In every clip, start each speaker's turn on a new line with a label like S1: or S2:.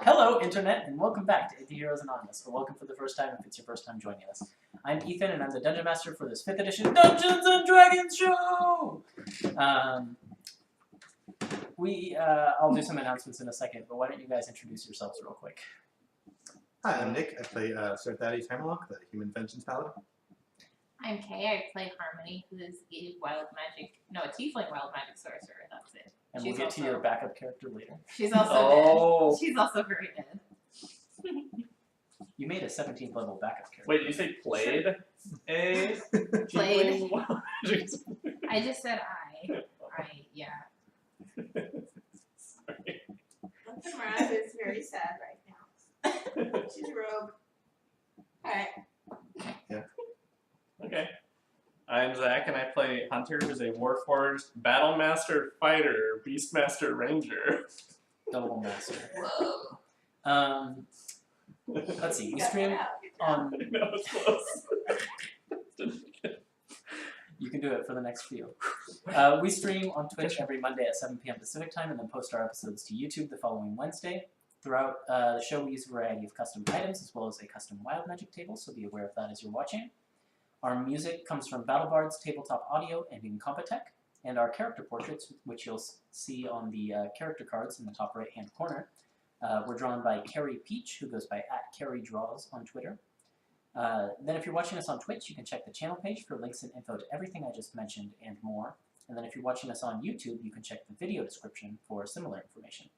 S1: Hello, Internet, and welcome back to Antiheroes Anonymous, or welcome for the first time if it's your first time joining us. I'm Ethan, and I'm the Dungeon Master for this 5th edition Dungeons & Dragons show! I'll do some announcements in a second, but why don't you guys introduce yourselves real quick?
S2: Hi, I'm Nick. I play Sir Thaddeus Hammerlock, the Human Vengeance Paladin.
S3: I'm Kay. I play Harmony, who is a tiefling wild magic sorcerer. That's it.
S1: And we'll get to your backup character later.
S3: She's also dead. She's also very dead.
S1: You made a 17th level backup character.
S4: Wait, did you say played?
S3: Played. I just said yeah.
S4: Sorry.
S5: Miranda is very sad right now. She's a rogue. Alright.
S2: Yeah.
S4: Okay. I'm Zach, and I play Hunter, who's a Warforged Battlemaster Fighter, Beastmaster Ranger.
S1: Double Master.
S5: Whoa.
S1: Let's see, we stream on...
S4: No, it's close.
S1: You can do it for the next few. We stream on Twitch every Monday at 7 p.m. Pacific time and then post our episodes to YouTube the following Wednesday. Throughout the show, we use a variety of custom items as well as a custom wild magic table, so be aware of that as you're watching. Our music comes from BattleBards, TabletopAudio, and Incompetech, and our character portraits, which you'll see on the character cards in the top right-hand corner, were drawn by Carrie Peach, who goes by @CarrieDraws on Twitter. Then if you're watching us on Twitch, you can check the channel page for links and info to everything I just mentioned and more. And then if you're watching us on YouTube, you can check the video description for similar information.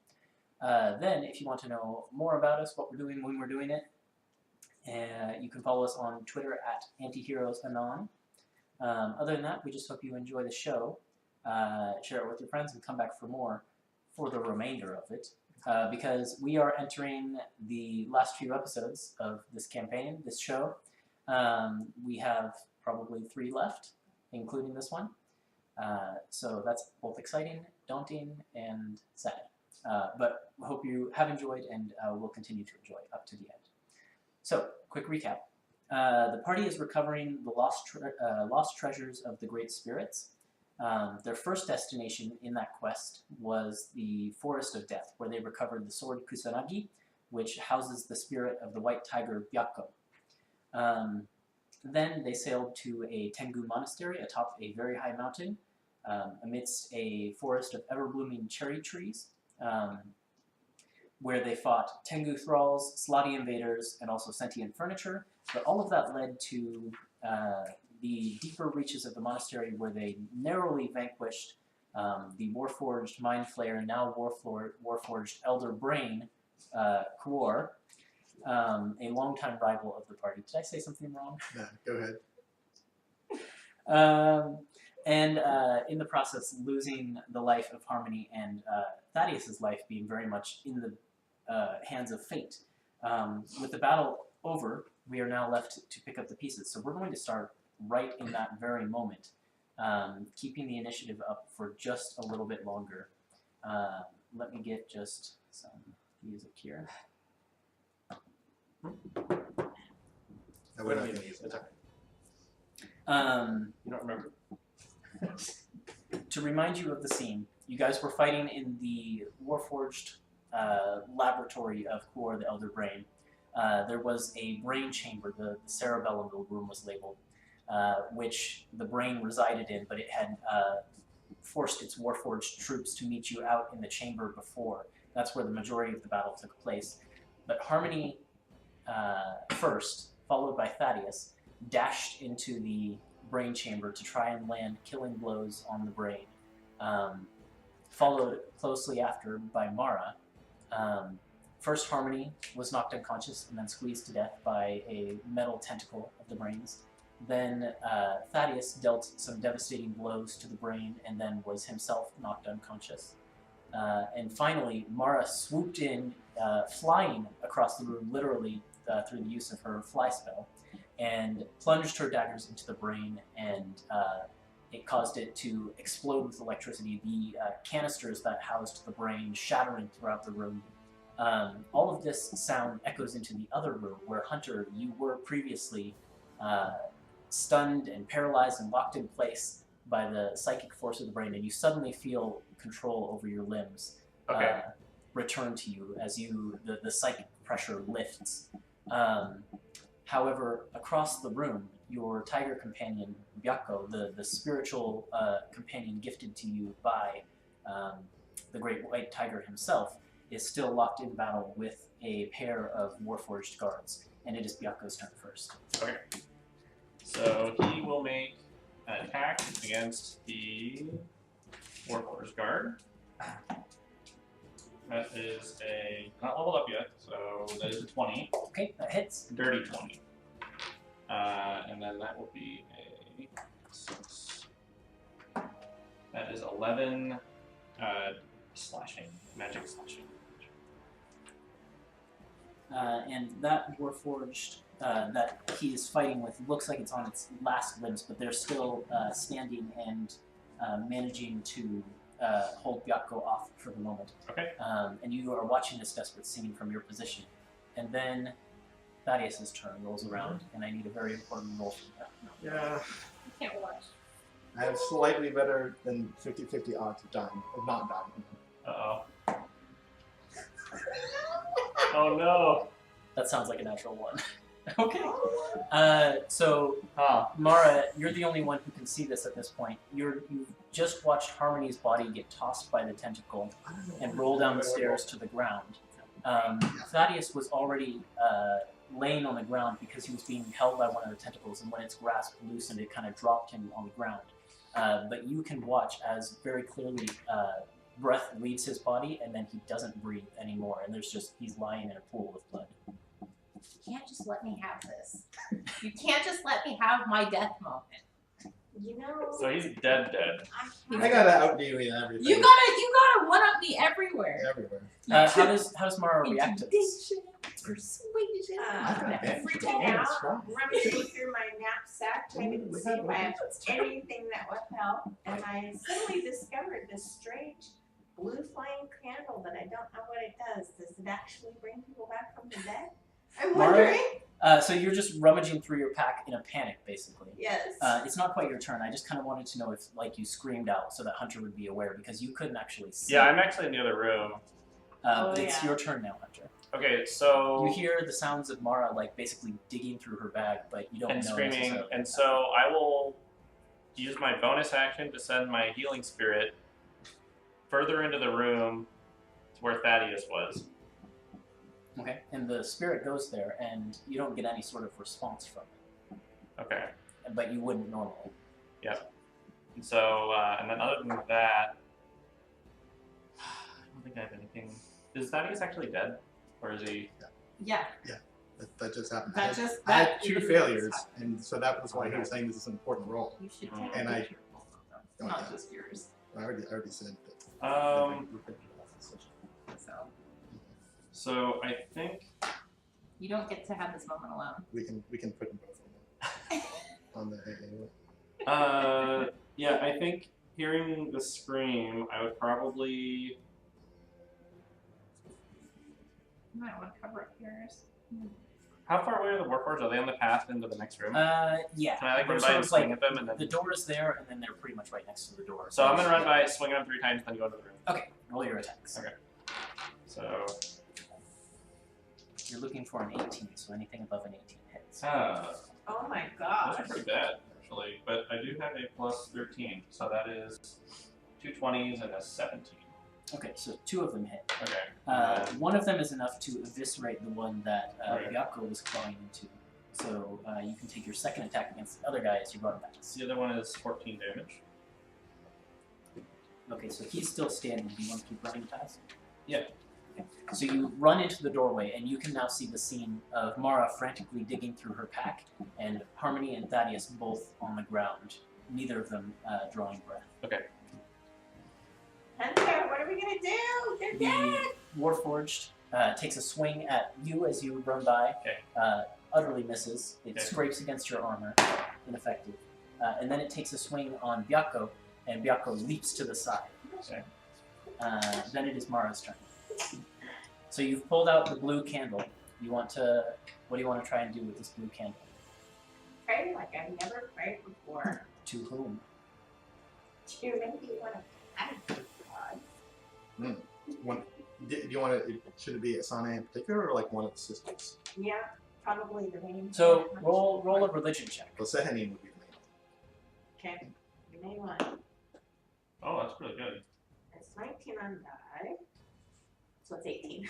S1: Then if you want to know more about us, what we're doing, when we're doing it, you can follow us on Twitter @AntiheroesAnon. Other than that, we just hope you enjoy the show, share it with your friends, and come back for more for the remainder of it. Because we are entering the last few episodes of this campaign, this show. We have probably 3 left, including this one. So that's both exciting, daunting, and sad. But I hope you have enjoyed and will continue to enjoy up to the end. So, quick recap. The party is recovering the lost treasures of the Great Spirits. Their first destination in that quest was the Forest of Death, where they recovered the sword Kusanagi, which houses the spirit of the white tiger Byakko. Then they sailed to a Tengu monastery atop a very high mountain, amidst a forest of ever-blooming cherry trees, where they fought Tengu thralls, Slotty invaders, and also sentient furniture. But all of that led to the deeper reaches of the monastery, where they narrowly vanquished the Warforged Mind Flayer, now Warforged Elder Brain, Quoor, a longtime rival of the party. Did I say something wrong?
S2: No, go ahead.
S1: And in the process, losing the life of Harmony and Thaddeus' life being very much in the hands of fate. With the battle over, we are now left to pick up the pieces. So we're going to start right in that very moment, keeping the initiative up for just a little bit longer. Let me get just some music here.
S2: No, we're not going to use it.
S4: You don't remember?
S1: To remind you of the scene, you guys were fighting in the Warforged laboratory of Quoor, the Elder Brain. There was a brain chamber, the cerebellum of the room was labeled, which the brain resided in, but it had forced its Warforged troops to meet you out in the chamber before. That's where the majority of the battle took place. But Harmony first, followed by Thaddeus, dashed into the brain chamber to try and land killing blows on the brain. Followed closely after by Mara. First, Harmony was knocked unconscious and then squeezed to death by a metal tentacle of the brains. Then Thaddeus dealt some devastating blows to the brain and then was himself knocked unconscious. And finally, Mara swooped in, flying across the room, literally through the use of her fly spell, and plunged her daggers into the brain, and it caused it to explode with electricity, the canisters that housed the brain shattering throughout the room. All of this sound echoes into the other room, where Hunter, you were previously stunned and paralyzed and locked in place by the psychic force of the brain, and you suddenly feel control over your limbs.
S4: Okay.
S1: return to you as the psychic pressure lifts. However, across the room, your tiger companion, Byakko, the spiritual companion gifted to you by the great white tiger himself, is still locked in battle with a pair of Warforged guards, and it is Byakko's turn first.
S4: Okay. So he will make an attack against the Warforged guard. That is not leveled up yet, so that is a 20.
S1: Okay, that hits.
S4: Dirty 20. And then that will be a 6. That is 11 slashing, magic slashing.
S1: And that Warforged that he is fighting with looks like it's on its last limbs, but they're still standing and managing to hold Byakko off for the moment.
S4: Okay.
S1: And you are watching this desperate scene from your position. And then Thaddeus' turn rolls around, and I need a very important roll from that.
S2: Yeah.
S3: I can't watch.
S2: I have slightly better than 50-50 odds of dying, of not dying.
S4: Uh-oh. Oh no!
S1: That sounds like a natural one. Okay. So, Mara, you're the only one who can see this at this point. You've just watched Harmony's body get tossed by the tentacle and roll down the stairs to the ground. Thaddeus was already laying on the ground because he was being held by one of the tentacles, and when its grasp loosened, it kind of dropped him on the ground. But you can watch as very clearly breath leaves his body, and then he doesn't breathe anymore, and he's lying in a pool of blood.
S3: You can't just let me have this. You can't just let me have my death moment.
S5: You know.
S4: So he's dead.
S2: I gotta outdo you and everything.
S3: You gotta one up me everywhere.
S2: Everywhere.
S1: How does Mara react to this?
S3: Intimidation, persuasion.
S5: Freaking
S2: Yeah,
S5: out,
S2: it's strong.
S5: rummaging through my knapsack, trying to see if I have anything that would help, and I suddenly discovered this strange blue flame candle that I don't know what it does. Does it actually bring people back from the dead? I'm
S1: Mara?
S5: wondering.
S1: So you're just rummaging through your pack in a panic, basically.
S5: Yes.
S1: It's not quite your turn. I just kind of wanted to know if, you screamed out so that Hunter would be aware, because you couldn't actually see.
S4: Yeah, I'm actually in the other room.
S1: But it's your turn now, Hunter.
S4: Okay, so...
S1: You hear the sounds of Mara, basically digging through her bag, but you don't
S4: and
S1: know
S4: screaming,
S1: necessarily.
S4: and so I will use my bonus action to send my healing spirit further into the room to where Thaddeus was.
S1: Okay, and the spirit goes there, and you don't get any sort of response from it.
S4: Okay.
S1: But you wouldn't normally.
S4: Yep. So, and then other than that, I don't think I have anything. Is Thaddeus actually dead? Or is he?
S3: Yeah.
S2: That just happened.
S3: That just-
S2: I had
S3: that
S2: 2
S3: is-
S2: failures, and so that was why he was saying this is an important role.
S3: You should take
S2: And
S3: a
S2: I-
S3: picture of both of them, not
S2: yeah.
S3: just yours.
S2: I already said that.
S4: So I think
S3: You don't get to have this moment alone.
S2: We can put them both on the AA.
S4: yeah, I think hearing the scream, I would probably
S3: You might want to cover up yours.
S4: How far away are the Warforged? Are they on the path into the next room?
S1: Yeah.
S4: Can I
S1: They're
S4: run by
S1: sort
S4: and
S1: of
S4: swing at them and then?
S1: The door is there, and then they're pretty much right next to the door.
S4: So I'm gonna run by, swing them 3 times, then go into the room.
S1: Okay, roll your attacks.
S4: Okay. So.
S1: You're looking for an 18, so anything above an 18 hits.
S5: Oh my
S4: Those
S5: gosh.
S4: are pretty bad, actually. But I do have a plus 13, so that is 2 20s and a 17.
S1: Okay, so 2 of them hit.
S4: Okay.
S1: One of them is enough to eviscerate the one that
S4: Right.
S1: Byakko was clawing into. So you can take your second attack against the other guy as you run past.
S4: The other one is 14 damage.
S1: Okay, so he's still standing. Do you want to keep running past?
S4: Yeah.
S1: Okay. So you run into the doorway, and you can now see the scene of Mara frantically digging through her pack, and Harmony and Thaddeus both on the ground, neither of them drawing breath.
S4: Okay.
S5: Hunter, what are we gonna do? They're dead.
S1: The Warforged takes a swing at you as you run by,
S4: Okay.
S1: utterly misses. It
S4: Okay.
S1: scrapes against your armor, ineffective. And then it takes a swing on Byakko, and Byakko leaps to the side.
S4: Okay.
S1: Then it is Mara's turn. So you've pulled out the blue candle. What do you want to try and do with this blue candle?
S5: Pray like I've never prayed before.
S1: To whom?
S5: To maybe one of the
S2: Do you want to? Should it be Asana in particular, or like one of the sisters?
S5: Yeah, probably the main.
S1: So roll a religion check.
S2: Well, Sehanin would be the main.
S5: Okay, the main one.
S4: Oh, that's really good.
S5: It's 19 on die. So it's 18.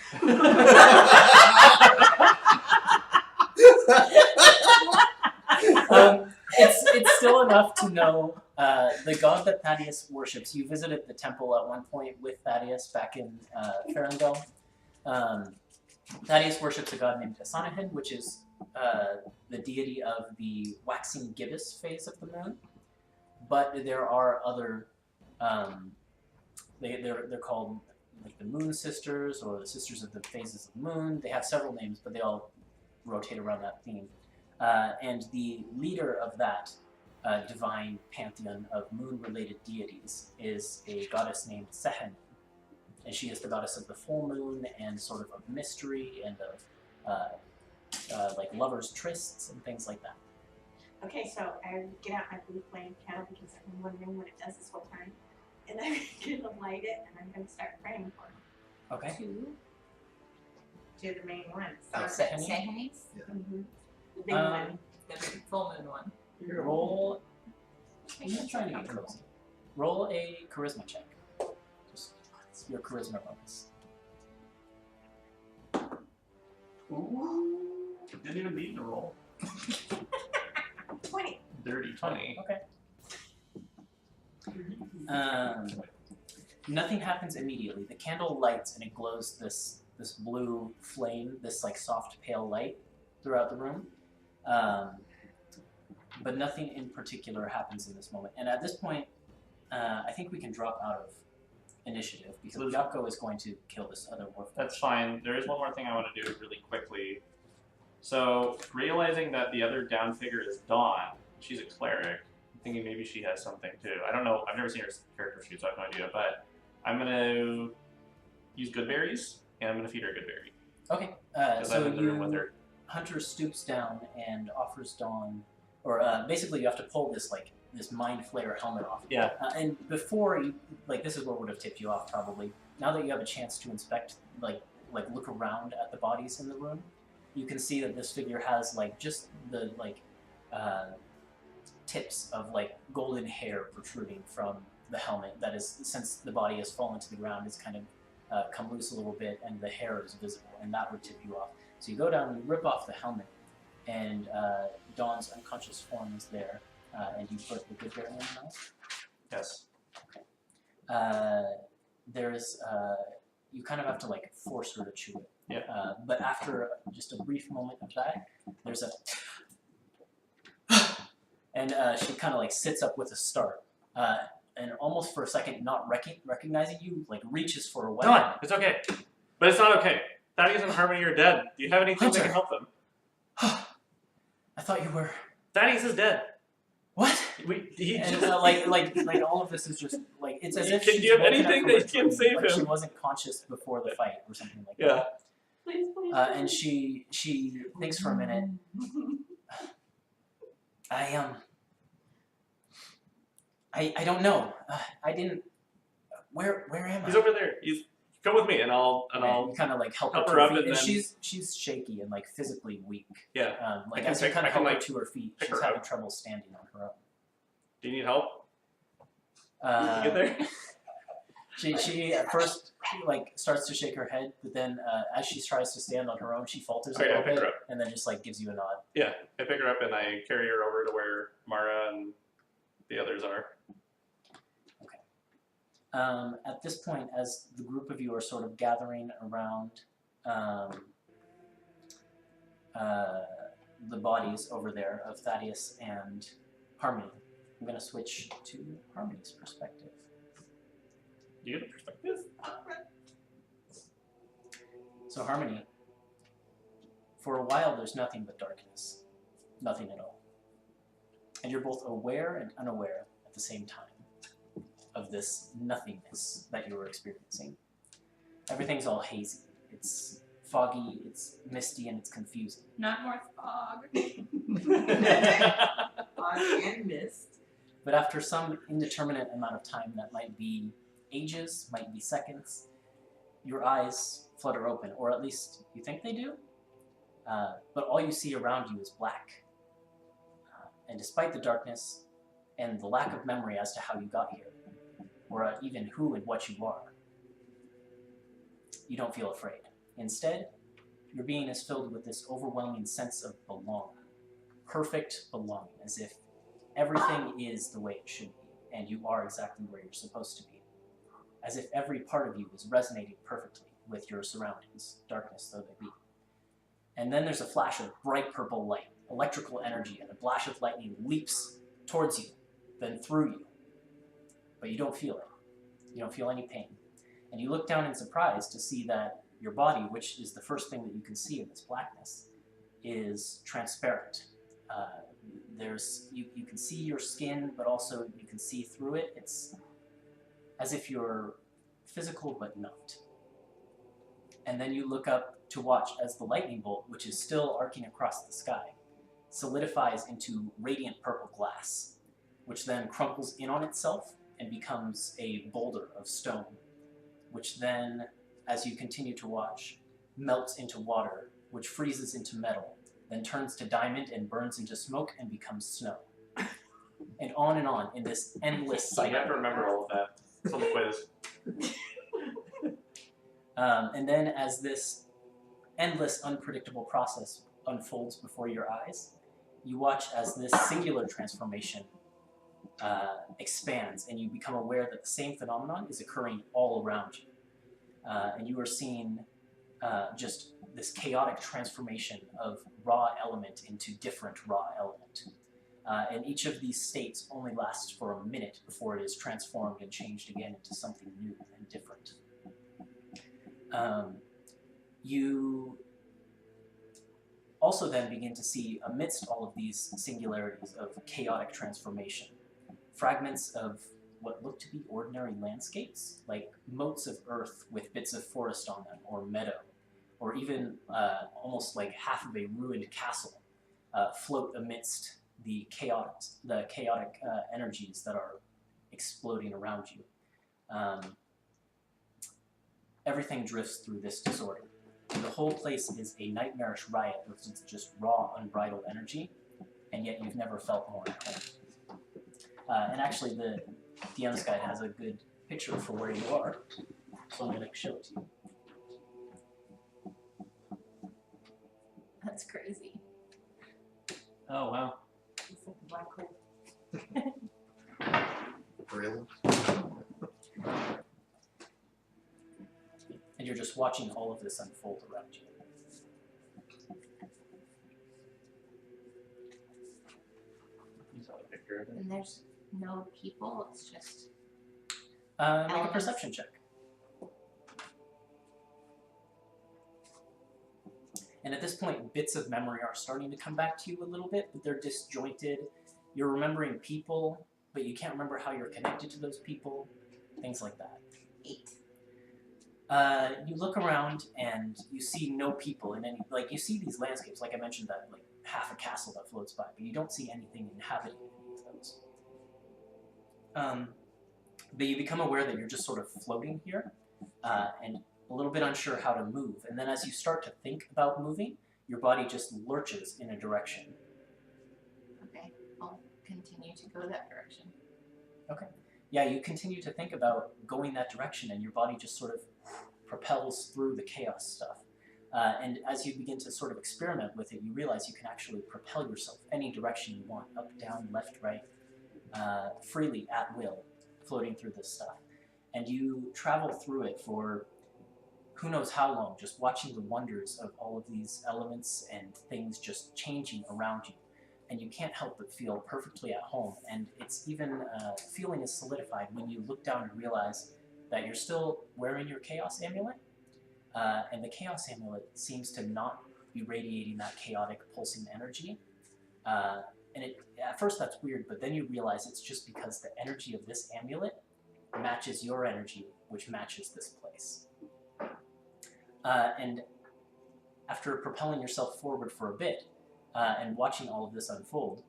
S1: It's still enough to know the god that Thaddeus worships. You visited the temple at one point with Thaddeus back in Ferengel. Thaddeus worships a god named Asanahin, which is the deity of the waxing gibbous phase of the moon. But there are other, they're called like the Moon Sisters or the Sisters of the Phases of the Moon. They have several names, but they all rotate around that theme. And the leader of that divine pantheon of moon-related deities is a goddess named Sehen. And she is the goddess of the full moon and sort of mystery and of like lovers' trysts and things like that.
S5: Okay, so I get out my blue flame candle because I'm wondering what it does this whole time. And I'm going to light it and I'm going to start praying for him.
S1: Okay.
S5: To the main one.
S2: Oh,
S5: So,
S1: Seheni?
S3: Sehenis?
S5: the big one.
S3: The full moon one.
S1: Roll. I'm just trying to get cozy. Roll a charisma check. Just your charisma bonus.
S4: Ooh. Didn't even need to roll.
S5: 20.
S4: Dirty 20.
S1: Okay. Nothing happens immediately. The candle lights and it glows this blue flame, this like soft pale light throughout the room. But nothing in particular happens in this moment. And at this point, I think we can drop out of initiative because Yako is going to kill this other wolf.
S4: That's fine. There is one more thing I want to do really quickly. So, realizing that the other down figure is Dawn, she's a cleric, I'm thinking maybe she has something too. I don't know. I've never seen her character sheet, so I have no idea. But I'm going to use good berries, and I'm going to feed her a good berry.
S1: Okay.
S4: Because I'm
S1: So
S4: in the room with
S1: you,
S4: her.
S1: Hunter stoops down and offers Dawn, or basically you have to pull this like this mind flayer helmet off.
S4: Yeah.
S1: And before you, like this is what would have tipped you off probably. Now that you have a chance to inspect, like look around at the bodies in the room, you can see that this figure has like just the like tips of like golden hair protruding from the helmet. That is, since the body has fallen to the ground, it's kind of come loose a little bit, and the hair is visible, and that would tip you off. So you go down and you rip off the helmet, and Dawn's unconscious form is there, and you put the good berry in the mouth.
S4: Yes.
S1: There's you kind of have to like force her to chew it.
S4: Yeah.
S1: But after just a brief moment of that, there's a and she kind of like sits up with a start, and almost for a second, not recognizing you, like reaches for a weapon.
S4: Dawn, it's okay. But it's not okay. Thaddeus and Harmony are dead. Do you have anything that can help them?
S1: I thought you were.
S4: Thaddeus is dead.
S1: What?
S4: He
S1: And
S4: just,
S1: like all of this is just like it's as if
S4: Do
S1: she's
S4: you have
S1: woken up
S4: anything
S1: from a
S4: that can
S1: dream,
S4: save
S1: like
S4: him?
S1: she wasn't conscious before the fight or something like
S4: Yeah.
S1: that.
S5: Please, please.
S1: And she thinks for a minute. I don't know. I didn't. Where am I?
S4: He's over there. Come with me, and I'll
S1: You kind of like help
S4: help
S1: her
S4: her
S1: to
S4: up
S1: her feet,
S4: and
S1: and
S4: then-
S1: she's shaky and like physically weak.
S4: yeah.
S1: Like
S4: I can
S1: as you
S4: pick-
S1: kind
S4: I
S1: of
S4: can,
S1: help her
S4: like,
S1: to her feet,
S4: pick
S1: she's
S4: her
S1: having
S4: up.
S1: trouble standing on her own.
S4: Do you need help?
S1: Uh,
S4: You get there?
S1: She at first like starts to shake her head, but then as she tries to stand on her own, she falters a
S4: Okay, I
S1: little
S4: pick
S1: bit,
S4: her up.
S1: and then just like gives you a nod.
S4: Yeah, I pick her up and I carry her over to where Mara and the others are.
S1: At this point, as the group of you are sort of gathering around the bodies over there of Thaddeus and Harmony, I'm going to switch to Harmony's perspective.
S4: Do you get a perspective?
S1: So Harmony, for a while there's nothing but darkness. Nothing at all. And you're both aware and unaware at the same time of this nothingness that you were experiencing. Everything's all hazy. It's foggy, it's misty, and it's confusing.
S3: Not more fog.
S5: Fog and mist.
S1: But after some indeterminate amount of time, that might be ages, might be seconds, your eyes flutter open, or at least you think they do, but all you see around you is black. And despite the darkness and the lack of memory as to how you got here, or even who and what you are, you don't feel afraid. Instead, your being is filled with this overwhelming sense of belonging, perfect belonging, as if everything is the way it should be, and you are exactly where you're supposed to be, as if every part of you is resonating perfectly with your surroundings, darkness though they be. And then there's a flash of bright purple light, electrical energy, and a flash of lightning leaps towards you, then through you. But you don't feel it. You don't feel any pain. And you look down in surprise to see that your body, which is the first thing that you can see in this blackness, is transparent. You can see your skin, but also you can see through it. It's as if you're physical but not. And then you look up to watch as the lightning bolt, which is still arcing across the sky, solidifies into radiant purple glass, which then crumples in on itself and becomes a boulder of stone, which then, as you continue to watch, melts into water, which freezes into metal, then turns to diamond and burns into smoke and becomes snow. And on in this endless
S4: You
S1: cycle.
S4: have to remember all of that. It's on the quiz.
S1: And then as this endless, unpredictable process unfolds before your eyes, you watch as this singular transformation expands, and you become aware that the same phenomenon is occurring all around you. And you are seeing just this chaotic transformation of raw element into different raw element. And each of these states only lasts for a minute before it is transformed and changed again into something new and different. You also then begin to see, amidst all of these singularities of chaotic transformation, fragments of what look to be ordinary landscapes, like moats of earth with bits of forest on them, or meadow, or even almost like half of a ruined castle, float amidst the chaotic energies that are exploding around you. Everything drifts through this disorder. And the whole place is a nightmarish riot of just raw, unbridled energy, and yet you've never felt more at home. And actually, the DM's guide has a good picture for where you are, so I'm going to show it to you.
S3: That's crazy.
S4: Oh, wow.
S3: It's like a black hole.
S2: Really?
S1: And you're just watching all of this unfold around you.
S4: You saw a picture of it.
S3: And there's no people, it's just
S1: Make a
S3: Elements.
S1: perception check. And at this point, bits of memory are starting to come back to you a little bit, but they're disjointed. You're remembering people, but you can't remember how you're connected to those people, things like that.
S3: 8.
S1: You look around and you see no people in any, like you see these landscapes, like I mentioned that like half a castle that floats by, but you don't see anything inhabiting any of those. But you become aware that you're just sort of floating here, and a little bit unsure how to move. And then as you start to think about moving, your body just lurches in a direction.
S3: Okay, I'll continue to go that direction.
S1: Yeah, you continue to think about going that direction, and your body just sort of propels through the chaos stuff. And as you begin to sort of experiment with it, you realize you can actually propel yourself any direction you want, up, down, left, right, freely, at will, floating through this stuff. And you travel through it for who knows how long, just watching the wonders of all of these elements and things just changing around you. And you can't help but feel perfectly at home. And it's even, feeling is solidified when you look down and realize that you're still wearing your Chaos Amulet. And the Chaos Amulet seems to not be radiating that chaotic pulsing energy. And at first that's weird, but then you realize it's just because the energy of this amulet matches your energy, which matches this place. And after propelling yourself forward for a bit, and watching all of this unfold,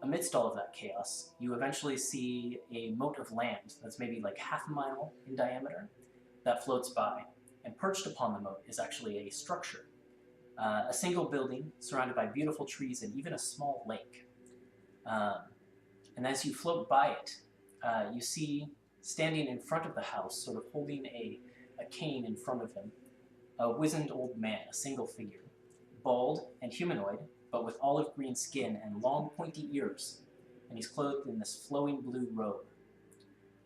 S1: amidst all of that chaos, you eventually see a moat of land that's maybe like half a mile in diameter that floats by. and perched upon the moat is actually a structure. A single building surrounded by beautiful trees and even a small lake. And as you float by it, you see standing in front of the house, sort of holding a cane in front of him, a wizened old man, a single figure, bald and humanoid, but with olive green skin and long pointy ears. And he's clothed in this flowing blue robe.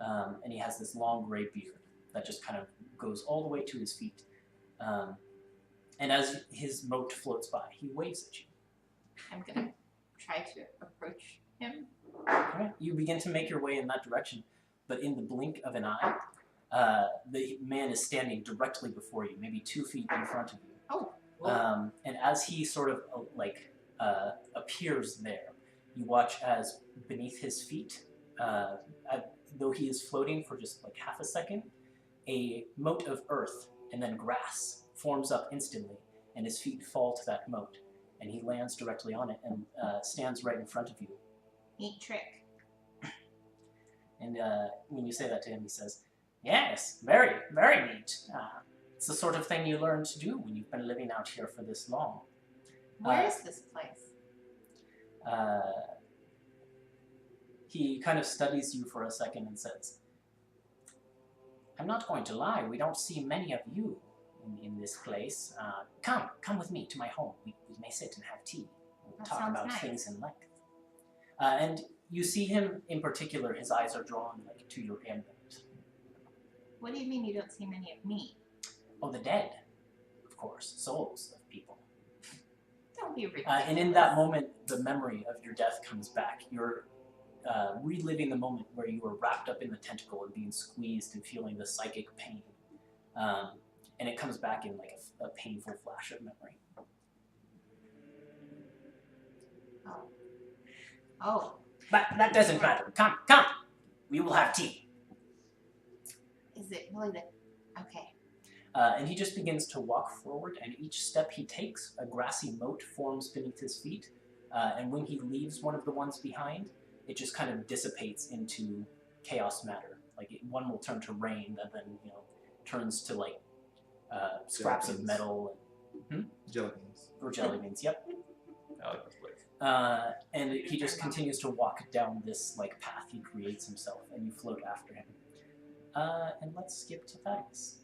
S1: And he has this long gray beard that just kind of goes all the way to his feet. And as his moat floats by, he waves at you.
S3: I'm gonna try to approach him.
S1: Alright, you begin to make your way in that direction, but in the blink of an eye, the man is standing directly before you, maybe 2 feet in front of you.
S3: Oh.
S1: And as he sort of appears there, you watch as beneath his feet, though he is floating for just like half a second, a moat of earth and then grass forms up instantly, and his feet fall to that moat, and he lands directly on it and stands right in front of you.
S3: Neat trick.
S1: And when you say that to him, he says, "Yes, very, very neat. It's the sort of thing you learn to do when you've been living out here for this long."
S3: Where is this place?
S1: He kind of studies you for a second and says, "I'm not going to lie, we don't see many of you in this place. Come with me to my home. We may sit and have tea. We'll
S3: That
S1: talk
S3: sounds
S1: about
S3: nice.
S1: things in length." And you see him in particular, his eyes are drawn like to your ambit.
S3: What do you mean you don't see many of me?
S1: Oh, the dead, of course, souls of people.
S3: Don't be ridiculous.
S1: And in that moment, the memory of your death comes back. You're reliving the moment where you were wrapped up in the tentacle and being squeezed and feeling the psychic pain. And it comes back in like a painful flash of memory.
S3: Oh.
S1: But that doesn't matter. Come. We will have tea.
S3: Is it really the... Okay.
S1: And he just begins to walk forward, and each step he takes, a grassy moat forms beneath his feet. And when he leaves one of the ones behind, it just kind of dissipates into chaos matter. Like one will turn to rain, that then turns to like scraps of
S2: beans.
S1: metal.
S2: Jelly beans.
S1: Or jelly beans. Yep.
S4: I like this place.
S1: And he just continues to walk down this like path he creates himself, and you float after him. And let's skip to Thaddeus.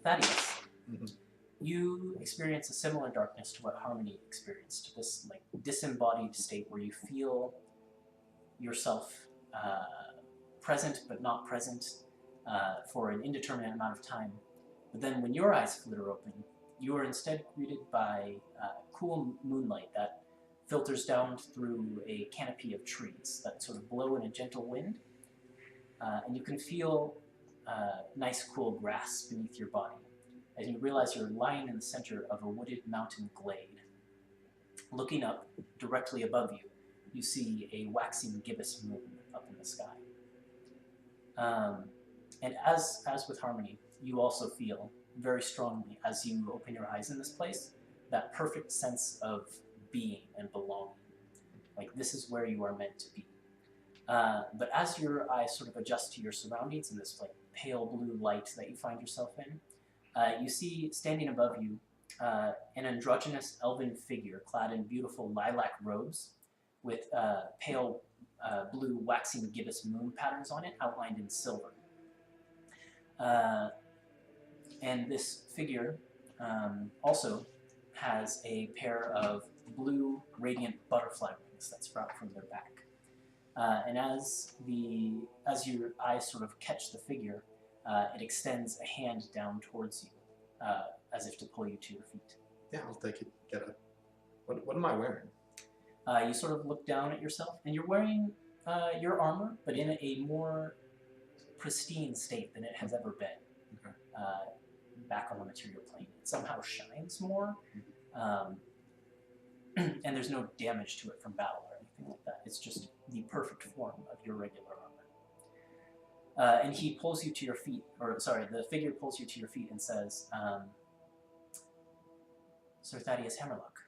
S1: Thaddeus, you experience a similar darkness to what Harmony experienced. This like disembodied state where you feel yourself present but not present for an indeterminate amount of time. But then when your eyes flitter open, you are instead greeted by cool moonlight that filters down through a canopy of trees that sort of blow in a gentle wind. And you can feel nice cool grass beneath your body as you realize you're lying in the center of a wooded mountain glade. Looking up directly above you, you see a waxing gibbous moon up in the sky. And as with Harmony, you also feel very strongly, as you open your eyes in this place, that perfect sense of being and belonging. Like, this is where you are meant to be. But as your eyes sort of adjust to your surroundings in this like pale blue light that you find yourself in, you see standing above you an androgynous elven figure clad in beautiful lilac robes with pale blue waxing gibbous moon patterns on it outlined in silver. And this figure also has a pair of blue radiant butterfly wings that sprout from their back. And as your eyes sort of catch the figure, it extends a hand down towards you, as if to pull you to your feet.
S2: Yeah, I'll take it. Get it. What am I wearing?
S1: You sort of look down at yourself, and you're wearing your armor, but in a more pristine state than it has ever been.
S2: Okay.
S1: Back on the material plane. It somehow shines more, and there's no damage to it from battle or anything like that. It's just the perfect form of your regular armor. And he pulls you to your feet, the figure pulls you to your feet and says, "Sir Thaddeus Hammerlock,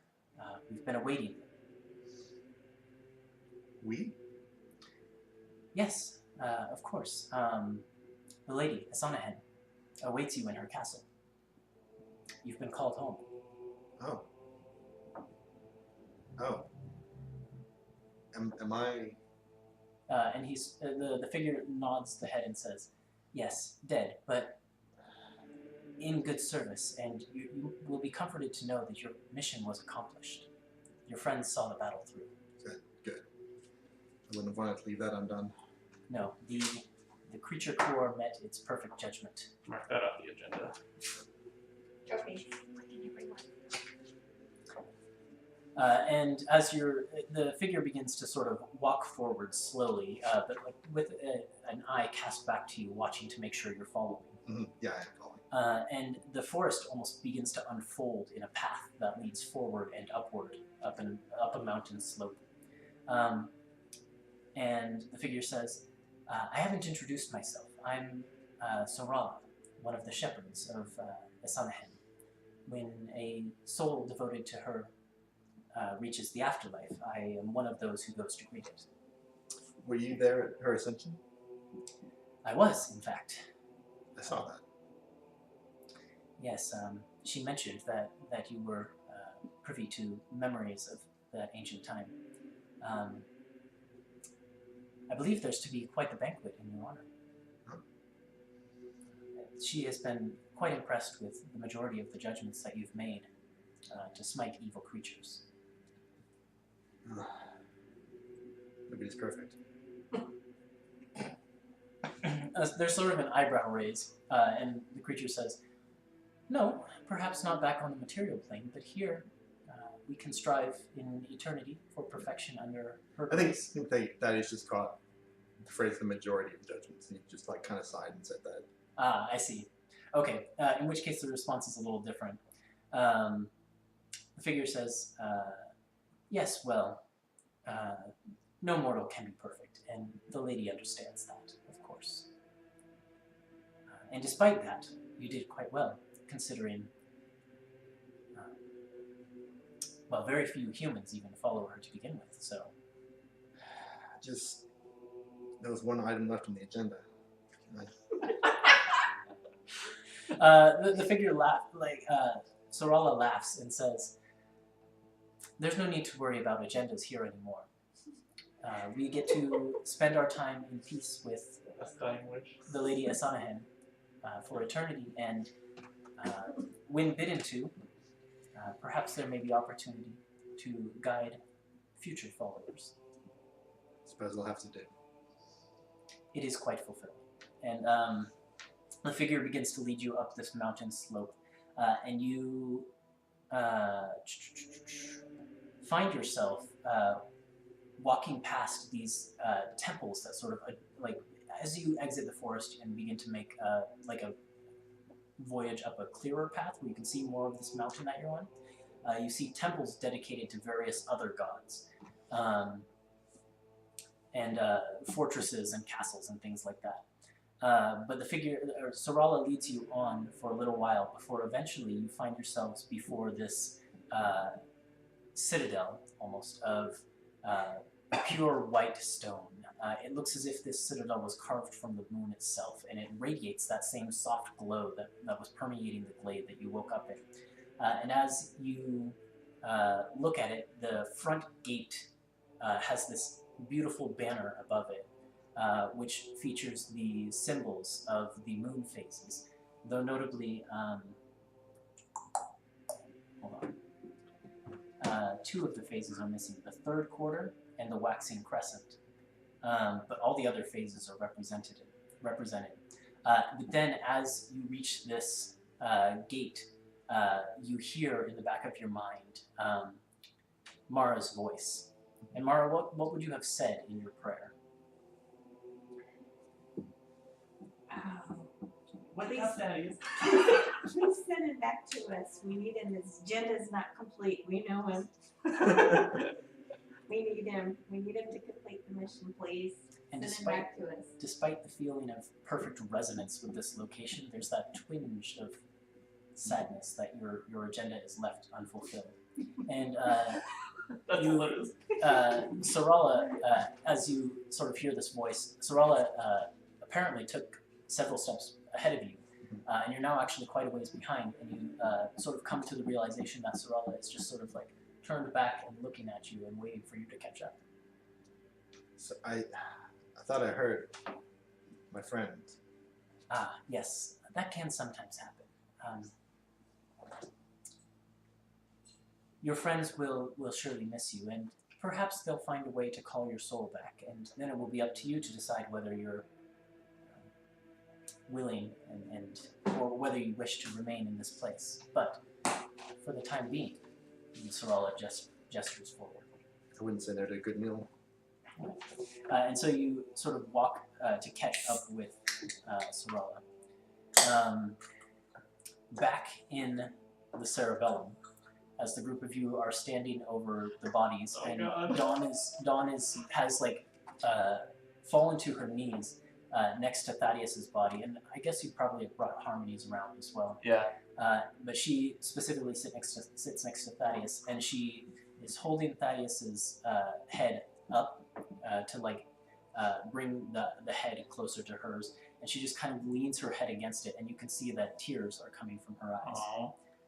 S1: we've been awaiting you."
S2: We?
S1: Yes, Of course. The lady, Asanahen, awaits you in her castle. You've been called home.
S2: Oh. Oh. Am I?
S1: And the figure nods the head and says, "Yes, dead, but in good service, and you will be comforted to know that your mission was accomplished. Your friends saw the battle through."
S2: Good. I wouldn't have wanted to leave that undone.
S1: No, the creature core met its perfect judgment.
S4: Mark that off the agenda.
S5: Okay.
S1: And as the figure begins to sort of walk forward slowly, but like with an eye cast back to you, watching to make sure you're following.
S2: Mm-hmm. Yeah, I am following.
S1: And the forest almost begins to unfold in a path that leads forward and upward, up a mountain slope. And the figure says, "I haven't introduced myself. I'm Sorala, one of the shepherds of Asanahen. When a soul devoted to her reaches the afterlife, I am one of those who goes to greet it."
S2: Were you there at her ascension?
S1: I was, in fact.
S2: I saw that.
S1: Yes, she mentioned that you were privy to memories of that ancient time. I believe there's to be quite the banquet in your honor.
S2: Huh?
S1: She has been quite impressed with the majority of the judgments that you've made to smite evil creatures.
S2: Nobody's perfect.
S1: There's sort of an eyebrow raise, and the creature says, "No, perhaps not back on the material plane, but here we can strive in eternity for perfection under her
S2: I
S1: grace."
S2: think that is just caught the phrase "the majority of judgments." And he just like kind of sighed and said that.
S1: Ah, I see. Okay, in which case the response is a little different. The figure says, "Yes, well, no mortal can be perfect, and the lady understands that, of course. And despite that, you did quite well, considering, well, very few humans even follow her to begin with, so."
S2: Just there was one item left on the agenda.
S1: The figure Sorala laughs and says, "There's no need to worry about agendas here anymore. We get to spend our time in peace with the Lady Asanahen for eternity, and when bidden to, perhaps there may be opportunity to guide future followers.
S2: Suppose I'll have to do.
S1: It is quite fulfilling." And the figure begins to lead you up this mountain slope, and you find yourself walking past these temples that sort of like as you exit the forest and begin to make like a voyage up a clearer path where you can see more of this mountain that you're on. You see temples dedicated to various other gods, and fortresses and castles and things like that. But the figure, Sorala, leads you on for a little while before eventually you find yourselves before this citadel, almost, of pure white stone. It looks as if this citadel was carved from the moon itself, and it radiates that same soft glow that was permeating the glade that you woke up in. And as you look at it, the front gate has this beautiful banner above it, which features the symbols of the moon phases, though notably, hold on, two of the phases are missing, the third quarter and the waxing crescent, but all the other phases are represented. But then as you reach this gate, you hear in the back of your mind Mara's voice. And Mara, what would you have said in your prayer?
S5: Please send it back to us. We need him. His agenda's not complete. We know him. We need him. We need him to complete the mission, please.
S1: And
S5: Send it back to us.
S1: despite the feeling of perfect resonance with this location, there's that twinge of sadness that your agenda is left unfulfilled. And
S4: That's
S1: You-
S4: all it is.
S1: Sorala, as you sort of hear this voice, Sorala apparently took several steps ahead of you, and you're now actually quite a ways behind, and you sort of come to the realization that Sorala is just sort of like turned back and looking at you and waiting for you to catch up.
S2: So I thought I heard my friend.
S1: Ah, yes, that can sometimes happen. Your friends will surely miss you, and perhaps they'll find a way to call your soul back, and then it will be up to you to decide whether you're willing and or whether you wish to remain in this place. But for the time being, Sorala just gestures forward.
S2: I wouldn't send her to a good meal.
S1: And so you sort of walk to catch up with Sorala. Back in the Cerebellum, as the group of you are standing over the bodies,
S4: Oh,
S1: and
S4: God.
S1: Dawn has like fallen to her knees next to Thaddeus's body, and I guess you probably have brought Harmony's around as well.
S4: Yeah.
S1: But she specifically sits next to Thaddeus, and she is holding Thaddeus's head up to like bring the head closer to hers, and she just kind of leans her head against it, and you can see that tears are coming from her eyes.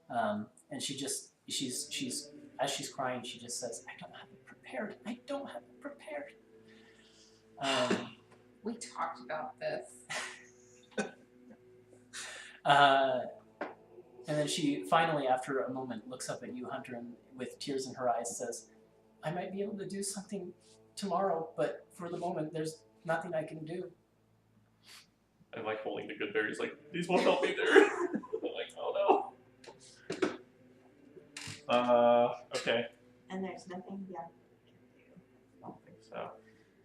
S4: Aww.
S1: And she's as she's crying, she just says, "I don't have it prepared. I don't have it prepared."
S3: We talked about this.
S1: And then she finally, after a moment, looks up at you, Hunter, and with tears in her eyes says, "I might be able to do something tomorrow, but for the moment, there's nothing I can do."
S4: I'm like holding the good berries, like, these won't help either. I'm like, oh no. Okay.
S5: And there's nothing Bianca can do.
S4: I don't think so.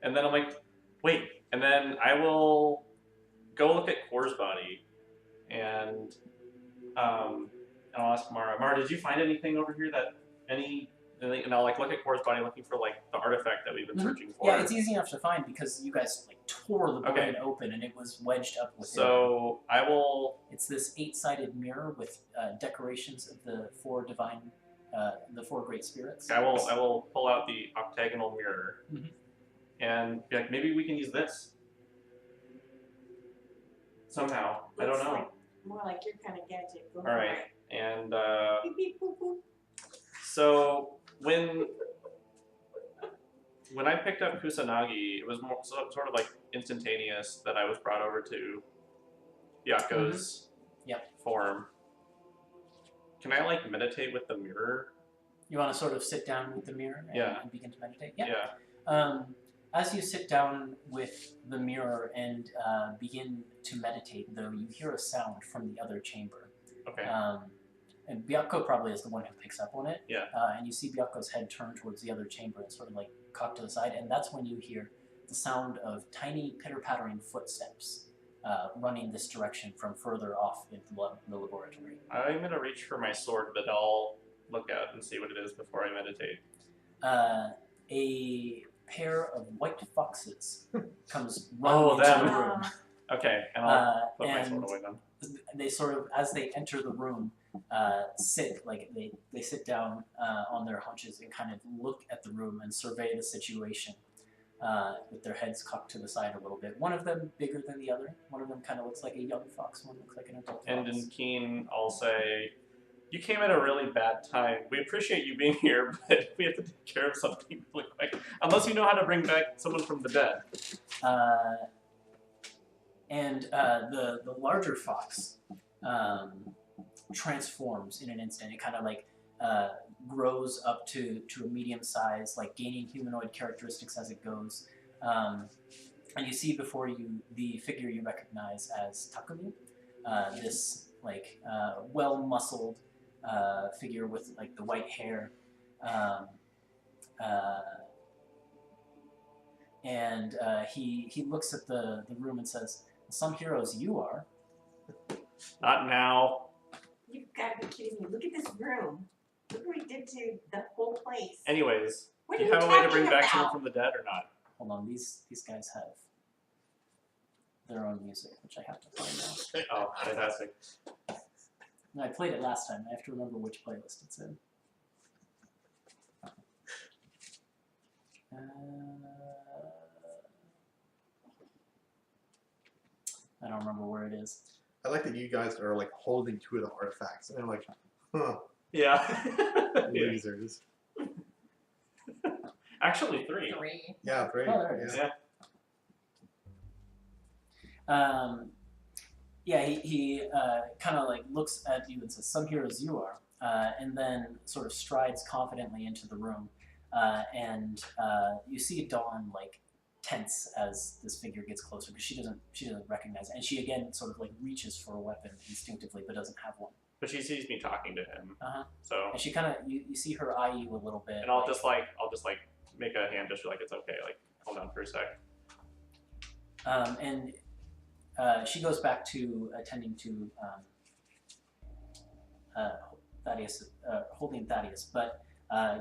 S4: And then I'm like, wait. And then I will go look at Quoor's body, and I'll ask Mara. Mara, did you find anything over here that and I'll like look at Quoor's body, looking for like the artifact that we've been searching for.
S1: Yeah, it's easy enough to find because you guys like tore the brain open and it was wedged up within.
S4: So I will.
S1: It's this 8-sided mirror with decorations of the four great spirits.
S4: I will pull out the octagonal mirror,
S1: Mhm.
S4: and be like, maybe we can use this somehow. I don't
S5: Looks
S4: know.
S5: like more like your kind of gadget. Go
S4: All right, and
S5: Beep, beep, boop, boop.
S4: so when I picked up Kusanagi, it was more sort of like instantaneous that I was brought over to Yako's form. Can I like meditate with the mirror?
S1: You want to sort of sit down with the mirror and begin to meditate?
S4: Yeah.
S1: As you sit down with the mirror and begin to meditate, though, you hear a sound from the other chamber.
S4: Okay.
S1: And Byakko probably is the one who picks up on it.
S4: Yeah.
S1: And you see Byakko's head turn towards the other chamber and sort of like cocked to the side, and that's when you hear the sound of tiny pitter-pattering footsteps running this direction from further off into the laboratory.
S4: I'm going to reach for my sword that I'll look at and see what it is before I meditate.
S1: A pair of white foxes comes running into
S4: them.
S1: the room.
S4: Okay, and I'll put my
S1: and
S4: sword away then.
S1: they sort of, as they enter the room, sit, like they sit down on their haunches and kind of look at the room and survey the situation with their heads cocked to the side a little bit. One of them bigger than the other. One of them kind of looks like a young fox. One looks like an adult fox.
S4: And in Keen, I'll say, you came at a really bad time. We appreciate you being here, but we have to take care of something really quick. Unless you know how to bring back someone from the dead.
S1: And the larger fox transforms in an instant. It kind of like grows up to a medium size, like gaining humanoid characteristics as it goes. And you see before you the figure you recognize as Takumi, this like well-muscled figure with like the white hair. And he looks at the room and says, "Some heroes you are."
S4: Not now.
S5: You've got to be kidding me. Look at this room. Look what we did to the whole place.
S4: Anyways,
S5: What
S4: do
S5: are
S4: you
S5: you
S4: have a way to
S5: talking
S4: bring back someone
S5: about?
S4: from the dead or not?
S1: Hold on, these guys have their own music, which I have to find now.
S4: Oh, fantastic.
S1: And I played it last time. I have to remember which playlist it's in. I don't remember where it is.
S2: I like that you guys are like holding two of the artifacts, and I'm like, huh,
S4: Yeah. Yeah.
S2: losers.
S4: Actually, 3.
S3: 3.
S2: Yeah, great.
S1: Oh, there it is.
S2: Yeah.
S1: Yeah, he kind of like looks at you and says, "Some heroes you are," and then sort of strides confidently into the room, and you see Dawn like tense as this figure gets closer because she doesn't recognize it, and she again sort of like reaches for a weapon instinctively but doesn't have one.
S4: But she sees me talking to him.
S1: Uh-huh.
S4: So.
S1: And she kind of you see her eye you a little bit.
S4: And I'll just like make a hand gesture like it's okay. Like hold on for a sec.
S1: And she goes back to attending to Thaddeus, holding Thaddeus, but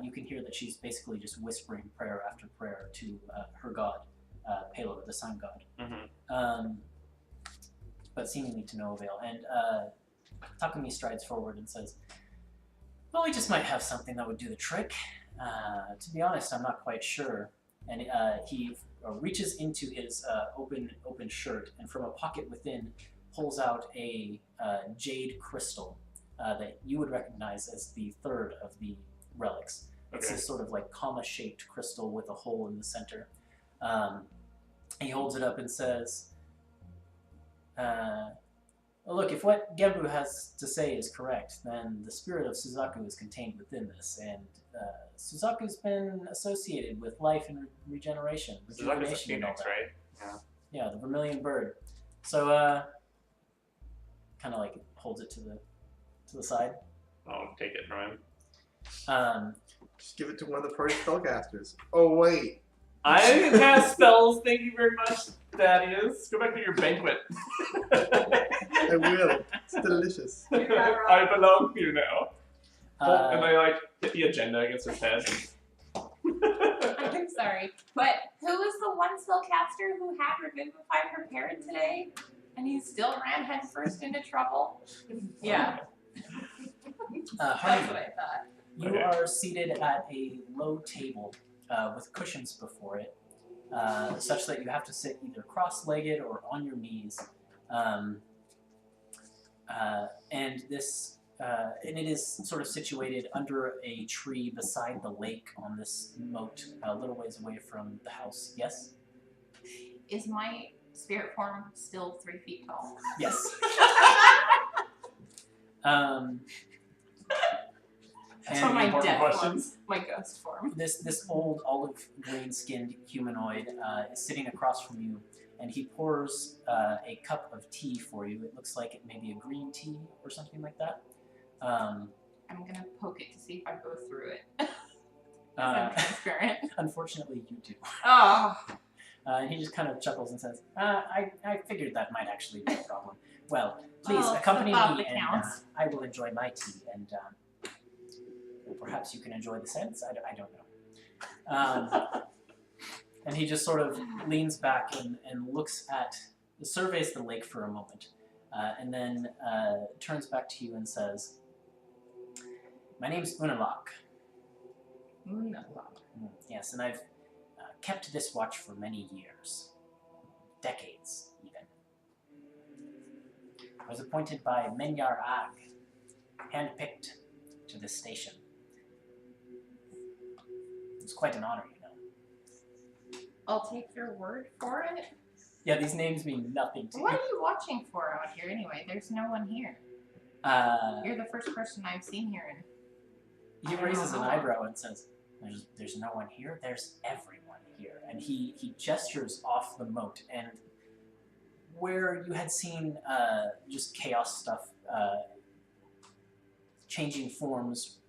S1: you can hear that she's basically just whispering prayer after prayer to her god, Palo, the sun god.
S4: Mm-hmm.
S1: But seemingly to no avail. And Takumi strides forward and says, "Well, we just might have something that would do the trick. To be honest, I'm not quite sure." And he reaches into his open shirt, and from a pocket within pulls out a jade crystal that you would recognize as the third of the relics. It's
S4: Okay.
S1: this sort of like comma-shaped crystal with a hole in the center. He holds it up and says, "Well, look, if what Genbu has to say is correct, then the spirit of Suzaku is contained within this, and Suzaku's been associated with life and regeneration.
S4: Suzaku's a
S1: rejuvenation and all
S4: phoenix,
S1: that.
S4: right?
S1: Yeah, the vermilion bird." So, kind of like holds it to the side.
S4: I'll take it from him.
S2: Just give it to one of the party spellcasters. Oh wait.
S4: I can cast spells. Thank you very much, Thaddeus. Go back to your banquet.
S2: I will. It's delicious.
S4: I belong here now.
S1: Uh,
S4: And I like hit the agenda against his head.
S3: I'm sorry, but who was the one spellcaster who had Revivify prepared today, and he still ran headfirst into trouble? Yeah, that's
S1: Hardy,
S3: what I thought.
S1: you
S4: Okay.
S1: are seated at a low table with cushions before it, such that you have to sit either cross-legged or on your knees. And this, and it is sort of situated under a tree beside the lake on this moat, a little ways away from the house. Yes?
S3: Is my spirit form still 3 feet tall?
S1: Yes.
S3: So
S1: And
S3: my
S4: important
S3: death
S4: questions.
S3: form, my ghost form.
S1: this old olive green skinned humanoid is sitting across from you, and he pours a cup of tea for you. It looks like it may be a green tea or something like that.
S3: I'm gonna poke it to see if I go through it. 'Cause I'm transparent.
S1: Unfortunately, you do.
S3: Oh,
S1: And he just kind of chuckles and says, I figured that might actually be a problem. Well, please
S3: Well,
S1: accompany
S3: the thought
S1: me,
S3: that
S1: and
S3: counts.
S1: I will enjoy my tea, and perhaps you can enjoy the scents. I don't know. And he just sort of leans back and looks at, surveys the lake for a moment, and then turns back to you and says, "My name's Unalak. Yes, and I've kept this watch for many years. Decades, even. I was appointed by Menyar Ag, handpicked to this station. It's quite an honor, you know."
S3: I'll take your word for it.
S1: Yeah, these names mean nothing to
S3: What
S1: you.
S3: are you watching for out here anyway? There's no one here. You're the first person I've seen here.
S1: He raises an eyebrow and says, there's no one here? There's everyone here. And he gestures off the moat, and where you had seen just chaos stuff changing forms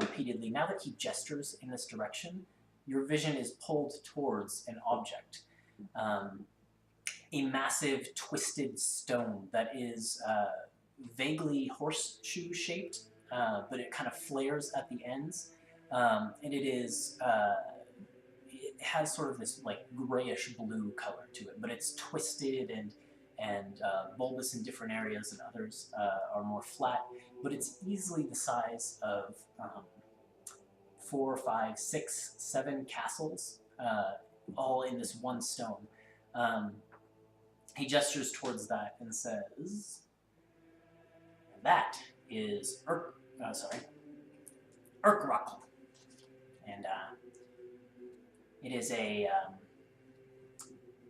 S1: repeatedly, now that he gestures in this direction, your vision is pulled towards an object. A massive twisted stone that is vaguely horseshoe shaped, but it kind of flares at the ends. And it is, it has sort of this like grayish blue color to it, but it's twisted and bulbous in different areas, and others are more flat. But it's easily the size of 4, 5, 6, 7 castles, all in this one stone. He gestures towards that and says, "That is Urkrokl. And it is a,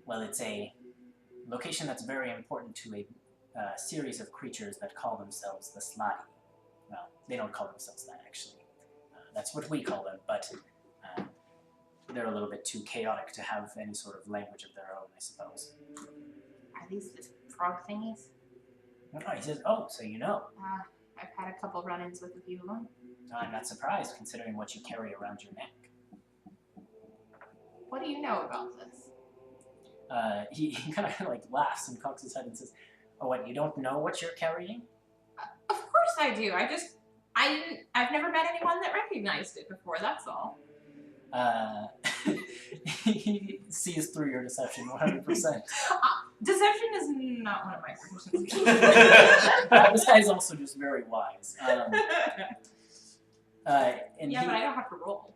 S1: it's a location that's very important to a series of creatures that call themselves the Slati. Well, they don't call themselves that, actually. That's what we call them, but they're a little bit too chaotic to have any sort of language of their own, I suppose."
S3: Are these the frog thingies?
S1: Oh, he says, "Oh, so you know."
S3: I've had a couple run-ins with a few of them.
S1: I'm not surprised, considering what you carry around your neck.
S3: What do you know about this?
S1: He kind of like laughs and cocks his head and says, "Oh, what, you don't know what you're carrying?"
S3: Of course I do. I've never met anyone that recognized it before, that's all.
S1: He sees through your deception 100%.
S3: Deception is not one of my proficiencies.
S1: This guy's also just very wise. And
S3: yeah, but I don't have to roll.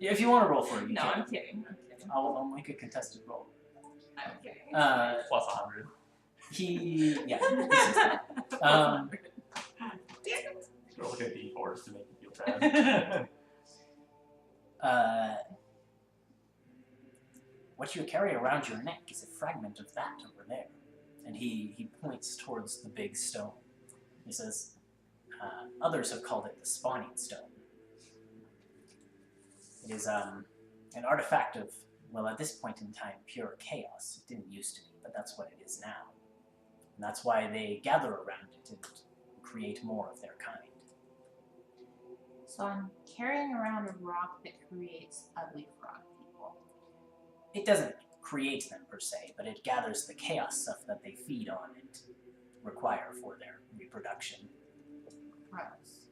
S1: Yeah, if you want to roll for it, you
S3: No,
S1: can.
S3: I'm kidding.
S1: I'll make a contested roll.
S3: I'm kidding.
S4: Plus 100.
S3: Damn it.
S4: Roll like a d4 to make you feel bad.
S1: What you carry around your neck is a fragment of that over there. And he points towards the big stone. He says, others have called it the spawning stone. It is an artifact of, well, at this point in time, pure chaos. It didn't used to be, but that's what it is now. And that's why they gather around it and create more of their kind.
S3: So I'm carrying around a rock that creates ugly frog people.
S1: It doesn't create them per se, but it gathers the chaos stuff that they feed on and require for their reproduction.
S3: Gross.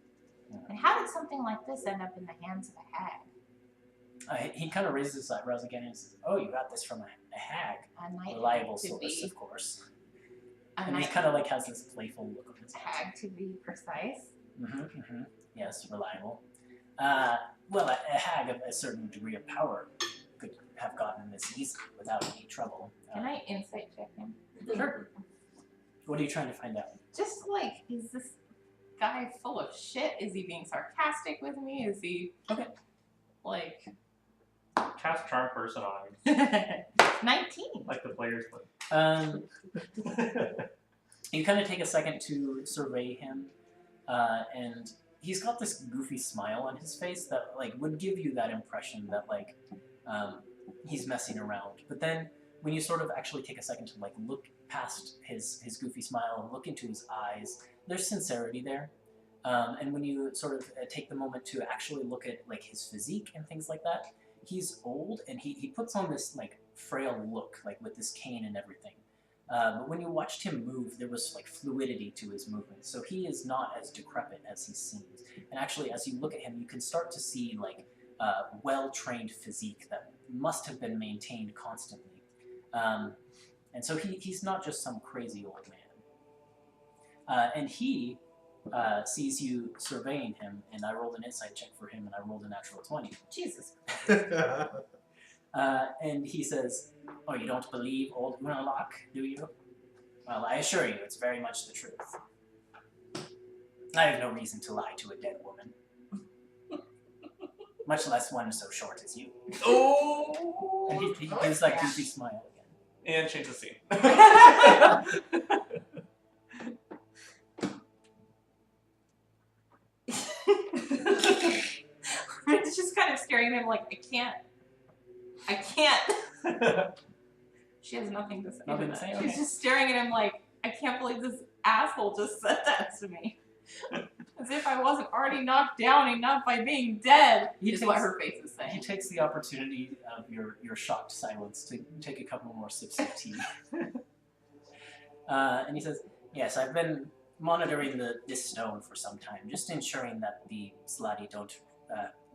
S1: Yeah.
S3: And how did something like this end up in the hands of a hag?
S1: He kind of raises his eyebrows again and says, "Oh, you got this from a hag.
S3: A night
S1: Reliable
S3: to
S1: source,
S3: be.
S1: of course."
S3: A
S1: And he
S3: night
S1: kind of like has this playful look on his face.
S3: hag, to be precise.
S1: Yes, reliable. A hag of a certain degree of power could have gotten this easily without any trouble.
S3: Can I insight check him?
S1: Sure. What are you trying to find out?
S3: Just like, is this guy full of shit? Is he being sarcastic with me? Is he like
S4: Cast Charm Person on him,
S3: 19?
S4: like the players would.
S1: You kind of take a second to survey him, and he's got this goofy smile on his face that like would give you that impression that like he's messing around. But then when you sort of actually take a second to like look past his goofy smile and look into his eyes, there's sincerity there. And when you sort of take the moment to actually look at like his physique and things like that, he's old and he puts on this like frail look, like with this cane and everything. But when you watched him move, there was like fluidity to his movement. So he is not as decrepit as he seems. And actually, as you look at him, you can start to see like well-trained physique that must have been maintained constantly. And so he's not just some crazy old man. And he sees you surveying him, and I rolled an insight check for him, and I rolled a natural 20.
S3: Jesus.
S1: And he says, "Oh, you don't believe old Unalak, do you? Well, I assure you, it's very much the truth. I have no reason to lie to a dead woman. Much less one so short as you."
S4: Oh!
S1: And he gives that goofy smile again.
S4: And change the scene.
S3: It's just kind of staring at him like, I can't. She has nothing to say.
S1: Nothing to say,
S3: She's
S1: okay.
S3: just staring at him like, I can't believe this asshole just said that to me. As if I wasn't already knocked down enough by being dead, is what her face is
S1: He
S3: saying.
S1: takes the opportunity of your shocked silence to take a couple more sips of tea. And he says, "Yes, I've been monitoring this stone for some time, just ensuring that the Slati don't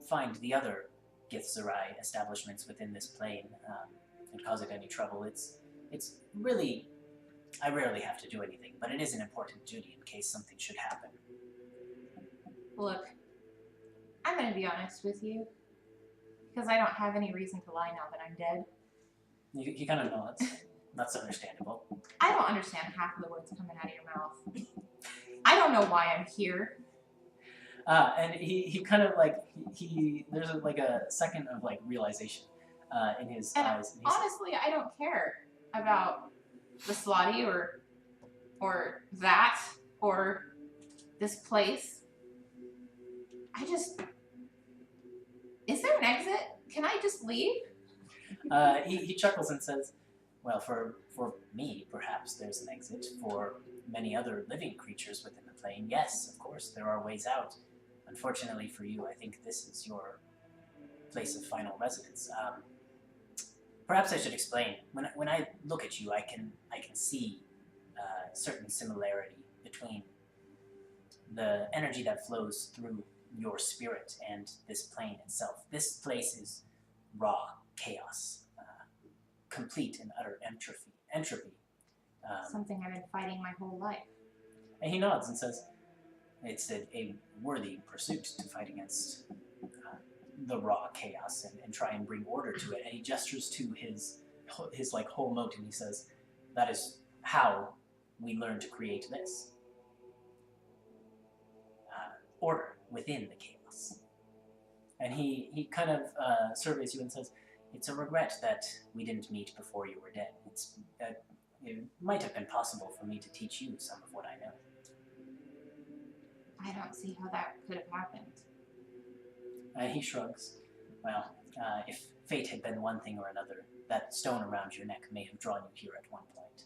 S1: find the other Githzerai establishments within this plane and cause it any trouble. It's really, I rarely have to do anything, but it is an important duty in case something should happen."
S3: Look, I'm going to be honest with you, because I don't have any reason to lie now that I'm dead.
S1: He kind of nods. That's understandable.
S3: I don't understand half of the words coming out of your mouth. I don't know why I'm here.
S1: And he kind of like there's like a second of like realization in his
S3: And
S1: eyes. And he says,
S3: honestly, I don't care about the slotty or that or this place. Is there an exit? Can I just leave?
S1: he chuckles and says, well, for me, perhaps there's an exit. For many other living creatures within the plane, yes, of course, there are ways out. Unfortunately for you, I think this is your place of final residence. Perhaps I should explain. When I look at you, I can see certain similarity between the energy that flows through your spirit and this plane itself. This place is raw chaos, complete and utter entropy.
S3: Something I've been fighting my whole life.
S1: And he nods and says, it's a worthy pursuit to fight against the raw chaos and try and bring order to it. And he gestures to his like whole moat and he says, that is how we learn to create this. Order within the chaos. And he kind of surveys you and says, it's a regret that we didn't meet before you were dead. It might have been possible for me to teach you some of what I know.
S3: I don't see how that could have happened.
S1: He shrugs. Well, if fate had been one thing or another, that stone around your neck may have drawn you here at one point.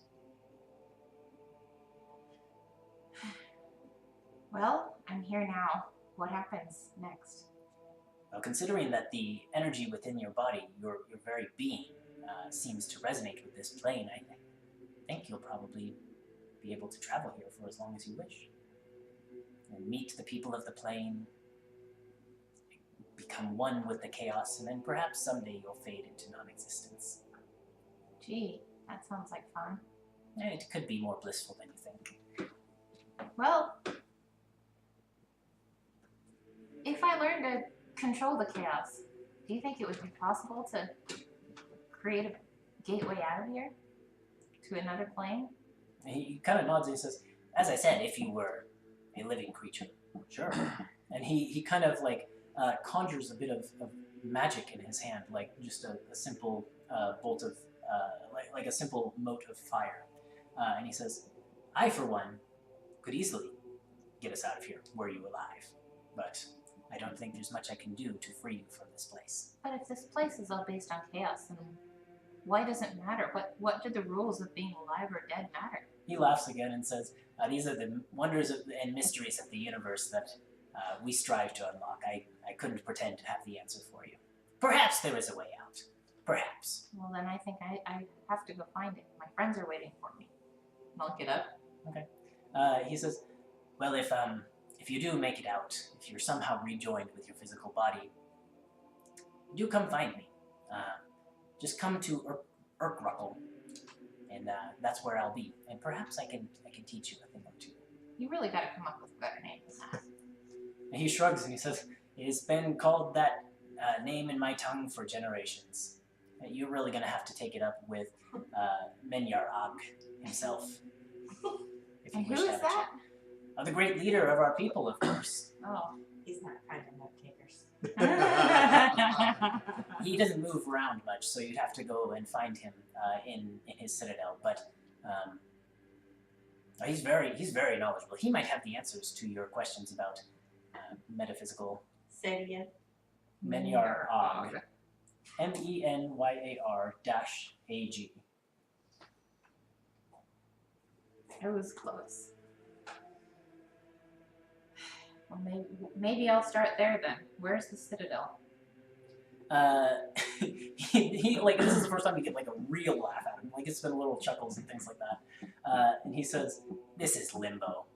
S3: Well, I'm here now. What happens next?
S1: Well, considering that the energy within your body, your very being, seems to resonate with this plane, I think you'll probably be able to travel here for as long as you wish. And meet the people of the plane, become one with the chaos, and then perhaps someday you'll fade into non-existence.
S3: Gee, that sounds like fun.
S1: It could be more blissful than you think.
S3: Well, if I learn to control the chaos, do you think it would be possible to create a gateway out of here to another plane?
S1: He kind of nods and he says, as I said, if you were a living creature, sure. And he kind of like conjures a bit of magic in his hand, like just a simple bolt of, like a simple mote of fire. And he says, I, for one, could easily get us out of here, were you alive. But I don't think there's much I can do to free you from this place.
S3: But if this place is all based on chaos, then why does it matter? What do the rules of being alive or dead matter?
S1: He laughs again and says, these are the wonders and mysteries of the universe that we strive to unlock. I couldn't pretend to have the answer for you. Perhaps there is a way out. Perhaps.
S3: Well, then I think I have to go find it. My friends are waiting for me. I'll get up.
S1: Okay. He says, well, if you do make it out, if you're somehow rejoined with your physical body, do come find me. Just come to Urkruckle, and that's where I'll be. And perhaps I can teach you a thing or two.
S3: You really got to come up with a better name than that.
S1: And he shrugs and he says, it has been called that name in my tongue for generations. You're really going to have to take it up with Menyar Og himself. If you
S3: And
S1: wish
S3: who
S1: to
S3: is
S1: have a
S3: that?
S1: chat. The great leader of our people, of course.
S3: Oh.
S5: He's not kind of note takers.
S1: He doesn't move around much, so you'd have to go and find him in his citadel. But he's very knowledgeable. He might have the answers to your questions about metaphysical.
S5: Say it again.
S1: Menyar Og. MENYAR-AG.
S3: It was close. Well, maybe I'll start there then. Where's the citadel?
S1: He like, this is the first time you get like a real laugh out of him. Like, it's been little chuckles and things like that. And he says, "This is limbo.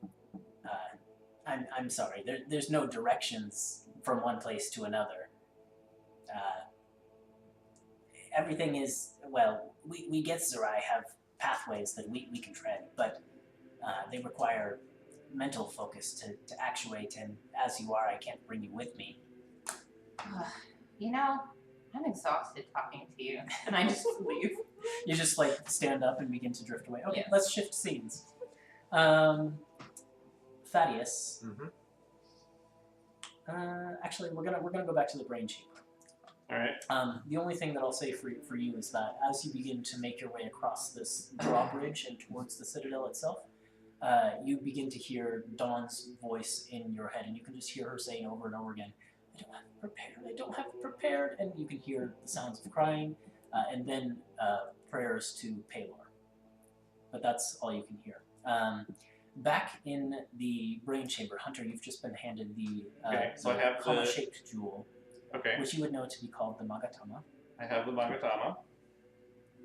S1: I'm sorry. There's no directions from one place to another. Everything is, well, we Gethzerai have pathways that we can tread, but they require mental focus to actuate, and as you are, I can't bring you with me."
S3: You know, I'm exhausted talking to you, and I just leave.
S1: You just like stand up and begin to drift away. Okay,
S3: Yes.
S1: let's shift scenes. Thaddeus. Actually, we're gonna go back to the brain chamber.
S4: All right.
S1: The only thing that I'll say for you is that as you begin to make your way across this drawbridge and towards the citadel itself, you begin to hear Dawn's voice in your head, and you can just hear her saying over and over again, "I don't have it prepared. I don't have it prepared," and you can hear the sounds of crying, and then prayers to Palor. But that's all you can hear. Back in the brain chamber, Hunter, you've just been handed the
S4: Okay, so I have the-
S1: comma-shaped jewel,
S4: Okay.
S1: which you would know to be called the Magatama.
S4: I have the Magatama.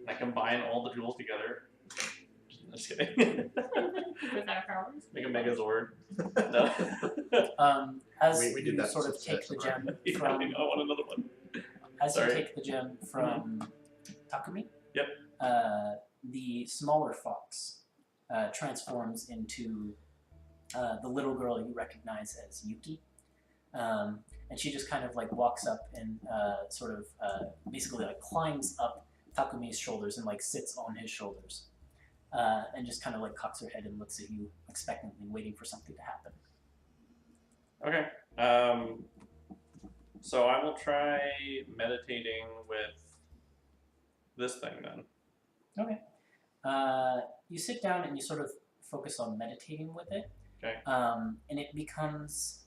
S4: I combine all the jewels together. Just kidding. Make a Megazord. No.
S1: As
S2: We did
S1: you
S2: that
S1: sort of
S2: success,
S1: take the
S2: right?
S1: gem
S4: I
S1: from,
S4: want another one.
S1: as you
S4: Sorry.
S1: take the gem from Takumi,
S4: Yep.
S1: The smaller fox transforms into the little girl you recognize as Yuki. And she just kind of like walks up and sort of basically like climbs up Takumi's shoulders and like sits on his shoulders. And just kind of like cocks her head and looks at you expectantly, waiting for something to happen.
S4: Okay. So I will try meditating with this thing then.
S1: Okay. You sit down and you sort of focus on meditating with it.
S4: Okay.
S1: And it becomes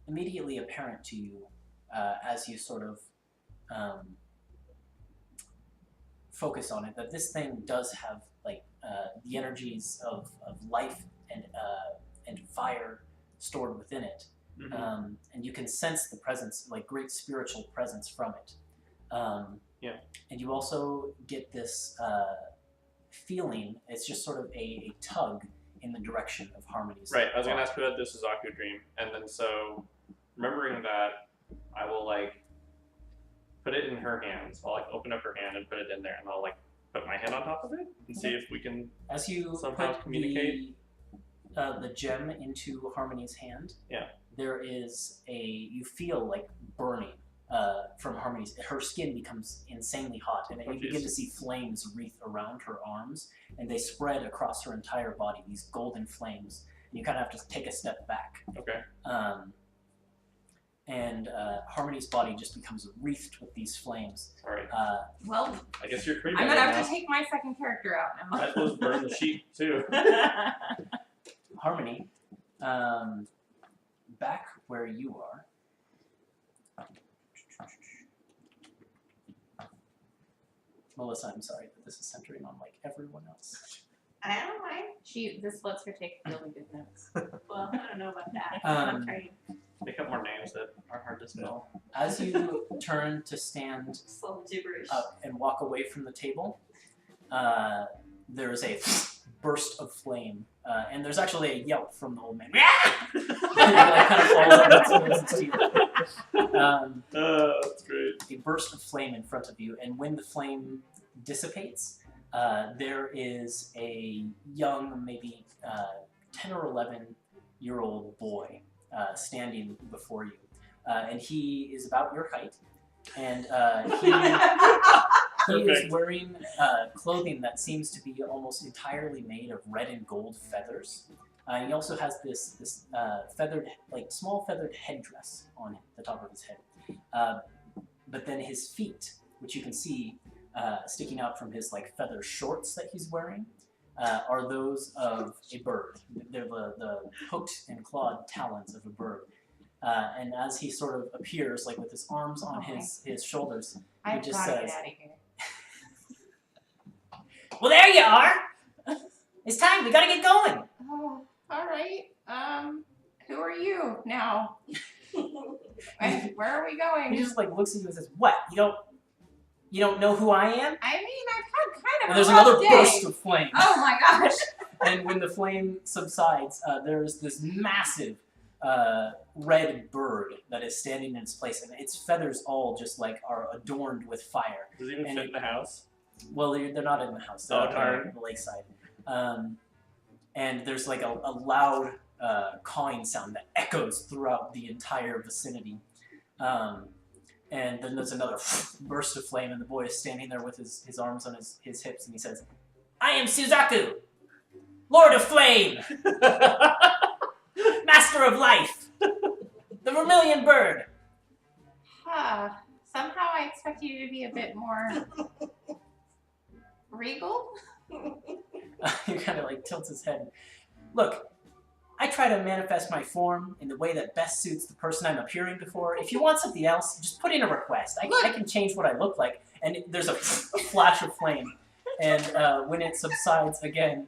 S1: immediately apparent to you as you sort of focus on it that this thing does have like the energies of life and fire stored within it.
S4: Mm-hmm.
S1: And you can sense the presence, like great spiritual presence from it.
S4: Yeah.
S1: And you also get this feeling, it's just sort of a tug in the direction of Harmony's.
S4: Right, I was gonna ask you about this Suzaku dream, and then so remembering that, I will like put it in her hands. I'll like open up her hand and put it in there, and I'll like put my hand on top of it and see if we can
S1: As you
S4: somehow
S1: put
S4: communicate.
S1: the gem into Harmony's hand,
S4: Yeah.
S1: there is you feel like burning from Harmony's. Her skin becomes insanely hot, and you begin to see flames wreath around her arms, and they spread across her entire body, these golden flames. And you kind of have to take a step back.
S4: Okay.
S1: And Harmony's body just becomes wreathed with these flames.
S4: All right.
S3: Well,
S4: I guess you're creepy.
S3: I'm gonna
S4: right
S3: have
S4: now.
S3: to take my second character out now.
S4: I suppose burn the sheet too.
S1: Harmony, back where you are. Melissa, I'm sorry, but this is centering on like everyone else.
S5: I don't mind.
S3: This lets her take really good notes.
S5: Well, I don't know about that.
S1: Um,
S5: I'm trying
S4: Make up more names that are hard to spell.
S1: As you turn to stand
S5: slow gibberish.
S1: up and walk away from the table, there is a burst of flame, and there's actually a yelp from the old man. It like, kind of falls on its teeth.
S4: That's great.
S1: A burst of flame in front of you, and when the flame dissipates, there is a young, maybe 10 or 11-year-old boy standing before you. And he is about your height, and he is wearing clothing that seems to be almost entirely made of red and gold feathers. He also has this feathered, like small feathered headdress on the top of his head. But then his feet, which you can see sticking out from his like feather shorts that he's wearing, are those of a bird. They're the hooked and clawed talons of a bird. And as he sort of appears, like with his arms on his shoulders, he
S3: I've
S1: just
S3: gotta
S1: says,
S3: get out of here.
S1: "Well, there you are. It's time. We gotta get going."
S3: Oh, all right. Who are you now? Where are we
S1: He
S3: going?
S1: just like looks at you and says, "What? You don't know who I am?"
S3: I mean, I've had kind of
S1: And
S3: a
S1: there's
S3: rough
S1: another
S3: day.
S1: burst of flame.
S3: Oh my gosh.
S1: And when the flame subsides, there's this massive red bird that is standing in its place, and its feathers all just like are adorned with fire.
S4: Does it even
S1: And
S4: fit in the house?
S1: Well, they're not in the house. They're
S4: Oh,
S1: up
S4: darn.
S1: on the lakeside. And there's like a loud cawing sound that echoes throughout the entire vicinity. And then there's another burst of flame, and the boy is standing there with his arms on his hips, and he says, "I am Suzaku, Lord of Flame, Master of Life, the Vermilion Bird."
S3: Somehow I expect you to be a bit more regal.
S1: He kind of like tilts his head. "Look, I try to manifest my form in the way that best suits the person I'm appearing before. If you want something else, just put in a request. I can change what I look like." And there's a flash of flame. And when it subsides again,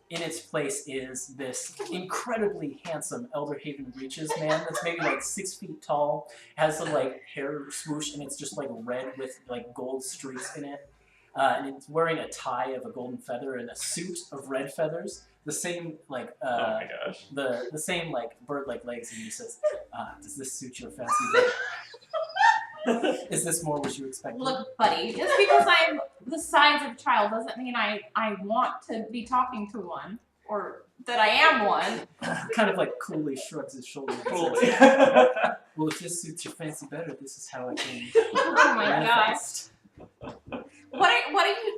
S1: in its place is this incredibly handsome Elder Haven Reaches man that's maybe like 6 feet tall, has some like hair swoosh, and it's just like red with like gold streaks in it. And it's wearing a tie of a golden feather and a suit of red feathers. The same like
S4: oh my gosh.
S1: the same like bird-like legs, and he says, "Does this suit your fancy? Is this more what you expected?"
S3: Look, buddy, just because I'm the size of a child doesn't mean I want to be talking to one, or that I am one.
S1: Kind of like coolly shrugs his shoulders. And
S4: Cool.
S1: says, "Well, if this suits your fancy better, this is how I can."
S3: Oh my gosh.
S1: manifest."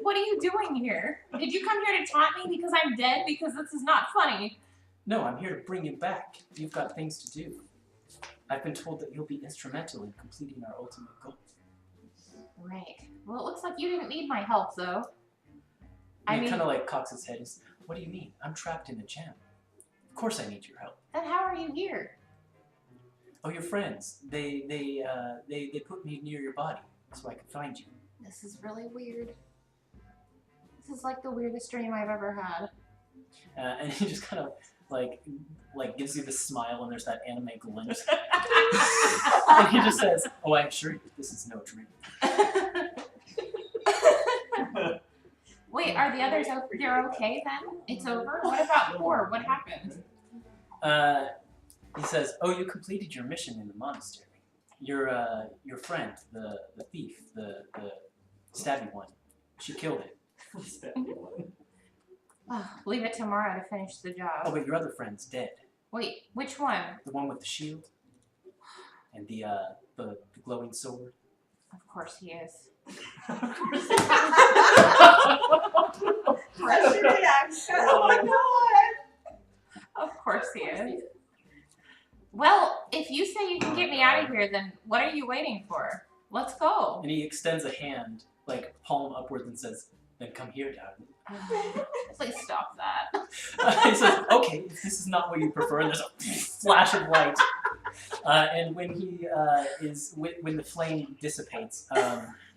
S3: What are you doing here? Did you come here to taunt me because I'm dead? Because this is not funny.
S1: No, I'm here to bring you back. You've got things to do. I've been told that you'll be instrumental in completing our ultimate goal.
S3: Right. Well, it looks like you didn't need my help, though.
S1: And he kind of like cocks his head. He's, "What do you mean? I'm trapped in the jam. Of course I need your help."
S3: Then how are you here?
S1: "Oh, your friends. They put me near your body so I could find you."
S3: This is really weird. This is like the weirdest dream I've ever had.
S1: And he just kind of like gives you this smile, and there's that anime glint. And he just says, "Oh, I assure you, this is no dream."
S3: Wait, are the others they're okay then? It's over? What about Quoor? What happened?
S1: He says, "Oh, you completed your mission in the monastery. Your friend, the thief, the stabby one, she killed it.
S3: Oh, leave it to Mara to finish the job.
S1: Oh, but your other friend's dead.
S3: Wait, which one?
S1: The one with the shield and the glowing sword."
S3: Of course he is.
S5: Pressure reaction. Oh my god.
S3: Of course he is. Well, if you say you can get me out of here, then what are you waiting for? Let's go.
S1: And he extends a hand, like palm upwards, and says, "Then come here, darling."
S3: Please stop that.
S1: He says, "Okay, if this is not what you prefer," and there's a flash of light. And when he when the flame dissipates,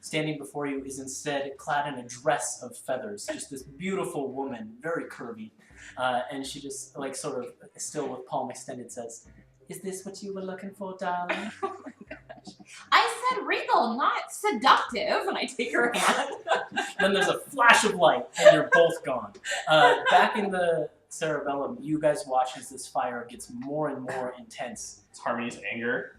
S1: standing before you is instead clad in a dress of feathers, just this beautiful woman, very curvy, and she just like sort of still with palm extended says, "Is this what you were looking for, darling?"
S3: Oh my gosh. I said regal, not seductive, and I take her hand.
S1: Then there's a flash of light, and you're both gone. Back in the cerebellum, you guys watch as this fire gets more and more intense.
S4: It's Harmony's anger.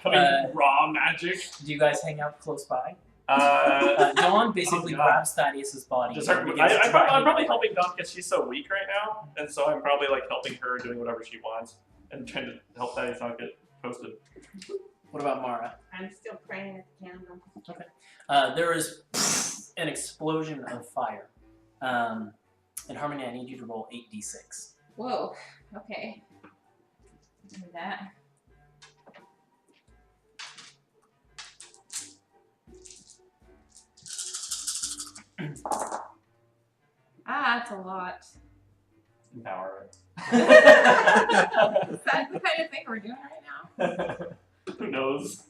S4: Coming raw magic.
S1: Do you guys hang out close by? Dawn basically
S4: Oh, God.
S1: grabs Thaddeus's body.
S4: Just
S1: and
S4: her,
S1: begins
S4: I'm
S1: dragging
S4: probably
S1: it.
S4: helping Dawn because she's so weak right now, and so I'm probably like helping her doing whatever she wants and trying to help Thaddeus not get toasted.
S1: What about Mara?
S5: I'm still praying at the candle.
S1: There is an explosion of fire. And Harmony, I need you to roll 8d6.
S3: Whoa, okay. Do that. That's a lot.
S4: Empower
S3: Is that the kind of thing we're doing right now?
S4: her. Who knows?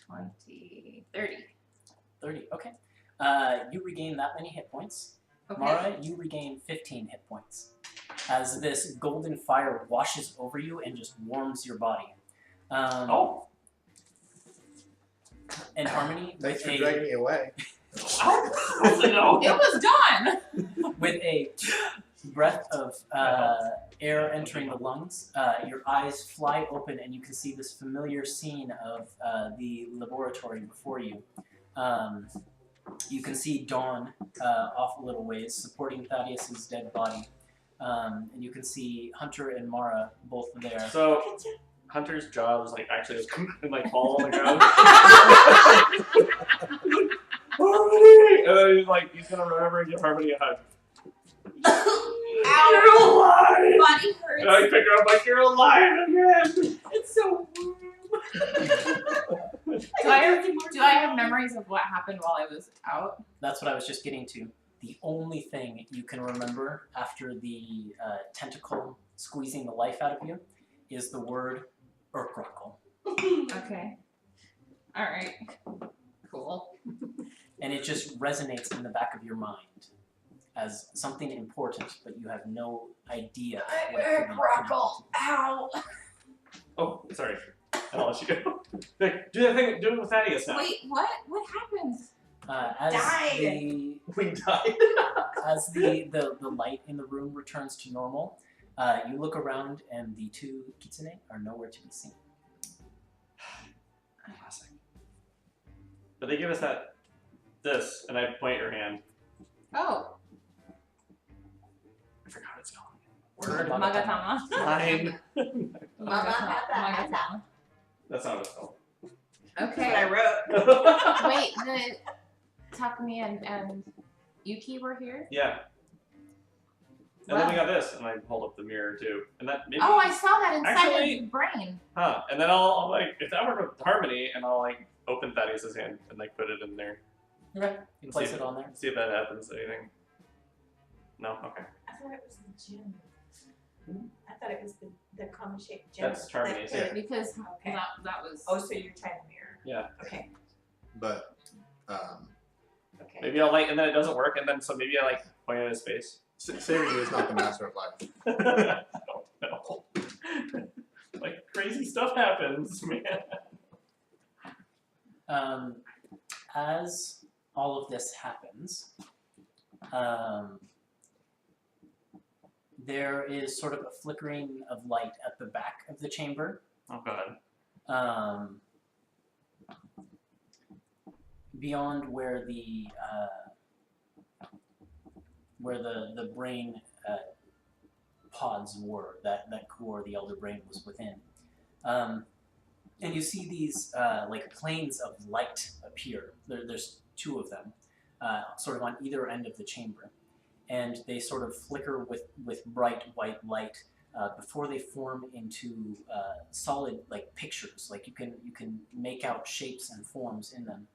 S3: 20, 30.
S1: 30, okay. You regain that many hit points.
S3: Okay.
S1: Mara, you regain 15 hit points. As this golden fire washes over you and just warms your body.
S4: Oh.
S1: And Harmony,
S2: Thanks
S1: with
S2: for dragging me away.
S4: No.
S3: It was done!
S1: with a breath of air entering the lungs, your eyes fly open and you can see this familiar scene of the laboratory before you. You can see Dawn off a little ways, supporting Thaddeus's dead body. And you can see Hunter and Mara both there.
S4: So, Hunter's jaw was like actually just and like fall on the ground. Harmony! And then he's gonna run over and give Harmony a hug.
S3: Ow.
S4: You're alive!
S3: Body hurts.
S4: And I pick her up like you're alive again.
S3: It's so warm. Do I have memories of what happened while I was out?
S1: That's what I was just getting to. The only thing you can remember after the tentacle squeezing the life out of you is the word Urkrakel.
S3: Okay. Alright. Cool.
S1: And it just resonates in the back of your mind as something important, but you have no idea what it could be
S3: Urkrakel. Ow.
S4: Oh, sorry. I'll let you go. Like, do that thing. Do it with Thaddeus now.
S3: Wait, what? What happened?
S1: As
S5: Died.
S4: We died.
S1: as the light in the room returns to normal, you look around and the two kitsune are nowhere to be seen.
S4: Classic. But they give us this, and I point your hand.
S3: Oh.
S4: I forgot it's called.
S1: Word.
S3: Magatama.
S4: Mine.
S3: Magatama.
S4: That's not what it's called.
S5: That's what
S3: Okay.
S5: I wrote.
S3: Wait, the Takumi and Yuki were here?
S4: Yeah. And then we got this, and I hold up the mirror too. And that maybe.
S3: Oh, I saw that inside
S4: Actually-
S3: his brain.
S4: Huh. And then I'll like, if that worked with Harmony, and I'll like open Thaddeus' hand and like put it in there.
S1: Okay. You
S4: See
S1: place
S4: if-
S1: it on there.
S4: See if that happens. Anything? No? Okay.
S5: I thought it was the gem. I thought it was the common-shaped gem.
S4: That's Harmony's, yeah.
S3: Because
S5: Okay.
S3: that was.
S5: Oh, so you're trying to mirror.
S4: Yeah.
S5: Okay.
S2: But
S5: Okay.
S4: Maybe I'll like, and then it doesn't work, and then so maybe I like point at his face.
S2: Saving you is not the master of life.
S4: Oh, no. Like crazy stuff happens, man.
S1: As all of this happens, there is sort of a flickering of light at the back of the chamber.
S4: Oh god.
S1: Beyond where the brain pods were that Quoor, the elder brain, was within. And you see these like planes of light appear. There's two of them, sort of on either end of the chamber, and they sort of flicker with bright white light before they form into solid like pictures. Like you can make out shapes and forms in them,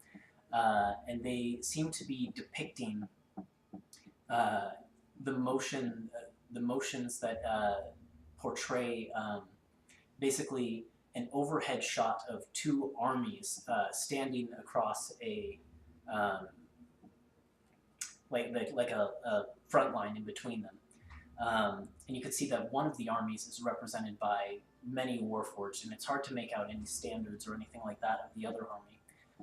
S1: and they seem to be depicting the motions that portray basically an overhead shot of two armies standing across a like a front line in between them, and you can see that one of the armies is represented by many warforged, and it's hard to make out any standards or anything like that of the other army,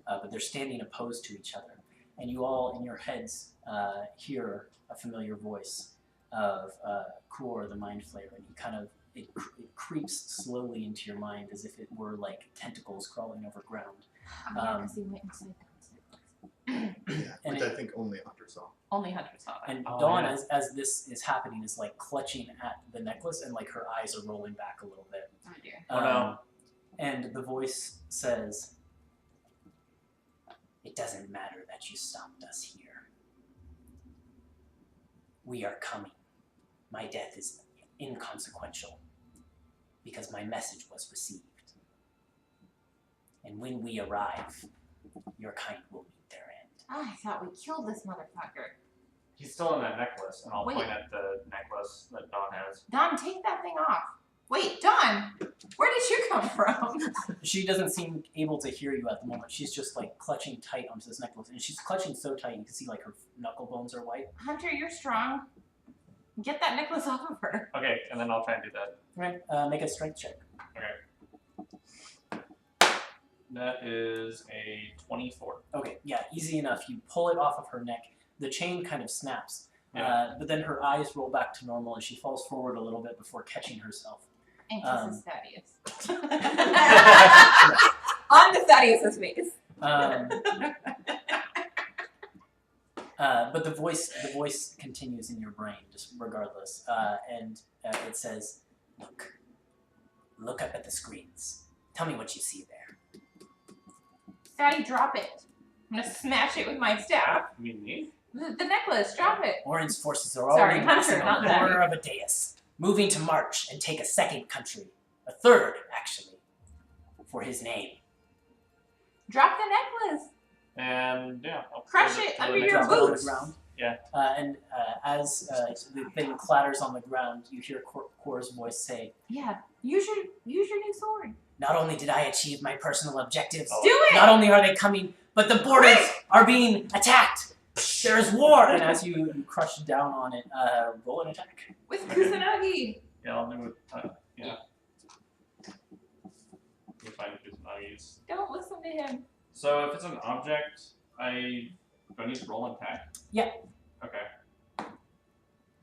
S1: but they're standing opposed to each other, and you all in your heads hear a familiar voice of Quoor, the Mind Flayer, and you kind of it creeps slowly into your mind as if it were like tentacles crawling over ground.
S3: Oh, yeah, because he went inside downstairs.
S2: Yeah,
S1: And
S2: which
S1: it-
S2: I think only Hunter saw.
S3: Only Hunter saw that.
S1: And
S4: Oh,
S1: Dawn,
S4: yeah.
S1: as this is happening, is like clutching at the necklace, and like her eyes are rolling back a little bit.
S3: Oh dear.
S4: Oh, no.
S1: And the voice says, "It doesn't matter that you stopped us here. We are coming. My death is inconsequential because my message was received. And when we arrive, your kind will meet their end."
S3: Oh, I thought we killed this motherfucker.
S4: He's still in that necklace, and I'll
S3: Wait.
S4: point at the necklace that Dawn has.
S3: Dawn, take that thing off. Wait, Dawn, where did you come from?
S1: She doesn't seem able to hear you at the moment. She's just like clutching tight onto this necklace, and she's clutching so tight you can see like her knuckle bones are white.
S3: Hunter, you're strong. Get that necklace off of her.
S4: Okay, and then I'll try and do that.
S1: Right, make a strength check.
S4: Okay. That is a 24.
S1: Okay, yeah, easy enough. You pull it off of her neck. The chain kind of snaps,
S4: Yeah.
S1: but then her eyes roll back to normal, and she falls forward a little bit before catching herself.
S3: And kisses Thaddeus.
S1: Um,
S3: On to Thaddeus' face.
S1: But the voice continues in your brain, just regardless, and it says, "Look, look up at the screens. Tell me what you see there.
S3: Daddy, drop it. I'm gonna smash it with my staff.
S4: You mean me?
S3: The necklace, drop it.
S1: Orin's forces are
S3: Sorry,
S1: already
S3: Hunter,
S1: passing
S3: not
S1: on the
S3: Daddy.
S1: corner of a dais, moving to march and take a second country. A third, actually, for his name.
S3: Drop the necklace.
S4: And yeah, I'll
S3: Crush
S4: throw
S3: it
S4: throw
S3: under
S4: the
S3: your
S4: necklace
S1: On the
S3: boots.
S1: ground.
S4: Yeah.
S1: As the thing clatters on the ground, you hear Quoor's voice say,
S3: Yeah, use your new sword.
S1: "Not only did I achieve my personal objectives,
S4: Oh.
S3: Do it.
S1: not only are they coming, but the borders are being attacked. There is war." And as you crush down on it, roll an attack.
S3: With Kusanagi.
S4: Yeah, I'll do it. Yeah. Let me find Kusanagis.
S3: Don't listen to him.
S4: So if it's an object, do I need to roll an attack?
S1: Yeah.
S4: Okay.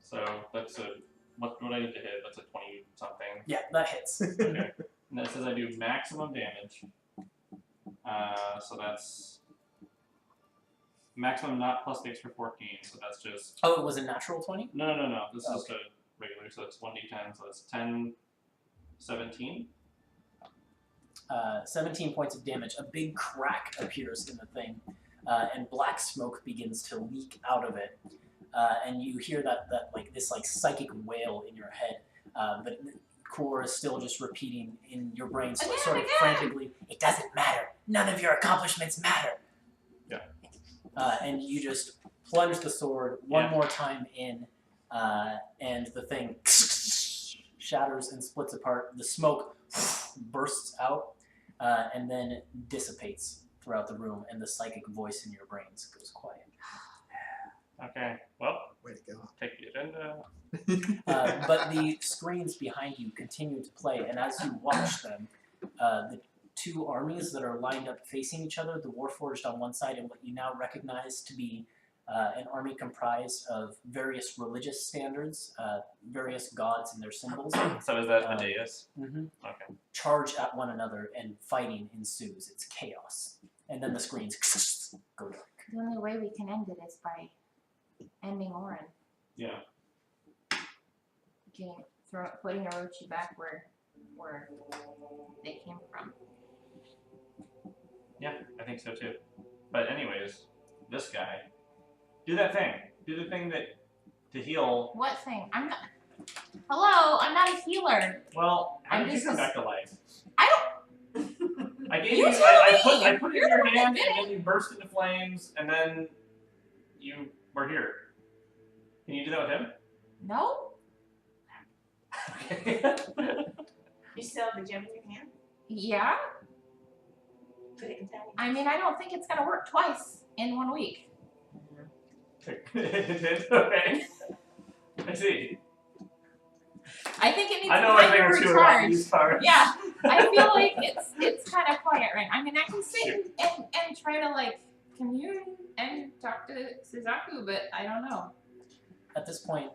S4: So that's what do I need to hit? That's a 20 something.
S1: Yeah, that hits.
S4: Okay. And that says I do maximum damage. So that's maximum not plus the extra 14. So that's just
S1: Oh, it was a natural 20?
S4: no. This is
S1: Okay.
S4: a regular. So it's 1d10. So that's 10, 17.
S1: 17 points of damage. A big crack appears in the thing, and black smoke begins to leak out of it. And you hear that this psychic wail in your head, but Quoor is still just repeating in your brain, sort of
S3: Again.
S1: frantically, "It doesn't matter. None of your accomplishments matter."
S4: Yeah.
S1: And you just plunge the sword one
S4: Yeah.
S1: more time in, and the thing shatters and splits apart. The smoke bursts out, and then dissipates throughout the room, and the psychic voice in your brains goes quiet.
S4: Okay. Well,
S2: Way to go.
S4: take the agenda.
S1: But the screens behind you continue to play, and as you watch them, the two armies that are lined up facing each other, the Warforged on one side and what you now recognize to be an army comprised of various religious standards, various gods and their symbols,
S4: So is that a dais? Okay.
S1: charge at one another, and fighting ensues. It's chaos. And then the screens go dark.
S3: The only way we can end it is by ending Orin.
S4: Yeah.
S3: Putting Orochi back where they came from.
S4: Yeah, I think so too. But anyways, this guy, do that thing. Do the thing that to heal.
S3: What thing? I'm not. Hello, I'm not a healer.
S4: Well, how
S3: I'm
S4: did you
S3: just
S4: come
S3: a-
S4: back to life?
S3: I
S4: I gave
S3: You
S4: you.
S3: tell
S4: I
S3: me!
S4: put it
S3: You're
S4: in your
S3: the one that
S4: hand,
S3: did
S4: and then you burst into flames, and then you were here. Can you do that with him?
S3: No.
S5: You still have the gem in your hand?
S3: Yeah.
S5: Put it inside.
S3: I mean, I don't think it's gonna work twice in 1 week.
S4: Okay. I see.
S3: I think it needs
S4: I know
S3: time
S4: a thing
S3: to
S4: or two about
S3: recharge.
S4: these cards.
S3: Yeah, I feel like it's kind of quiet right now. I mean, I can sit and try to commune and talk to Suzaku, but I don't know.
S1: At this point,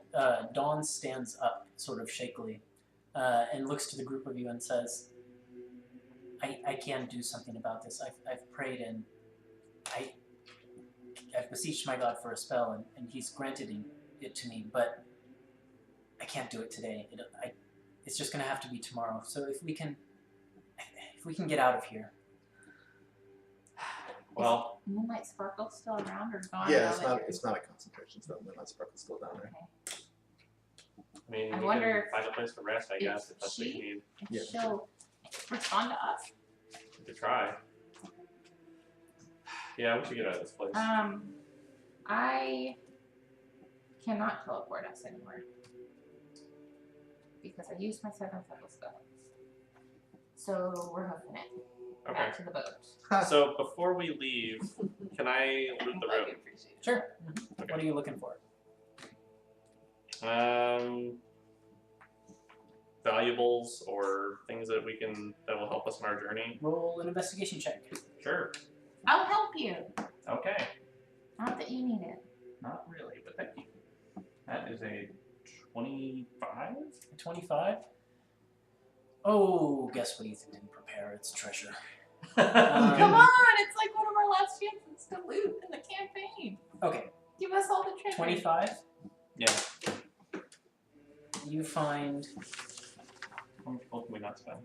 S1: Dawn stands up, sort of shakily, and looks to the group of you and says, I can do something about this. I've prayed and I've beseeched my God for a spell, and he's granted it to me, but I can't do it today. It's just going to have to be tomorrow. So if we can get out of here.
S4: Well,
S3: Is Moonlight Sparkle still around or gone?
S2: Yeah,
S3: now
S2: it's
S3: that
S2: not.
S3: you're-
S2: It's not a concentration spell. Moonlight Sparkle's still down there.
S3: Okay.
S4: I mean,
S3: I
S4: we
S3: wonder
S4: can find a place to rest, I guess, if that's what you
S3: she-
S4: need
S3: If
S2: Yeah.
S3: she'll respond to us.
S4: to try. Yeah, we should get out of this place.
S3: I cannot teleport us anymore because I used my 7th level spell. So we're hoofing it
S4: Okay.
S3: back to the boat.
S4: So before we leave, can I loot the room?
S1: Sure.
S4: Okay.
S1: What are you looking for?
S4: Valuables or things that that will help us on our journey.
S1: Roll an investigation check.
S4: Sure.
S3: I'll help you.
S4: Okay.
S3: Not that you need it.
S4: Not really, but thank you. That is a 25.
S1: 25? Oh, guess what Ethan didn't prepare? It's treasure.
S3: Come on, it's like one of our last chances to loot in the campaign.
S1: Okay,
S3: Give us all the treasure.
S1: 25.
S4: Yeah.
S1: You find
S4: How much gold can we not spend?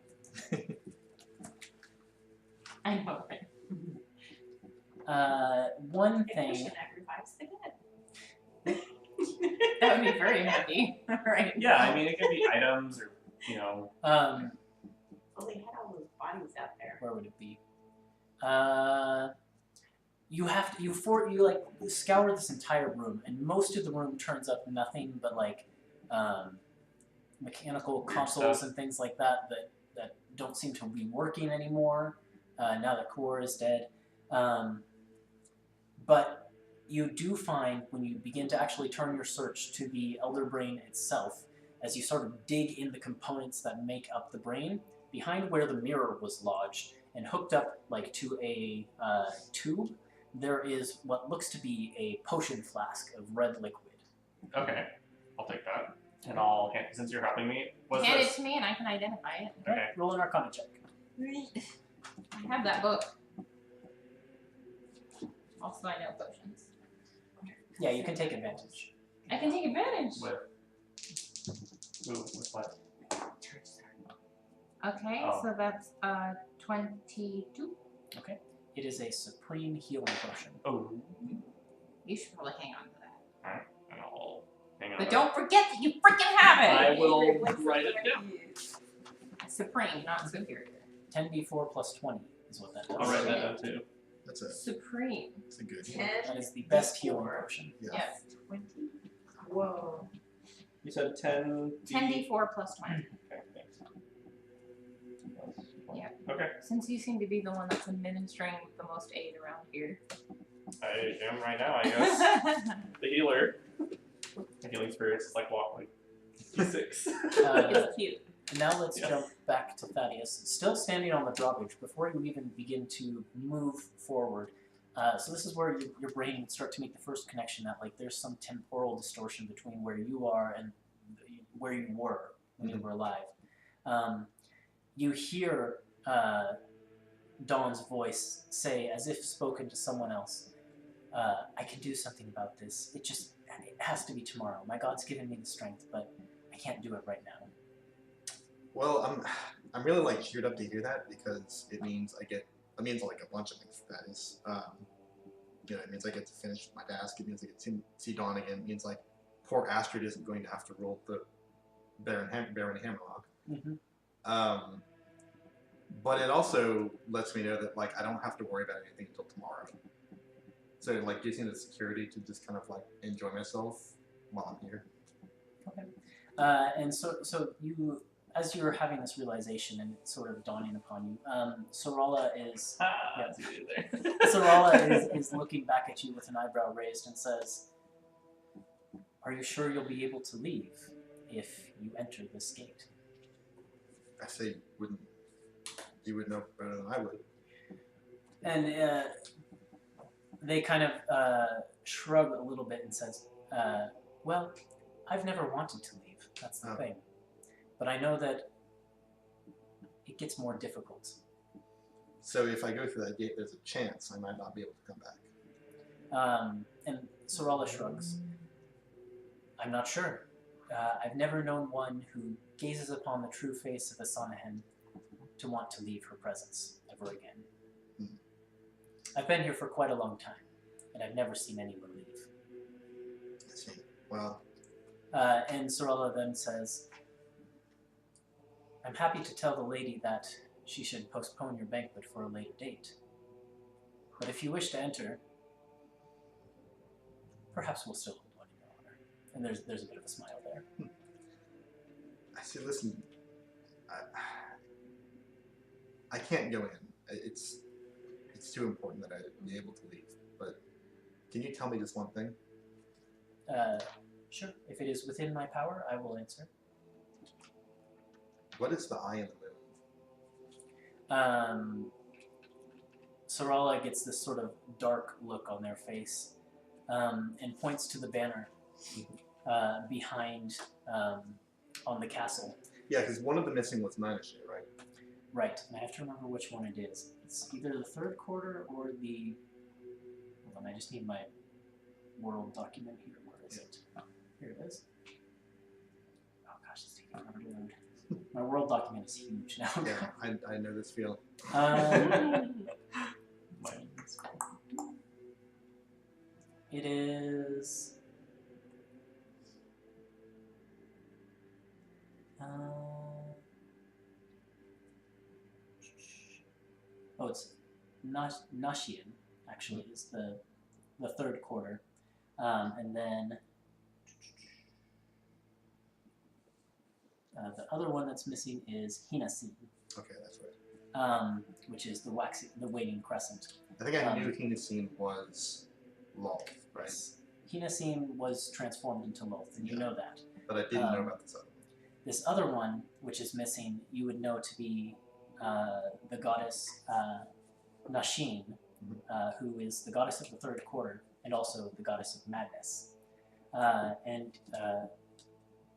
S3: I know, right?
S1: One
S5: Maybe we
S1: thing.
S5: should sacrifice the dead.
S3: That would be very happy. Right.
S4: Yeah, I mean, it could be items or, you know.
S1: Um,
S5: Well, they had all those bodies out there.
S1: where would it be? You have to you like scour this entire room, and most of the room turns up nothing but like mechanical
S4: Weird
S1: consoles
S4: stuff.
S1: and things like that don't seem to be working anymore now that Quoor is dead. But you do find when you begin to actually turn your search to the Elder Brain itself, as you sort of dig in the components that make up the brain, behind where the mirror was lodged and hooked up like to a tube, there is what looks to be a potion flask of red liquid.
S4: Okay, I'll take that. And I'll, since you're helping me, what's
S3: Hand it
S4: this?
S3: to me and I can identify it.
S4: Okay.
S1: Roll an Arcana check.
S3: I have that book. Also, I know potions.
S1: Yeah, you can take advantage.
S3: I can take advantage.
S4: With what?
S3: Okay,
S4: Oh.
S3: so that's 22.
S1: It is a supreme healing potion.
S4: Oh,
S3: You should probably hang on to that.
S4: and I'll hang on.
S3: But
S4: to
S3: don't forget that you freaking have
S4: that. I
S3: it!
S4: will write it down.
S3: Supreme, not superior.
S1: 10d4 plus 20 is what that does.
S4: I'll write that down too.
S2: That's
S3: Supreme.
S2: a good.
S5: 10,
S1: That is the best healing
S5: 4.
S1: potion.
S2: Yeah.
S3: Yes.
S5: 20. Whoa.
S4: You said 10.
S3: 10d4 plus 20.
S4: Okay, thanks.
S3: Yeah.
S4: Okay,
S3: Since you seem to be the one that's administering the most aid around here.
S4: I am right now, I guess. The healer. The healing spirits is like walk like 6.
S3: It's cute.
S1: Now let's
S4: Yeah.
S1: jump back to Thaddeus, still standing on the drawbridge before you even begin to move forward. So this is where your brain would start to make the first connection that like there's some temporal distortion between where you are and where you were when you were alive. You hear Dawn's voice say, as if spoken to someone else, I can do something about this. It has to be tomorrow. My God's given me the strength, but I can't do it right now.
S2: Well, I'm really like cheered up to hear that because it means it means like a bunch of things. That is, it means I get to finish my task. It means I get to see Dawn again. It means like poor Astrid isn't going to have to roll the Baron Hammerlock.
S1: Mm-hmm.
S2: But it also lets me know that like I don't have to worry about anything until tomorrow. So it like gives me the security to just kind of like enjoy myself while I'm here.
S1: Okay. And so you, as you're having this realization and it's sort of dawning upon you, Sorala is
S4: That's easy there.
S1: Sorala is looking back at you with an eyebrow raised and says, "Are you sure you'll be able to leave if you enter this gate?"
S2: I say you would know better than I would.
S1: And they kind of shrug a little bit and says, "Well, I've never wanted to leave. That's the thing. But I know that it gets more difficult."
S2: So if I go through that gate, there's a chance I might not be able to come back.
S1: And Sorala shrugs. "I'm not sure. I've never known one who gazes upon the true face of a Sanahen to want to leave her presence ever again. I've been here for quite a long time, and I've never seen anyone leave."
S2: I see. Well,
S1: And Sorala then says, "I'm happy to tell the lady that she should postpone your banquet for a later date. But if you wish to enter, perhaps we'll still hold one in your honor." And there's a bit of a smile there.
S2: I see. Listen, I can't go in. It's too important that I be able to leave. But can you tell me just one thing?
S1: Sure. If it is within my power, I will answer.
S2: What is the eye in the moon?
S1: Sorala gets this sort of dark look on their face and points to the banner behind on the castle.
S2: Yeah, because one of the missing was Ninashi, right?
S1: Right, and I have to remember which one it is. It's either the third quarter or the... Hold on, I just need my world document here. Where is it? Oh, here it is. Oh gosh, it's taking forever to load. My World document is huge now.
S2: Yeah, I know this feeling.
S1: It is. It's Nashian, actually, is the third quarter. And then the other one that's missing is Hinasin,
S2: Okay, that's right.
S1: which is the waning crescent.
S2: I think I knew Hinasin was Lolth, right?
S1: Yes. Hinasin was transformed into Lolth, and you know that.
S2: But I didn't know about this other one.
S1: This other one, which is missing, you would know to be the goddess Nashin, who is the goddess of the third quarter and also the goddess of madness. And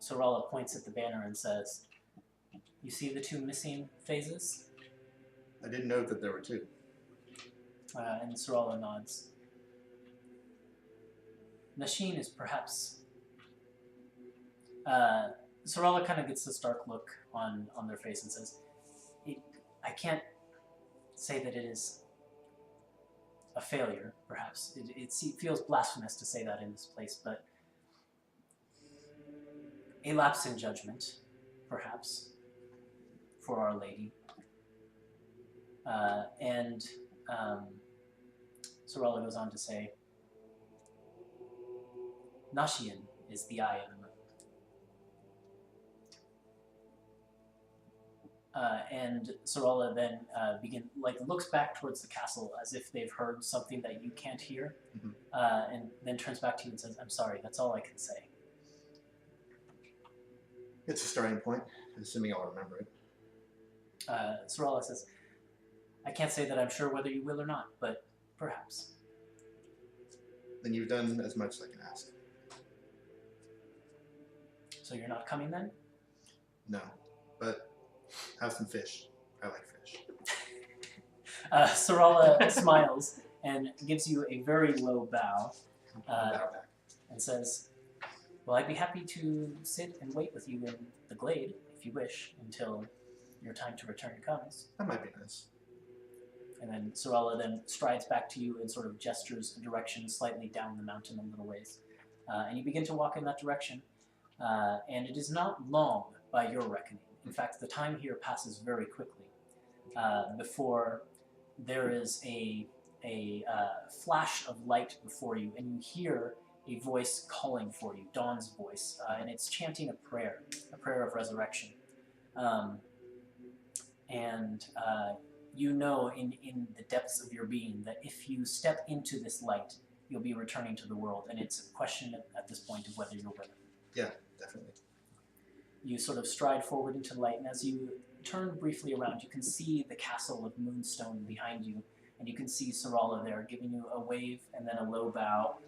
S1: Sorala points at the banner and says, "You see the two missing phases?"
S2: I didn't know that there were two.
S1: And Sorala nods. Nashin is perhaps... Sorala kind of gets this dark look on their face and says, I can't say that it is a failure, perhaps. It feels blasphemous to say that in this place, but a lapse in judgment, perhaps, for Our Lady. And Sorala goes on to say, Nashian is the eye of the moon. And Sorala then looks back towards the castle as if they've heard something that you can't hear, and then turns back to you and says, "I'm sorry, that's all I can say."
S2: It's a starting point, assuming I'll remember it.
S1: Sorala says, "I can't say that I'm sure whether you will or not, but perhaps."
S2: Then you've done as much as I can ask.
S1: So you're not coming then?
S2: No, but have some fish. I like fish.
S1: Sorala smiles and gives you a very low bow and says, "Well, I'd be happy to sit and wait with you in the glade, if you wish, until your time to return comes."
S2: That might be nice.
S1: And then Sorala then strides back to you and sort of gestures a direction slightly down the mountain a little ways. And you begin to walk in that direction. And it is not long by your reckoning. In fact, the time here passes very quickly before there is a flash of light before you, and you hear a voice calling for you, Dawn's voice, and it's chanting a prayer of resurrection. You know in the depths of your being that if you step into this light, you'll be returning to the world, and it's a question at this point of whether you're willing.
S2: Yeah, definitely.
S1: You sort of stride forward into the light, and as you turn briefly around, you can see the castle of Moonstone behind you, and you can see Sorala there giving you a wave and then a low bow.